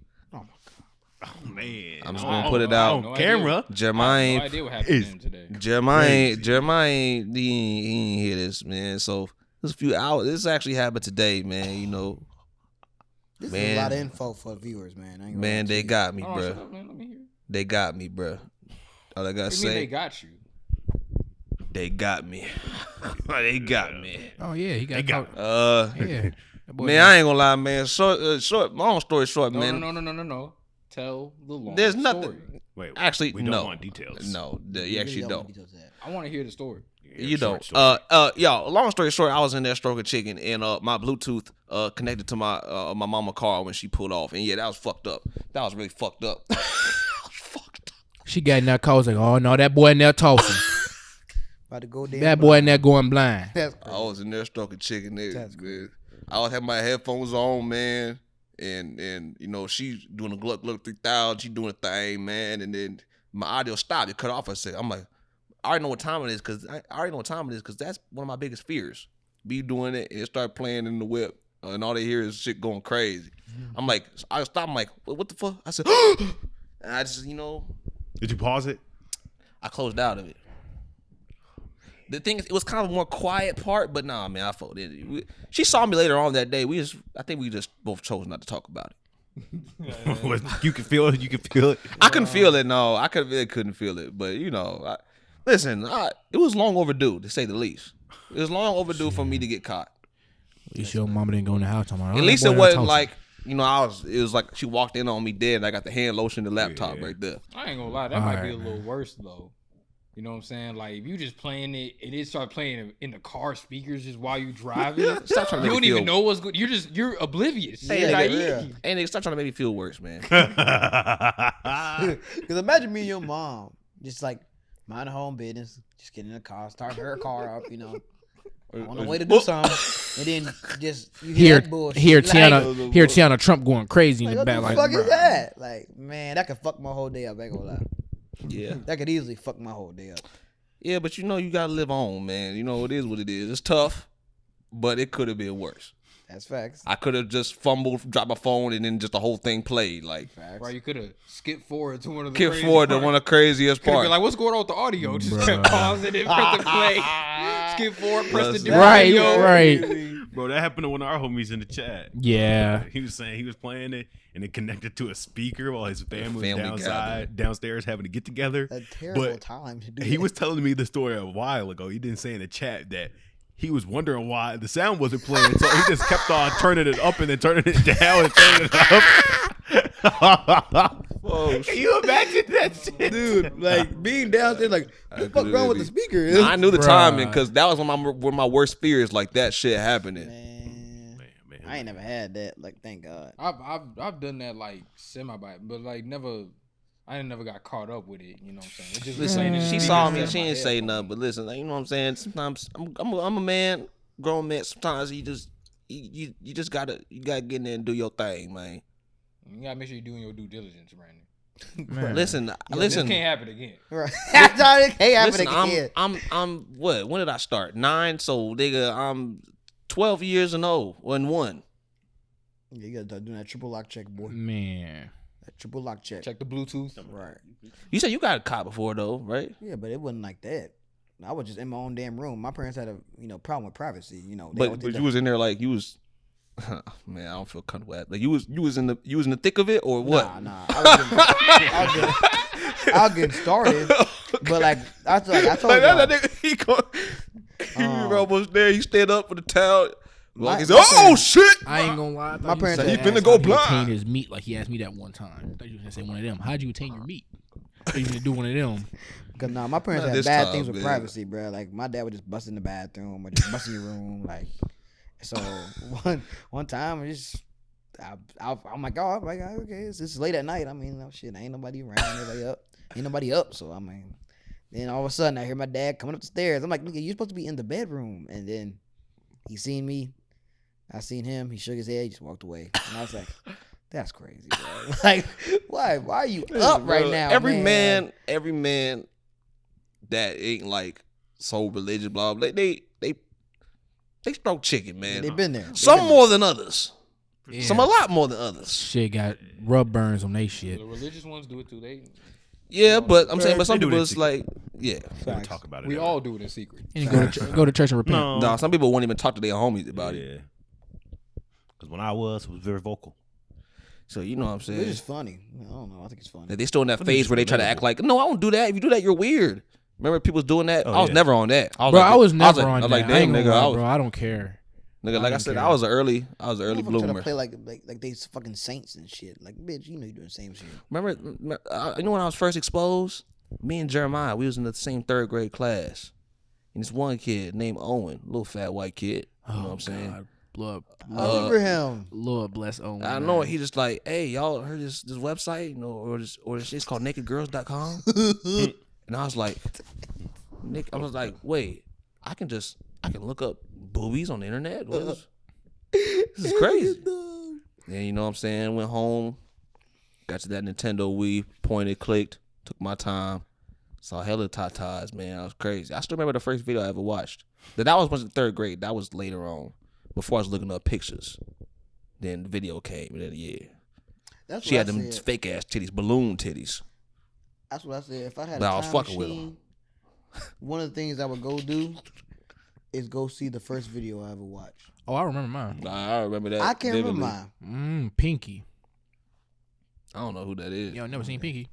Oh man. I'm just gonna put it out. On camera. Jeremiah, No idea what happened to him today. Jeremiah, he ain't hear this, man. So there's a few hours. This actually happened today, man. You know, this Man. is a lot of info for viewers, man. I ain't gonna man, lie to they you. got me, Hold on, shut bro. up, man. Let me hear. They got me, bro. All I gotta What do you mean they say, got you? they got me. They got me. Oh yeah, he got got- caught. Yeah, that boy Man, I ain't gonna lie, man. Short. Long story short, No, man. no. Tell the long There's story. nothing. Wait, Actually, we no. don't want details. No, you really actually want don't. details of that. I want to hear the story. You Short don't. story. Yo, long story short, I was in there stroking chicken, and my Bluetooth connected to my mama car when she pulled off, and yeah, that was fucked up. That was really fucked up. That was fucked up. She got in that car. Was like, oh no, that boy in there tossing. About to go damn That boy in there going blind. That's I was in there stroking chicken That's niggas, man. I was having my headphones on, man, and you know she's doing a Gluck 3000. She doing a thing, man, and then my audio stopped. It cut off for a second. I'm like, I already know what time it is because that's one of my biggest fears. Be doing it and it start playing in the whip, and all they hear is shit going crazy. I'm like, I stopped. I'm like, what the fuck? I said, and I just, Did you pause it? I closed out of it. The thing is, it was kind of a more quiet part, but nah, man, I fucked it. She saw me later on that day. I think we just both chose not to talk about it. You can feel it. You can feel it. I couldn't feel it. No, I couldn't feel it. But listen, it was long overdue to say the least. It was long overdue for me to get caught. At least your mama didn't go in the house. At least it wasn't like it was like she walked in on me dead. And I got the hand lotion, and the laptop right there. I ain't gonna lie, that might be a little worse though. You know what I'm saying? Like if you just playing it and it start playing in the car speakers just while you driving, Stop trying to you make don't me feel. even know what's good. You're oblivious. Hey, You're nigga, naive. hey, nigga, stop trying to make me feel worse, man. Because imagine me and your mom just like mind her own business, just getting in the car, start her car up, on the way to do something, and then just you hear that bullshit. Here Like, Tiana Trump going crazy in the what back. the Like, fuck is bruh. that? Like, man, that could fuck my whole day up. I ain't gonna lie. Yeah. That could easily fuck my whole day up. Yeah, but you gotta live on, man. It is what it is. It's tough, but it could have been worse. That's facts. I could have just fumbled, dropped my phone, and then just the whole thing played. Like, Facts. Right, you could have skipped forward to one of the skip crazy forward to parts. one of the craziest Could have parts. been like, what's going on with the audio? Just kept pausing it, press the play. Skip forward, press the Let's- different Right, video. right. Bro, that happened to one of our homies in the chat. Yeah. He was saying he was playing it and it connected to a speaker while his family was Family downstairs having to get together. A terrible But time to do he that. was telling me the story a while ago. He didn't say in the chat that he was wondering why the sound wasn't playing. So he just kept on turning it up and then turning it down and turning it up. Whoa, Can you imagine that shit? Dude, like being downstairs, like what the fuck wrong with the speaker? I knew the Bruh. timing because that was one of my worst fears, like that shit happening. Man, Man. I ain't never had that. Like, thank God. I've done that like semi by, but like never. I ain't never got caught up with it. You know what I'm saying? It just Listen, playing in the she speakers saw me. in She my didn't say headphones. nothing. But listen, like, you know what I'm saying. Sometimes I'm a man, grown man. Sometimes you just gotta get in there and do your thing, man. You gotta make sure you're doing your due diligence, Brandon. Man. Listen, This listen. can't happen again. Right. That's all it can't happen Listen, again. I'm what? When did I start? 9. So nigga, I'm 12 years and old. One. Yeah, you gotta start doing that triple lock check, boy. Man. That triple lock check. Check the Bluetooth. Right. You said you got a cop before though, right? Yeah, but it wasn't like that. I was just in my own damn room. My parents had a problem with privacy. They But always did you that. was in there like you was. Man, I don't feel comfortable. Like you was in the thick of it or what? Nah. I was getting started, but like I told Like you, that nigga, he almost there. He stand up for the towel. My- He my said, "Oh parents- shit!" I ain't gonna lie. I thought My you parents said had asked finna go how he blind. obtained his meat. Like he asked me that one time. I thought you was gonna say one of them. How'd you attain your meat? I thought you was gonna do one of them. Cause my parents Not had this bad time, things with man. privacy, bro. Like my dad would just bust in the bathroom or just bust in your room, like. So one time, I'm like, oh, I'm like, okay, it's late at night. I mean, no shit, ain't nobody around, ain't nobody up. So I mean, then all of a sudden I hear my dad coming up the stairs. I'm like, nigga, you supposed to be in the bedroom. And then he seen me, I seen him. He shook his head, he just walked away. And I was like, that's crazy, bro. Like, why are you up right now? Every man that ain't like so religious, blah blah. They stroke chicken, man. They've been there. Some more than others. Yeah. Some a lot more than others. Shit got rub burns on they shit. The religious ones do it too. Yeah, but I'm saying, but some They do people it in it's secret. like, yeah. We don't talk about it. We ever. all do it in secret. And go to church and repent. No. Nah, some people won't even talk to their homies about it. Yeah. Because when I was very vocal. So you know what I'm It's saying? just funny. I don't know. I think it's funny. They still in that But phase it's where they try to act like, no, I don't do that. If you do that, you're weird. Remember people was doing that? Oh, I was yeah. never on that. Bro, I was never like, on I was that. like, I damn, ain't gonna nigga, lie, I was, bro. I don't care. nigga, like I don't said, care. I was an early Motherfuckers trying to bloomer. play like they fucking saints and shit. Like, bitch, you know you doing the same shit. Remember, you know when I was first exposed? Me and Jeremiah, we was in the same 3rd grade class. And this one kid named Owen, little fat white kid. You know what I'm saying? Lord, Remember him? Lord bless Owen. I know it. He just like, hey, y'all heard this website, or this shit's called nakedgirls.com? And I was like, Nick, I was like, wait, I can look up boobies on the internet. This is crazy. And you know what I'm saying? Went home, got to that Nintendo Wii, pointed, clicked, took my time, saw hella tatas, man. I was crazy. I still remember the first video I ever watched. That was in 3rd grade. That was later on, before I was looking up pictures. Then the video came, and then she had them fake ass titties, balloon titties. That's what I said. If I had But a I was time fucking with machine, one of the things I would go do is go see the first video I ever watched. Oh, I remember mine. Nah, I remember that. I can't vividly. remember mine. Pinky. I don't know who that is. Y'all never seen Pinky?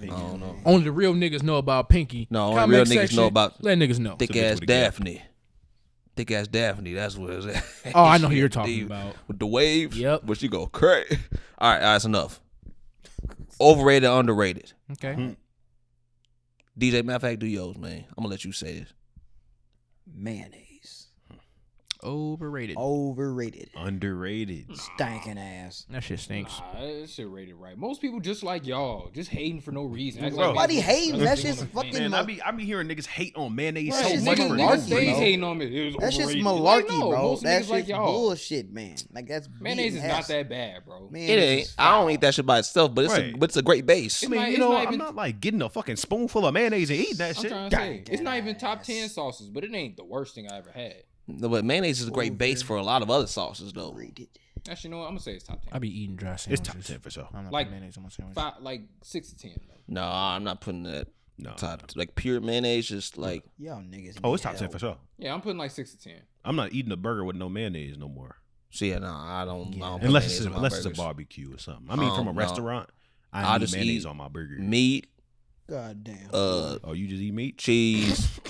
I don't know. Only the real niggas know about Pinky. No, Comment only real niggas section, know about let niggas know. thick ass Daphne. Thick ass Daphne. That's what it's at. Oh, I know who you're talking about. With the waves. Yep. But she go crazy. All right, that's enough. Overrated, underrated. Okay. DJ, matter of fact, do yours, man. I'm gonna let you say this. Mayonnaise. Overrated. Overrated. Underrated. Stinking ass. That shit stinks. Nah, that shit rated right. Most people just like y'all, just hating for no reason. Act Bro. like Nobody niggas- hating. That niggas shit's wanna fucking. hate. Man, I be hearing niggas hate on mayonnaise Right, so shit's much niggas for malarkey, no Niggas stay bro. hating on it. It was That shit's overrated. malarkey, Like, no, bro. most That niggas shit's like y'all. bullshit, man. Like that's Mayonnaise is beating not ass. that bad, bro. Man, It ain't. I don't eat that shit by itself, but Right. it's a great base. I mean, It's you not know, even- I'm not like getting a fucking spoonful of mayonnaise and eating that I'm shit. trying to say, it's not even top 10 sauces, but it ain't the worst thing I ever had. No, but mayonnaise is a great base for a lot of other sauces, though. Actually, you know what? I'm gonna say it's top 10. I be eating dry It's sandwiches. top 10 for sure. I'm not Like, putting mayonnaise on my sandwich. Like 6 to 10. Though. No, I'm not putting that No. top. Like pure mayonnaise, just like Y'all niggas. Oh, it's need top 10 help. for sure. Yeah, I'm putting like 6 to 10. I'm not eating a burger with no mayonnaise no more. see. No, I don't. I don't put Unless mayonnaise it's on my unless it's a burgers. barbecue or something. I mean, from a No. restaurant, I I'll need just mayonnaise eat on my burger. meat, God damn. Oh, you just eat meat? cheese.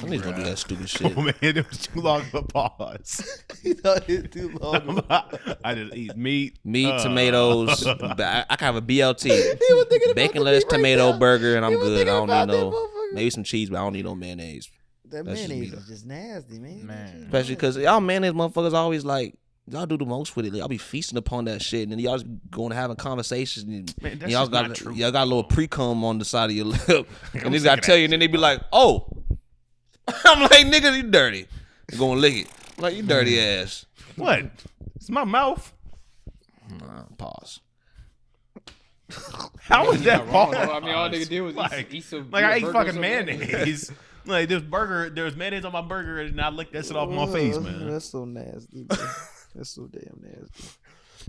I need to do that stupid shit. Oh man, it was too long of a pause. You thought it too long. I just eat meat, Meat, tomatoes. But I can have a BLT. was thinking about Bacon, the lettuce, meat right tomato now. burger, and I'm He was good. I thinking don't about need that no. motherfucker. Maybe some cheese, but I don't need no mayonnaise. That That's just mayonnaise me, is just nasty, man. Man. Especially because y'all mayonnaise motherfuckers always like. Y'all do the most with it. Y'all be feasting upon that shit, and then y'all just going to having conversations. And, Man, and that's y'all just got not true. y'all got a little pre-cum on the side of your lip, and I'm they sick got to of tell that you, and then they be like, "Oh," I'm like, "Nigga, you dirty." You gonna lick it? I'm like, you dirty ass. What? It's my mouth. Pause. How is that Wrong, pause? though. I mean, all nigga did was eat some. Like eat a I ate burger or fucking something. mayonnaise. Like this burger, there was mayonnaise on my burger, and I licked that shit off my face, man. That's so nasty, bro. That's so damn nasty.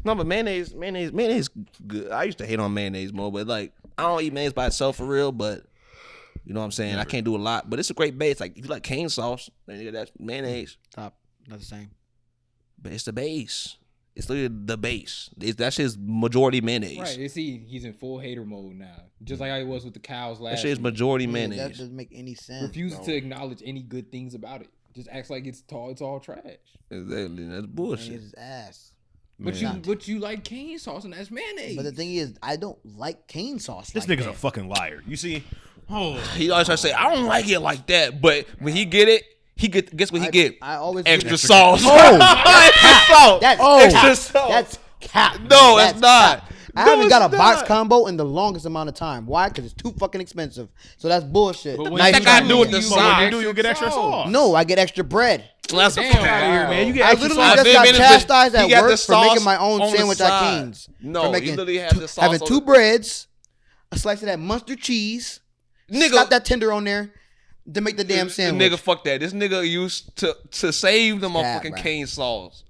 No, but mayonnaise, good. I used to hate on mayonnaise more, but like I don't eat mayonnaise by itself for real. But you know what I'm saying? I can't do a lot, but it's a great base. Like if you like cane sauce, then that's mayonnaise. Top, not the same. But it's the base. It's literally the base. That's his majority mayonnaise. Right. You see, he's in full hater mode now, just like how he was with the cows That last. shit is week. majority Yeah, that mayonnaise. doesn't make any sense. Refuses bro. to acknowledge any good things about it. Just acts like it's all trash. Exactly. That's Man, bullshit. it's ass. But you like cane sauce and that's mayonnaise. But the thing is, I don't like cane sauce. This like nigga's that. a fucking liar. You see? Oh, He always try to say, I don't like it like that. But when he get it, guess what he get? I always Extra get sauce. Oh, extra salt. That's extra sauce. That's cap. No, That's it's not. cap. I No, haven't got a it's box not. combo in the longest amount of time. Why? Because it's too fucking expensive. So that's bullshit. But when Nice that got to try. do with the You but when you side. do, you get extra sauce. No, I get extra bread. That's Damn, a fuck out of here, wow. man. You get I extra literally sauce. just got chastised He at got the work for making sauce my own on the sandwich at side. Cane's. No, For he making literally had the sauce having on two the- breads, a slice of that mustard cheese, Nigga. slap that tender on there to make the damn The sandwich. nigga, fuck that. This nigga used to save the motherfucking bro. cane sauce.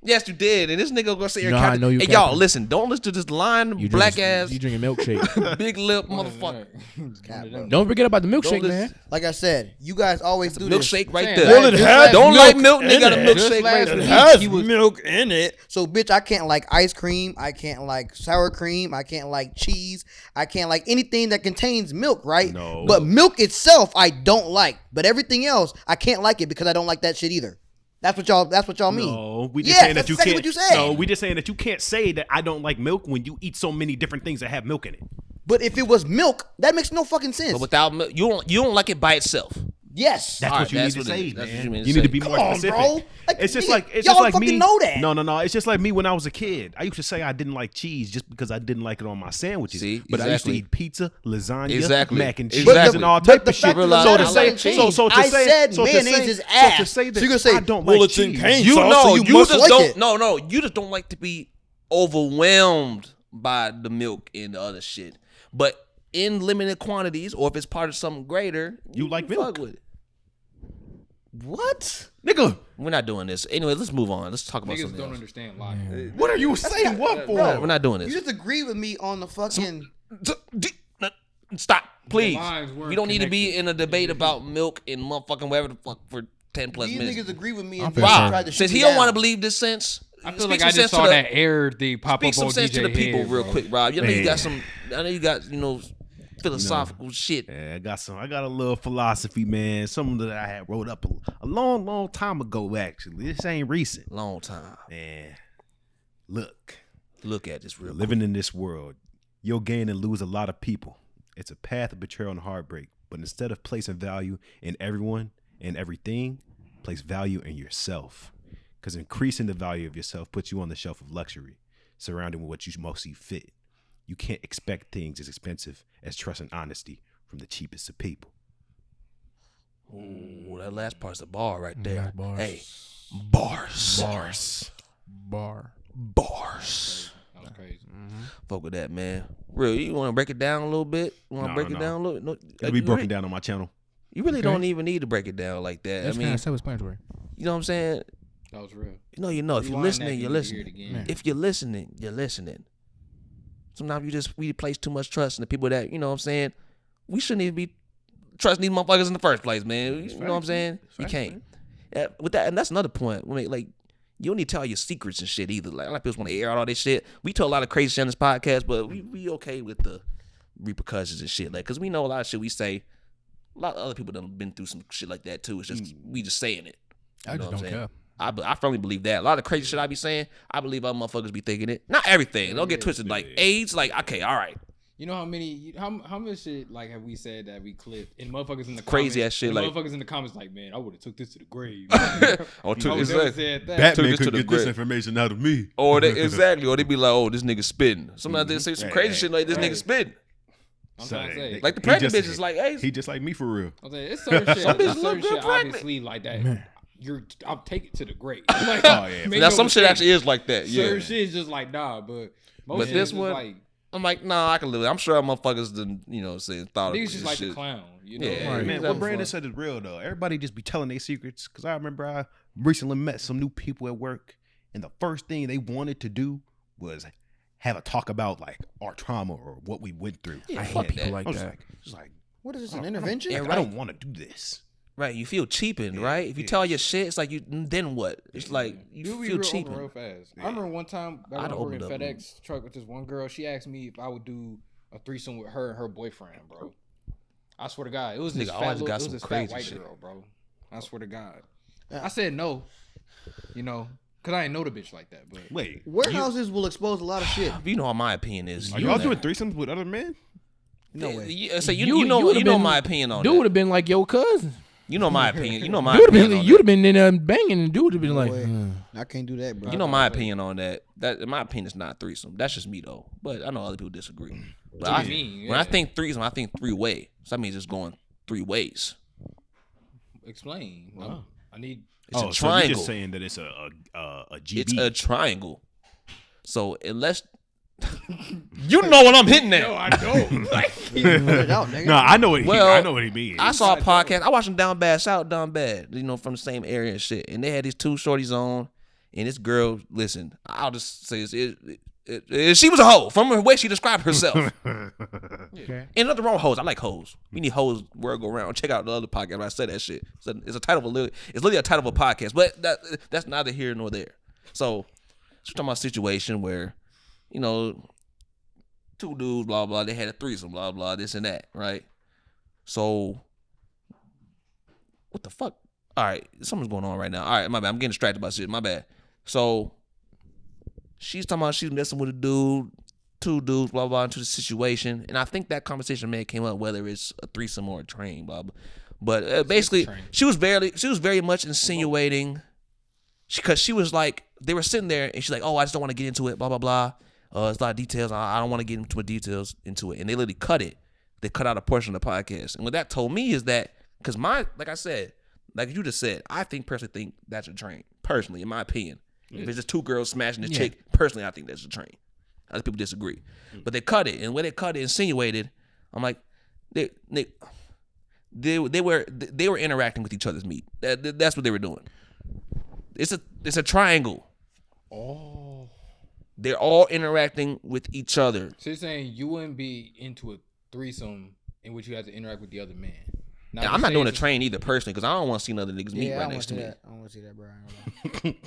Yes, you did. And this nigga gonna say, You know how I know you hey, y'all, capping. listen, don't listen to this lying, You black drinking, ass, You drinking milkshake. big lip motherfucker. Cap, bro. Don't forget about the Don't milkshake, listen- man. Like I said, you guys always do this. Milkshake right Saying there. that. Well, it Just has last- Don't milk like milk, nigga. Got a in milkshake Just right last there. week, he was milk in it. So, bitch, I can't like ice cream. I can't like sour cream. I can't like cheese. I can't like anything that contains milk, right? No. But milk itself, I don't like. But everything else, I can't like it because I don't like that shit either. That's what y'all mean. No, we just Yes, saying that that's you exactly can't. what you said. No, we just saying that you can't say that I don't like milk when you eat so many different things that have milk in it. But if it was milk, that makes no fucking sense. But without milk, you don't like it by itself. Yes. That's All what you right, need that's to what say, it- that's man. what you mean to You need say. to be more Come on, specific. bro. Like, It's just nigga, like it's y'all just like fucking me. know that. No. It's just like me when I was a kid. I used to say I didn't like cheese just because I didn't like it on my sandwiches. See, but I used to exactly. eat pizza, lasagna, Exactly. mac and cheese, Exactly. and all But type the of shit. fact of the Realize- matter So to is say- I changed. so to I say- said so to mayonnaise say- is so to ass. say that So you're gonna say, I don't well, like it's in cheese. cane You sauce, know, so you you must just like don't. it. No, you just don't like to be overwhelmed by the milk and the other shit. But in limited quantities, or if it's part of something greater, You like fuck milk. with it. What? Nigga, We're not doing this. Anyway, let's move on. Let's talk about Niggas something don't else. understand logic. what are you saying? What for? We're not doing You this. just agree with me on the fucking. Stop, please. lines weren't We don't need to be connected. in a debate about milk and motherfucking whatever the fuck for 10 plus These minutes. niggas agree with me I'm and fair. tried Rob, to shoot since me he don't down. want to believe this sense, I feel speak like some I sense just to saw the- that air thing pop Speak up some on sense DJ to the people head, real bro. quick, Rob. You know you Man. got some. I know you got philosophical shit. Yeah, I got a little philosophy, man. Something that I had wrote up a long time ago. Actually, this ain't recent. Long time. Man, look, Look at this real quick. living in this world, you'll gain and lose a lot of people. It's a path of betrayal and heartbreak. But instead of placing value in everyone and everything, place value in yourself. Because increasing the value of yourself puts you on the shelf of luxury, surrounded with what you most see fit. You can't expect things as expensive as trust and honesty from the cheapest of people. Ooh, that last part's a bar right there. That's bars. Hey, bars. Bar. Bars. That was crazy. Fuck with that, man. Real, you want to break it down a little bit? You want to No, break no. it down a little? No, It'll be you broken re- down on my channel. You really Okay. don't even need to break it down like that. That's I kind mean, of self-explanatory. you know what I'm saying? That was real. You know. If you're Rewind listening, that, you're you hear it listening. again. If you're listening, you're listening. Sometimes we place too much trust in the people that, you know what I'm saying, we shouldn't even be trusting these motherfuckers in the first place, man. You know what I'm saying? You can't. Yeah, with that, and that's another point. I mean, like, you don't need to tell your secrets and shit either. Like, a lot of people want to air out all this shit. We tell a lot of crazy shit on this podcast, but we okay with the repercussions and shit. Like, because we know a lot of shit we say. A lot of other people done been through some shit like that too. It's just we just saying it. I You know just what I'm don't saying? care. I firmly believe that. A lot of crazy shit I be saying, I believe other motherfuckers be thinking it. Not everything. Don't get twisted. Like AIDS, like, okay, all right. You know how much shit like have we said that we clipped and motherfuckers in the Crazy comments, ass shit, and like- motherfuckers in the comments like, man, I would have took this to the grave. Or I took would it's never like- said that. Batman this to could the get this grave. information out of me. Or they exactly, or they be like, oh, this nigga spitting. Sometimes they say some crazy Hey, shit like this hey. nigga spitting. I'm trying to say, Like the He pregnant just- bitch is like, hey, He just like me for real. I'm saying it's certain shit. Some bitches Certain look good shit pregnant. obviously like that. Man. I'll take it to the grave. Like, Oh, yeah. make now no some shit mistake. actually is like that. Yeah. Certain shit is just like nah, but most But shit this is one, like I'm like, nah, I can live it. I'm sure motherfuckers done, you know, saying thought of niggas this just like shit. the clown. You know, Yeah, Like, man, Man, He's what having Brandon fun. said is real though. Everybody just be telling their secrets. Cause I remember I recently met some new people at work, and the first thing they wanted to do was have a talk about like our trauma or what we went through. Yeah, I fuck hate people that. like I was that. like, What is this, an intervention? Yeah, I don't want to do this. Right, you feel cheapened, Yeah, right? If you yeah. tell your shit, it's like you. Then what? It's like you You'll be feel real open cheapened. real fast. I remember one time back when I'd I was working opened up. FedEx truck with this one girl. She asked me if I would do a threesome with her and her boyfriend, bro. I swear to God, it was this Nigga fat, always little, got it was some this crazy fat white shit. girl, bro. I swear to God. I said no, you know, cause I ain't know the bitch like that. But Wait, Warehouses will expose a lot of shit. You know what my opinion is. are You y'all know doing that. threeses with other men? No way. Yeah, so You you know would've been- my opinion on Dude would that. have been like your cousin. You know my opinion. You know my You'd have opinion been, on you'd that. have been in there banging, and dude would have been No like, way. I can't do that, bro. You know my opinion on that. That in my opinion is not threesome. That's just me though. But I know other people disagree. But What do you mean? when I Yeah. think threesome, I think three way. So that means it's going three ways. explain. I need. It's Oh, a so you're triangle. just saying that it's a GB. It's a triangle. So unless you know what I'm hitting at. I don't. Like, Put it out, nigga. No, I know what Well, I know what he means. I saw a podcast. I watched them down bad, shout out down bad, you know, from the same area and shit. And they had these two shorties on, and this girl, listen, I'll just say this, she was a hoe from the way she described herself. okay. Ain't nothing wrong with hoes. I like hoes. We need hoes where I go around. Check out the other podcast where I said that shit. It's a title of it's literally a title of a podcast, but that's neither here nor there. So we're talking about a situation where, you know, two dudes, blah blah, they had a threesome, blah blah, this and that, right? So what the fuck? All right, something's going on right now. All right, my bad. I'm getting distracted by shit. My bad. So she's talking about she's messing with a dude. two dudes, blah, blah, into the situation. And I think that conversation may have came up whether it's a threesome or a train, blah, blah. But basically, she was very much insinuating, because she was like, they were sitting there, and she's like, oh, I just don't want to get into it, blah, blah, blah. There's a lot of details. I don't want to get into details into it. And they literally cut it. They cut out a portion of the podcast. And what that told me is that, because like I said, like you just said, I personally think that's a train. Personally, in my opinion. If it's just two girls smashing the chick, personally, I think that's a train. Other people disagree. But they cut it. And when they cut it, insinuated, I'm like, they were interacting with each other's meat. That's what they were doing. It's a triangle. Oh. They're all interacting with each other. So you're saying you wouldn't be into a threesome in which you have to interact with the other man? I'm not doing a train either personally, because I don't want to see another niggas meet right next to me. I don't want to see that, bro.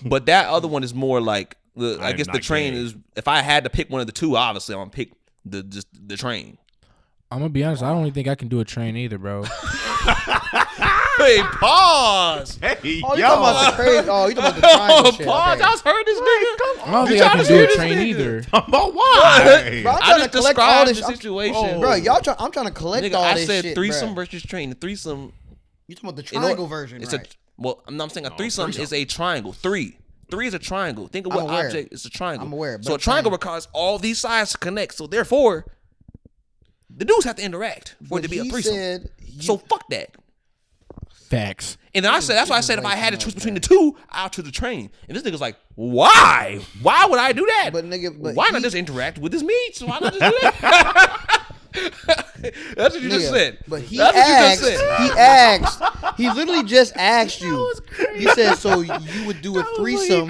But that other one is more like I guess the train is. If I had to pick one of the two, obviously I'm gonna pick the train. I'm gonna be honest. I don't even think I can do a train either, bro. Hey, pause. Hey, You talking about the crazy? Oh, you talking about the triangle shit? Pause. Okay. I just heard this nigga. I don't think I can do a train either. But why? Bro, I'm I trying just to collect all described this the situation. Bro, I'm trying to collect Nigga, all I this said shit, threesome bruh. versus train. The threesome. You talking about the triangle version, It's right? I'm saying a threesome is a triangle. Three is a triangle. Think of I'm what aware. object is a triangle. I'm aware, So but a triangle I'm requires all these sides to connect. So therefore, the dudes have to interact for it to be a threesome. So fuck that. Facts. And then that's why I said if I had to choose between the two, I'll choose the train. And this nigga's like, why? Why would I do that? But nigga, why not just interact with his meat? Why not just do that? That's what you just said. But he That's asked. what you just said. He asked. He literally just asked you. He said, "So you would do a threesome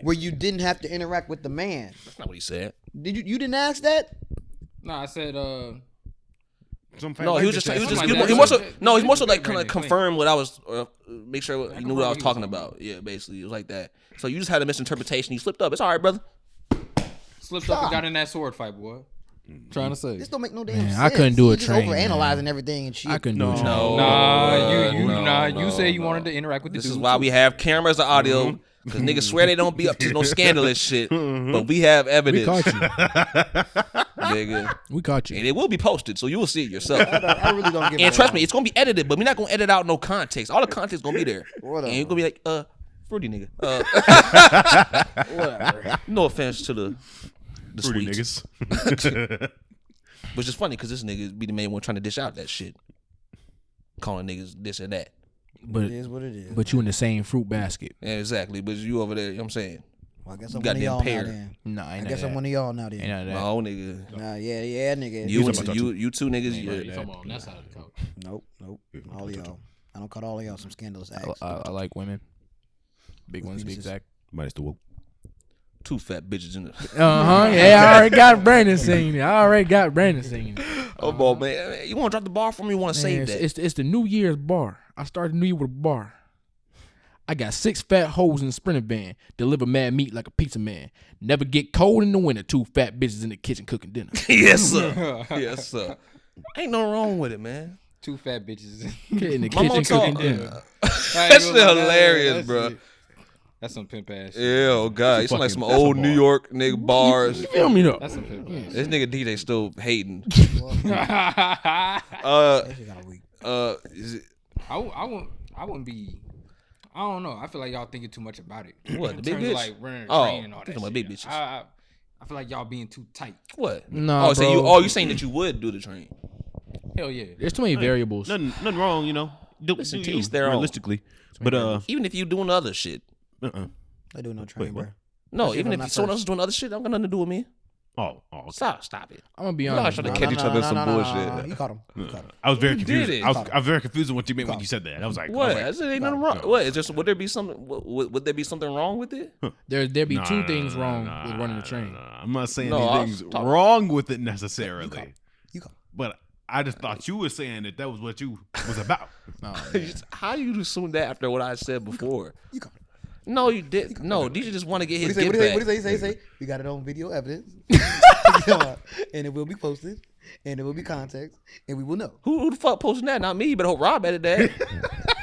where you didn't have to interact with the man?" That's not what he said. Did you? You didn't ask that? No, I said No, he was just. He's more so like kind of confirm what I was, make sure you knew what I was talking about. Yeah, basically, it was like that. So you just had a misinterpretation. You slipped up. It's all right, brother. Slipped up and got in that sword fight, boy. Trying to say this don't make no damn sense. I couldn't do a He train. Just overanalyzing everything and shit. I couldn't do a train. You say you wanted to interact with the This dude is why we have cameras and audio. Because niggas swear they don't be up to no scandalous shit, but we have evidence. We caught you. Nigga. We caught you. And it will be posted, so you will see it yourself. I really don't give And trust me, it's gonna be edited, but we're not gonna edit out no context. All the context gonna be there. Whatever. And you're gonna be like, fruity nigga. Whatever. No offense to the Fruity sweets. niggas. Which is funny because this nigga be the main one trying to dish out that shit. Calling niggas this and that. But it is what it is. But you in the same fruit basket. Yeah, exactly. But you over there, you know what I'm saying? Well, I guess I'm Goddamn one of y'all pair. now then. Nah, I guess I'm one of y'all now then. Ain't none of that. No, nigga. Nah, yeah, nigga. You two niggas. You talking about on that side of the couch. Nope. All of y'all. I don't cut all of y'all some scandalous acts. I like women. Big ones, big Zach. Minus the whoop. Two fat bitches in the. Yeah, I already got Brandon singing it. Oh, boy, man. You want to drop the bar for me? You want to save that? It's the New Year's bar. I started the New Year with a bar. I got 6 fat hoes in the Sprinter van. Deliver mad meat like a pizza man. Never get cold in the winter. 2 fat bitches in the kitchen cooking dinner. Yes, sir. Yes, sir. Ain't no wrong with it, man. 2 fat bitches In the My mom kitchen cooking talk- dinner. That shit hilarious, bro. That's some pimp ass shit. Yeah, oh god, it's like some that's a old bar. New York nigga bars. You feel me though? That's some pimp ass. This nigga DJ still hating. That shit kinda weak. Is it I wouldn't be. I don't know. I feel like y'all thinking too much about it. What, In the big terms of bitch? like running Oh, train and all that talking about shit. big bitches. I feel like y'all being too tight. what? Nah, Oh, so bro. you saying that you would do the train? Hell yeah. There's too many variables. Nothing wrong, you know. Listen, Do to you, each their own. realistically. But Even if you doing other shit. I do no train, what? bro. No, Especially even if I'm if not someone first. else is doing other shit, I'm got nothing to do with me. okay. Stop it. I'm gonna be Y'all honest. trying to bro. catch each other in some bullshit. You caught him. You caught him. I was very You confused. did it. I was very confused on what you meant when you said that. I was like, What? okay. I said ain't nothing wrong. What? Is just would there be something? Would there be something wrong with it? There'd be Nah, two nah, things nah, wrong nah, with running the nah, train. nah. I'm not saying No, anything's I'll talk- wrong with it necessarily. You caught him. But I just thought you were saying that was what you was about. How you assume that after what I said before? You caught him. No, you did. No, DJ just want to get his What get do you back. say? We got it on video evidence. And it will be posted. And it will be context. And we will know. Who the fuck posting that? Not me. You better hope Rob edited that.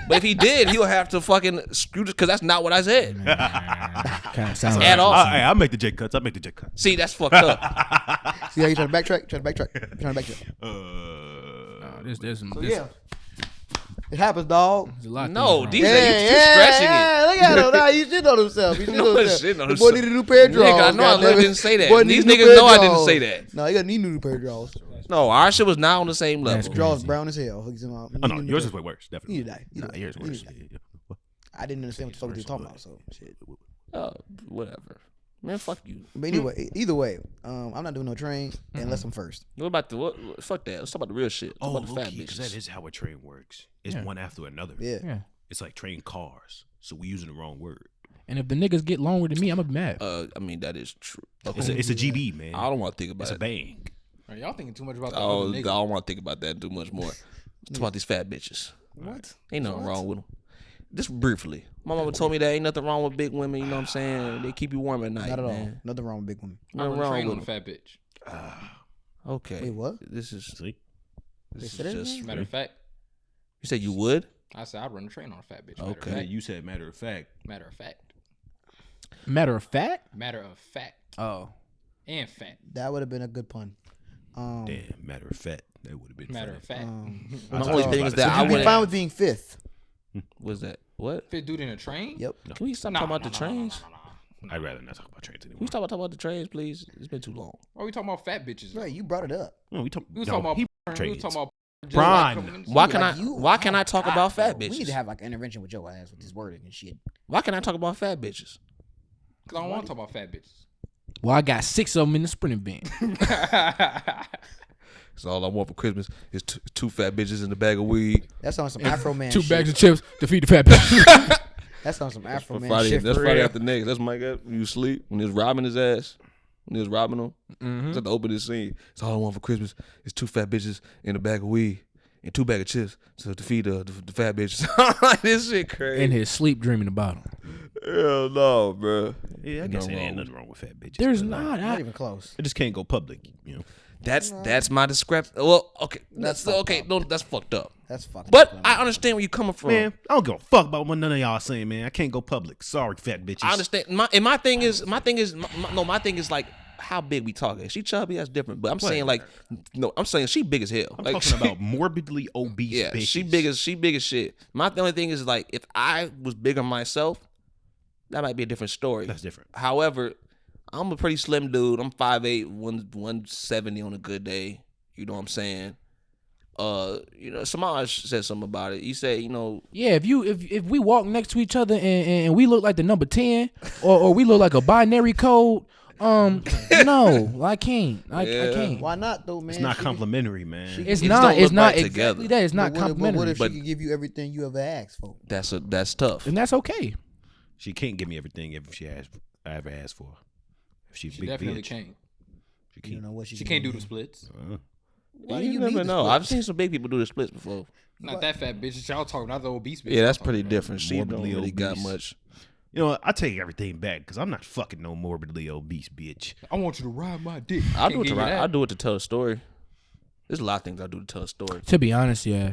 But if he did, he'll have to fucking screw this because that's not what I said. Kind of sounds At all. I'll make the J cuts. I'll make the J cuts. See, that's fucked up. See how you trying to backtrack? Trying to backtrack. There's some. So yeah, it happens, dog. There's a lot. No, of these things are you stretching it. Look at him. Nah, he shitting on himself. He shitting No, on himself. shitting on The boy himself. need a new pair of drawers. Nigga, I know I goddamn it. didn't say that. Boy These need a new niggas pair of know I didn't drawers. say that. No, he got need new pair of drawers. No, our shit was not on the same level. That's Drawers crazy. brown as hell. He's in my- Oh no, yours is way worse. You Definitely. need to die. You Nah, need to yours die. worse. You need to die. I didn't understand what the fuck they were talking about. So shit. Oh, whatever. Man, fuck you. But anyway, either way, I'm not doing no train unless I'm first. What about fuck that. Let's talk about the real shit. Talk Oh, about the fat okay, because bitches. that is how a train works. It's Yeah. one after another. Yeah. Yeah. It's like train cars. So we using the wrong word. And if the niggas get longer than me, I'ma be mad. I mean, that is true. It's a GB, man. I don't want to think about It's a it. bang. Right, y'all thinking too much about the I other don't nigga. want to think about that too much more. Talk about these fat bitches. What? Ain't nothing wrong with them. Just briefly. My mama told me that ain't nothing wrong with big women. You know what I'm saying? They keep you warm at night. Not at all. man. Nothing wrong with big women. I Nothing run a wrong train with on a them. fat bitch. Okay. Wait, what? This is See? this said is it just. Matter of fact, You said you would? I said I'd run a train on a fat bitch. Okay. Yeah, you said matter of fact. Matter of fact. Matter of fact. Matter of fact. Oh. And fat. That would have been a good pun. Damn, matter of fact. That would have been Matter funny. of fact. My thought only you thing was is about to that say I You'd be wouldn't. fine with being fifth. Was that what? Fit dude in a train? Yep. Can we stop talking about the trains? I'd rather not talk about trains Can we anymore. stop talking about the trains, please? It's been too long. Why are we talking about fat bitches? Right, you brought it up. No, we We was talking about. We was talking about. just Bron. coming in the Why street. can I? Why can I talk about fat We need bitches? to have like an intervention with your ass with this wording and shit. Why can I talk about fat bitches? Cause I don't want to talk about fat bitches. Well, I got 6 of them in the sprinting bin. So all I want for Christmas is two fat bitches in the bag of weed. That sounds some Afro man. 2 shit. bags of chips to feed the fat bitch. That sounds some Afro For man Friday, shit. that's for Friday real. after next. That's Mike up when you sleep. When he was robbing his ass. When he was robbing him. Mm-hmm. It's at the opening scene. So all I want for Christmas is 2 fat bitches in a bag of weed and 2 bags of chips to feed the fat bitches. This shit crazy. In his sleep, dreaming about him. Hell no, bro. Yeah, I guess Nothing there ain't wrong. nothing wrong with fat bitches. There's but, not. Not even close. It just can't go public, you know. That's my discrepancy. Well, okay. That's okay. No, that's fucked up. That's fucking. But I understand where you're coming from. Man, I don't give a fuck about what none of y'all saying, man. I can't go public. Sorry, fat bitches. I understand. My thing is like how big we talking. If she chubby, that's different. But I'm saying like, no, I'm saying she big as hell. I'm like, talking about morbidly obese yeah, bitches. she big as shit. My only thing is like, if I was bigger myself, that might be a different story. That's different. However, I'm a pretty slim dude. I'm 5'8", 170 on a good day. You know what I'm saying? Semaj said something about it. He said, Yeah, if we walk next to each other and we look like the number 10 or we look like a binary code, no, I can't. I can't. Why not though, man? It's not She- complimentary, man. she- It's It just not. don't It's look not right exactly together. that. It's not But what complimentary, if she could give you everything you ever asked for? that's tough. and that's okay. She can't give me everything if I ever asked for. If she's She big definitely bitch. can't. She You don't can't. know what She can't do the splits. Why do you you never need the know. splits? I've seen some big people do the splits before. Not that fat bitch. Y'all talking not the obese bitch. Yeah, that's y'all pretty talking different. She don't Morbidly really got obese. much. You know what? I take everything back because I'm not fucking no morbidly obese bitch. about. I want you to ride my dick. I Can't do it give to you that. I do it to tell a story. There's a lot of things I do to tell a story. To be honest, yeah,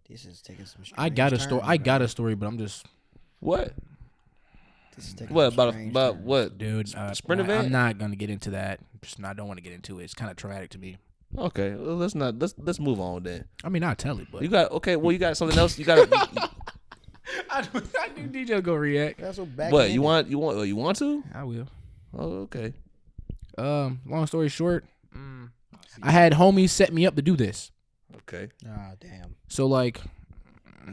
This is taking some. I got a strange story. turns, I man. got a story, but I'm just, What? This is taking What some about strange about turns. what? dude. Sprint event? I'm not gonna get into that. I don't want to get into it. It's kind of traumatic to me. Okay, well, let's move on then. I mean, I'll tell it, but You got you got something else. You got I knew DJ go react. That's so back. what you want to? I will. Oh, okay. Long story short, I had homies set me up to do this. Okay. Ah, damn. So like,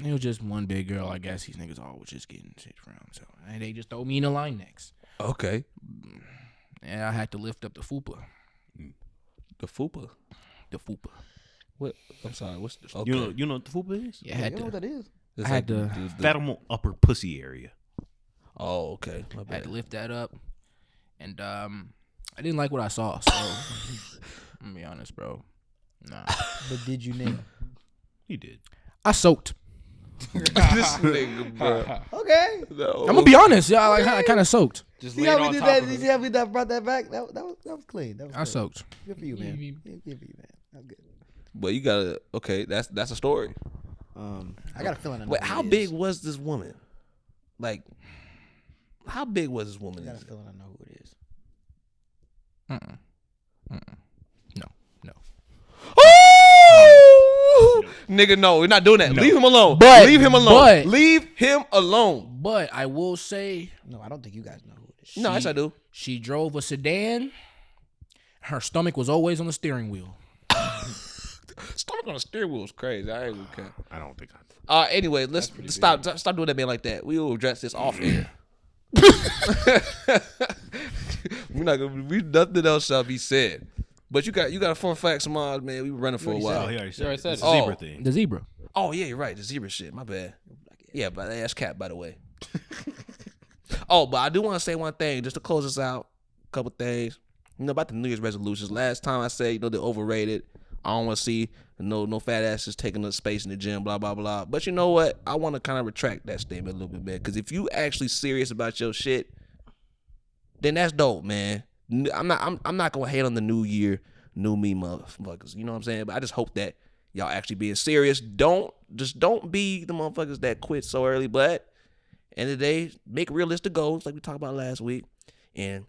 it was just one big girl. I guess these niggas all was just getting shit from. So and they just throw me in the line next, Okay. and I had to lift up the fupa. The fupa. The fupa. What? I'm sorry. What's the? Okay. You know what the fupa is? Yeah, I You had know what to. that is? It's I had to- the- Fat upper pussy area. Oh, okay. My I had bad. to lift that up, and I didn't like what I saw. So I'm gonna be honest, bro. Nah, But did you name? He did. I soaked. This nigga, bro. Okay. No. I'm gonna be honest, y'all. I kind of soaked. Just See lay it how we on did top that? of You her. see how we brought that back? That was clean. That was I clean. soaked. Good for you, man. Good for you, man. That's good. But you gotta. Okay, that's a story. I got a feeling. I know Wait, who how it big is. was this woman? Like, how big was this I woman? got a feeling I know who it is. No. Nigga, no, we're not doing that. No. Leave him alone. But- Leave him alone. but- Leave him alone. But I will say, No, I don't think you guys know who it is. No, yes, I do. she drove a sedan. Her stomach was always on the steering wheel. Stomach on the steering wheel is crazy. I ain't gonna care. I don't think I. Anyway, let's stop doing that man like that. We will address this off air. We're not gonna. Nothing else shall be said. But you got a fun fact, Semaj, man. We were running for a Oh, while. he already You already said said it. it. Zebra thing. The zebra. Oh yeah, you're right. The zebra shit. My bad. Yeah, but that's cap, by the way. But I do want to say one thing just to close us out. A couple things. About the New Year's resolutions. Last time I said, they're overrated. I don't want to see no fat asses taking up space in the gym, blah, blah, blah. But you know what? I want to kind of retract that statement a little bit, man. Because if you actually serious about your shit, then that's dope, man. I'm not gonna hate on the new year, new me motherfuckers. You know what I'm saying? But I just hope that y'all actually being serious. Don't be the motherfuckers that quit so early. But end of the day, make realistic goals like we talked about last week. And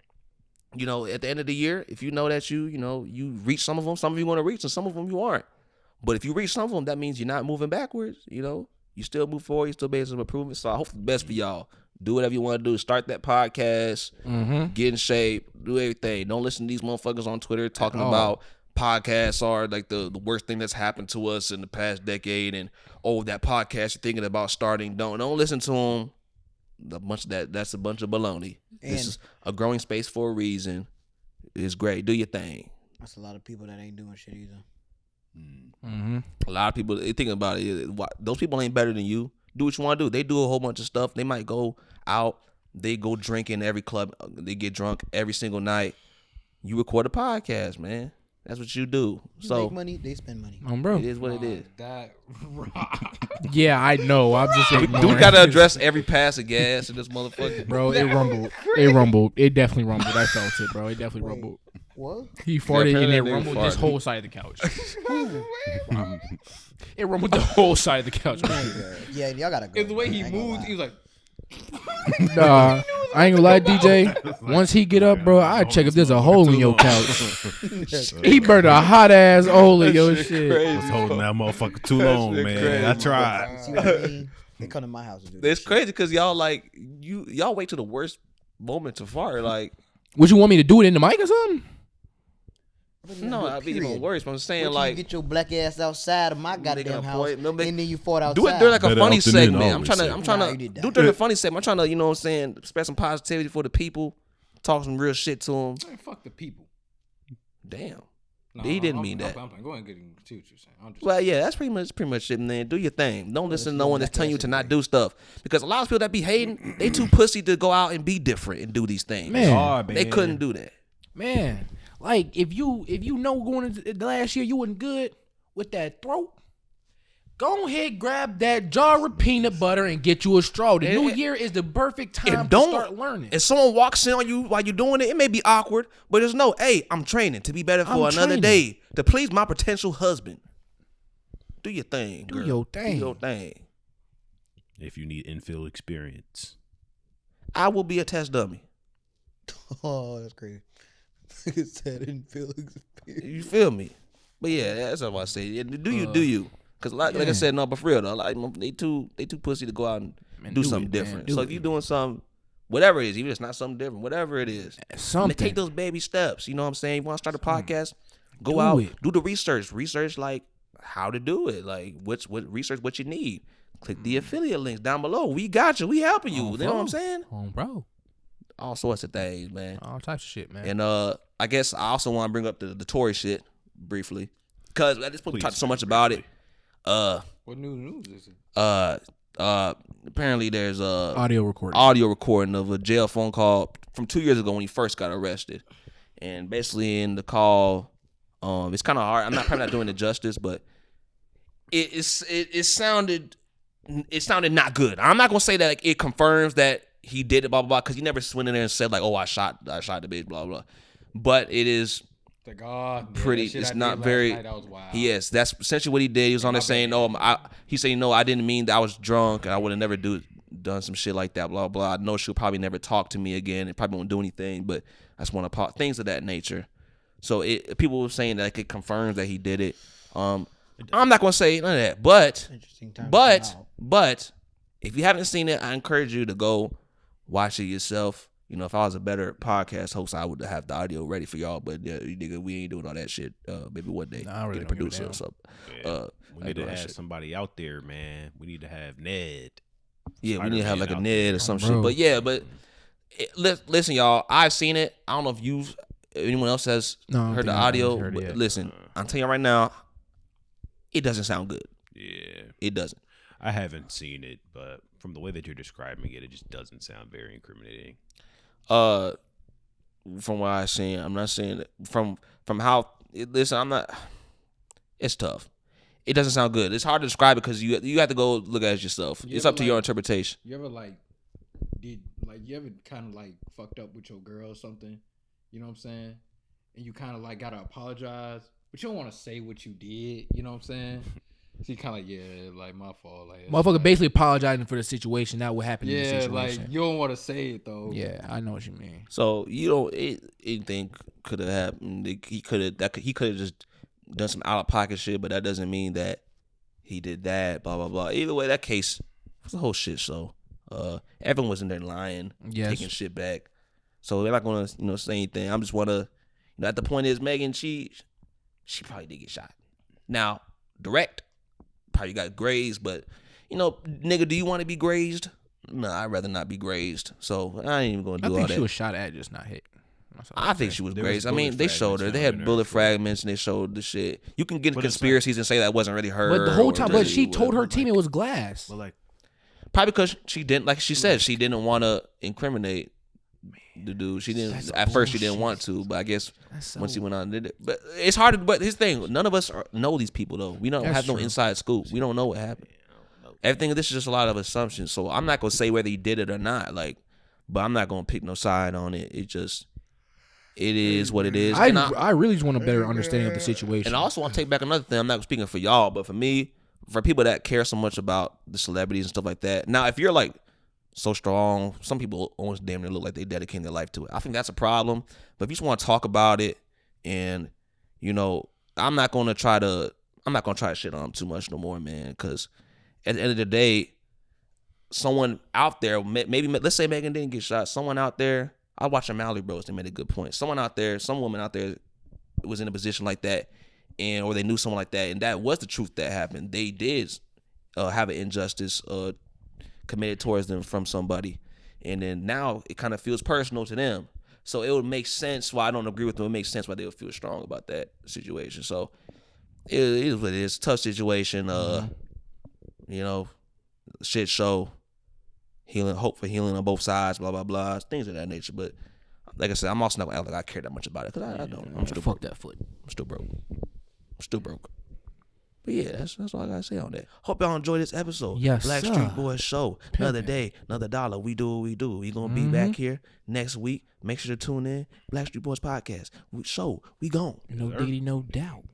at the end of the year, if you know that you reach some of them you want to reach, and some of them you aren't. But if you reach some of them, that means you're not moving backwards. You still move forward. You still making some improvements. So I hope the best for y'all. Do whatever you want to do. Start that podcast. Get in shape. Do everything. Don't listen to these motherfuckers on Twitter talking about podcasts are like the worst thing that's happened to us in the past decade. And that podcast you're thinking about starting. Don't listen to them. That's a bunch of baloney. This is a growing space for a reason. It's great. Do your thing. That's a lot of people that ain't doing shit either. A lot of people they thinking about it. Those people ain't better than you. Do what you want to do. They do a whole bunch of stuff. They might go out. They go drink in every club. They get drunk every single night. You record a podcast, man. That's what you do. You So make money, they spend money. Bro. it is what it is. That Yeah, I know. I'm just Do we ignoring. gotta address every pass of gas in this motherfucker? Bro, it rumbled. It rumbled. It definitely rumbled. I felt it, bro. It definitely rumbled. What? He farted and apparently it nigga rumbled this farted. whole side of the couch. It rumbled the whole side of the couch. Yeah, y'all gotta go. the way he I ain't gonna moved, lie. he was like, Nah, I ain't gonna lie, DJ. Once he get up, bro, I check if there's a hole in your couch. He burned a hot ass hole in your shit. I was holding that motherfucker too long, shit man. crazy. I tried. See what I mean? They come to my house and do this It's crazy because y'all y'all wait to the worst moment to fart. Like Would you want me to do it in the mic or something? no, I'd be even worse. But I'm saying You like get your black ass outside of my goddamn house, point. No, make- and then you fought outside. do it during like a Better funny often than segment. I'm always, trying say. to Nah, you do did it that. during the funny segment. I'm trying to, you know what I'm saying, spread some positivity for the people, talk some real shit to them. man, fuck the people. Damn. No, He didn't I'm- mean that. I'm go ahead and see what you're saying. I'm just Well, yeah, that's pretty much it, man. Do your thing. Don't listen to no one that's telling you to not do stuff. Because a lot of people that be hating, they too pussy to go out and be different and do these things. Man. They couldn't do that. Man, like if you know going into the last year you wasn't good with that throat, go ahead, grab that jar of peanut butter and get you a straw. The new year is the perfect time And to start learning. If someone walks in on you while you're doing it, it may be awkward, but there's no, hey, I'm training to be better for I'm another training. day to please my potential husband. Do your thing, girl. your thing. Do your thing. If you need infield experience. I will be a test dummy. Oh, that's crazy. Said didn't feel You feel me? But yeah, that's what I say. Yeah, do you? Because like I said, no, but for real though, like they too pussy to go out and Man, do do something it, man. different. Do So it. if you're doing something, whatever it is, even if it's not something different, whatever it is, Something. take those baby steps. You know what I'm saying? You want to start a podcast? Go Do out, it. do the research. Research like how to do it. Like research what you need. Click the affiliate links down below. We got you. We helping you. You know what I'm saying? Oh, bro. All sorts of things, man. All types of shit, man. And I guess I also want to bring up the Tory shit briefly, because at this point we talked so much about it. what new news is it? Apparently there's a Audio recording. audio recording of a jail phone call from 2 years ago when he first got arrested, and basically in the call, it's kind of hard. I'm probably not doing it justice, but it sounded not good. I'm not gonna say that like, it confirms that he did it, blah blah blah, because he never went in there and said like, oh, I shot the bitch, blah blah. But it is Like, oh, pretty. It's not very. That was wild. Yes, that's essentially what he did. He was on there saying, "No, he said, no, I didn't mean that I was drunk, and I would have never done some shit like that." Blah blah. I know she'll probably never talk to me again, and probably won't do anything. But I just want to things of that nature. So people were saying that it confirms that he did it. I'm not gonna say none of that, but if you haven't seen it, I encourage you to go watch it yourself. You know, if I was a better podcast host, I would have the audio ready for y'all. But nigga, we ain't doing all that shit. Maybe one day, I really get a don't give a producer damn. or something. We need to have somebody out there, man. We need to have Ned. Yeah, we need to have like a Ned or some shit. Bro. But yeah, listen, y'all. I've seen it. I don't know if anyone else has heard the audio. But listen, I'm telling you right now, it doesn't sound good. Yeah, it doesn't. I haven't seen it, but from the way that you're describing it, it just doesn't sound very incriminating. From what I've seen, I'm not saying it. From how listen, I'm not. It's tough. It doesn't sound good. It's hard to describe it because you have to go look at it yourself. It's up to your interpretation. You ever you ever kind of like fucked up with your girl or something? You know what I'm saying? And you kind of like gotta apologize, but you don't want to say what you did. You know what I'm saying? So you kind of like my fault. Like Motherfucker basically apologizing for the situation, not what happened in the yeah, situation. like you don't want to say it though. Yeah, I know what you mean. So anything could have happened. He could have just done some out of pocket shit, but that doesn't mean that he did that. Blah blah blah. Either way, that case was a whole shit show. Everyone was in there lying, taking shit back. So they're not gonna say anything. I'm just wanna at the point is Megan, she probably did get shot. Now direct. Probably got grazed, but nigga, do you want to be grazed? No, I'd rather not be grazed. So I ain't even gonna do all that. I think she was shot at, just not hit. I think she was grazed. I mean, they showed her. They had bullet fragments and they showed the shit. You can get conspiracies and say that wasn't really her. But the whole time, but she told her team it was glass. Well, probably because she didn't, like she said, she didn't want to incriminate the dude. She didn't at first. She didn't want to, but I guess once he went on and did it. But it's hard. But his thing, none of us know these people though. We don't have no inside scoop. We don't know what happened. Everything. This is just a lot of assumptions. So I'm not gonna say whether he did it or not. But I'm not gonna pick no side on it. It is what it is. I really just want a better understanding of the situation. And I also want to take back another thing. I'm not speaking for y'all, but for me, for people that care so much about the celebrities and stuff like that. Now, if you're like so strong, some people almost damn near look like they dedicated their life to it. I think that's a problem. But if you just want to talk about it, and I'm not gonna try to shit on them too much no more, man. Because at the end of the day, someone out there, maybe let's say Megan didn't get shot. Someone out there. I watched the Malley Bros. They made a good point. Some woman out there was in a position like that, or they knew someone like that, and that was the truth that happened. They did have an injustice committed towards them from somebody, and then now it kind of feels personal to them. So it would make sense why I don't agree with them. It makes sense why they would feel strong about that situation. So it is what it is. Tough situation. Shit show. Hope for healing on both sides, blah, blah, blah, things of that nature. But like I said, I'm also not going to act like I care that much about it because I don't. I'm still fuck broke. that foot. I'm still broke. But yeah, that's all I got to say on that. Hope y'all enjoyed this episode. Yes, Blackstreet Boys Show. Another day, another dollar. We do what we do. We going to be back here next week. Make sure to tune in. Blackstreet Boys Podcast. We gone. No diggity, no doubt.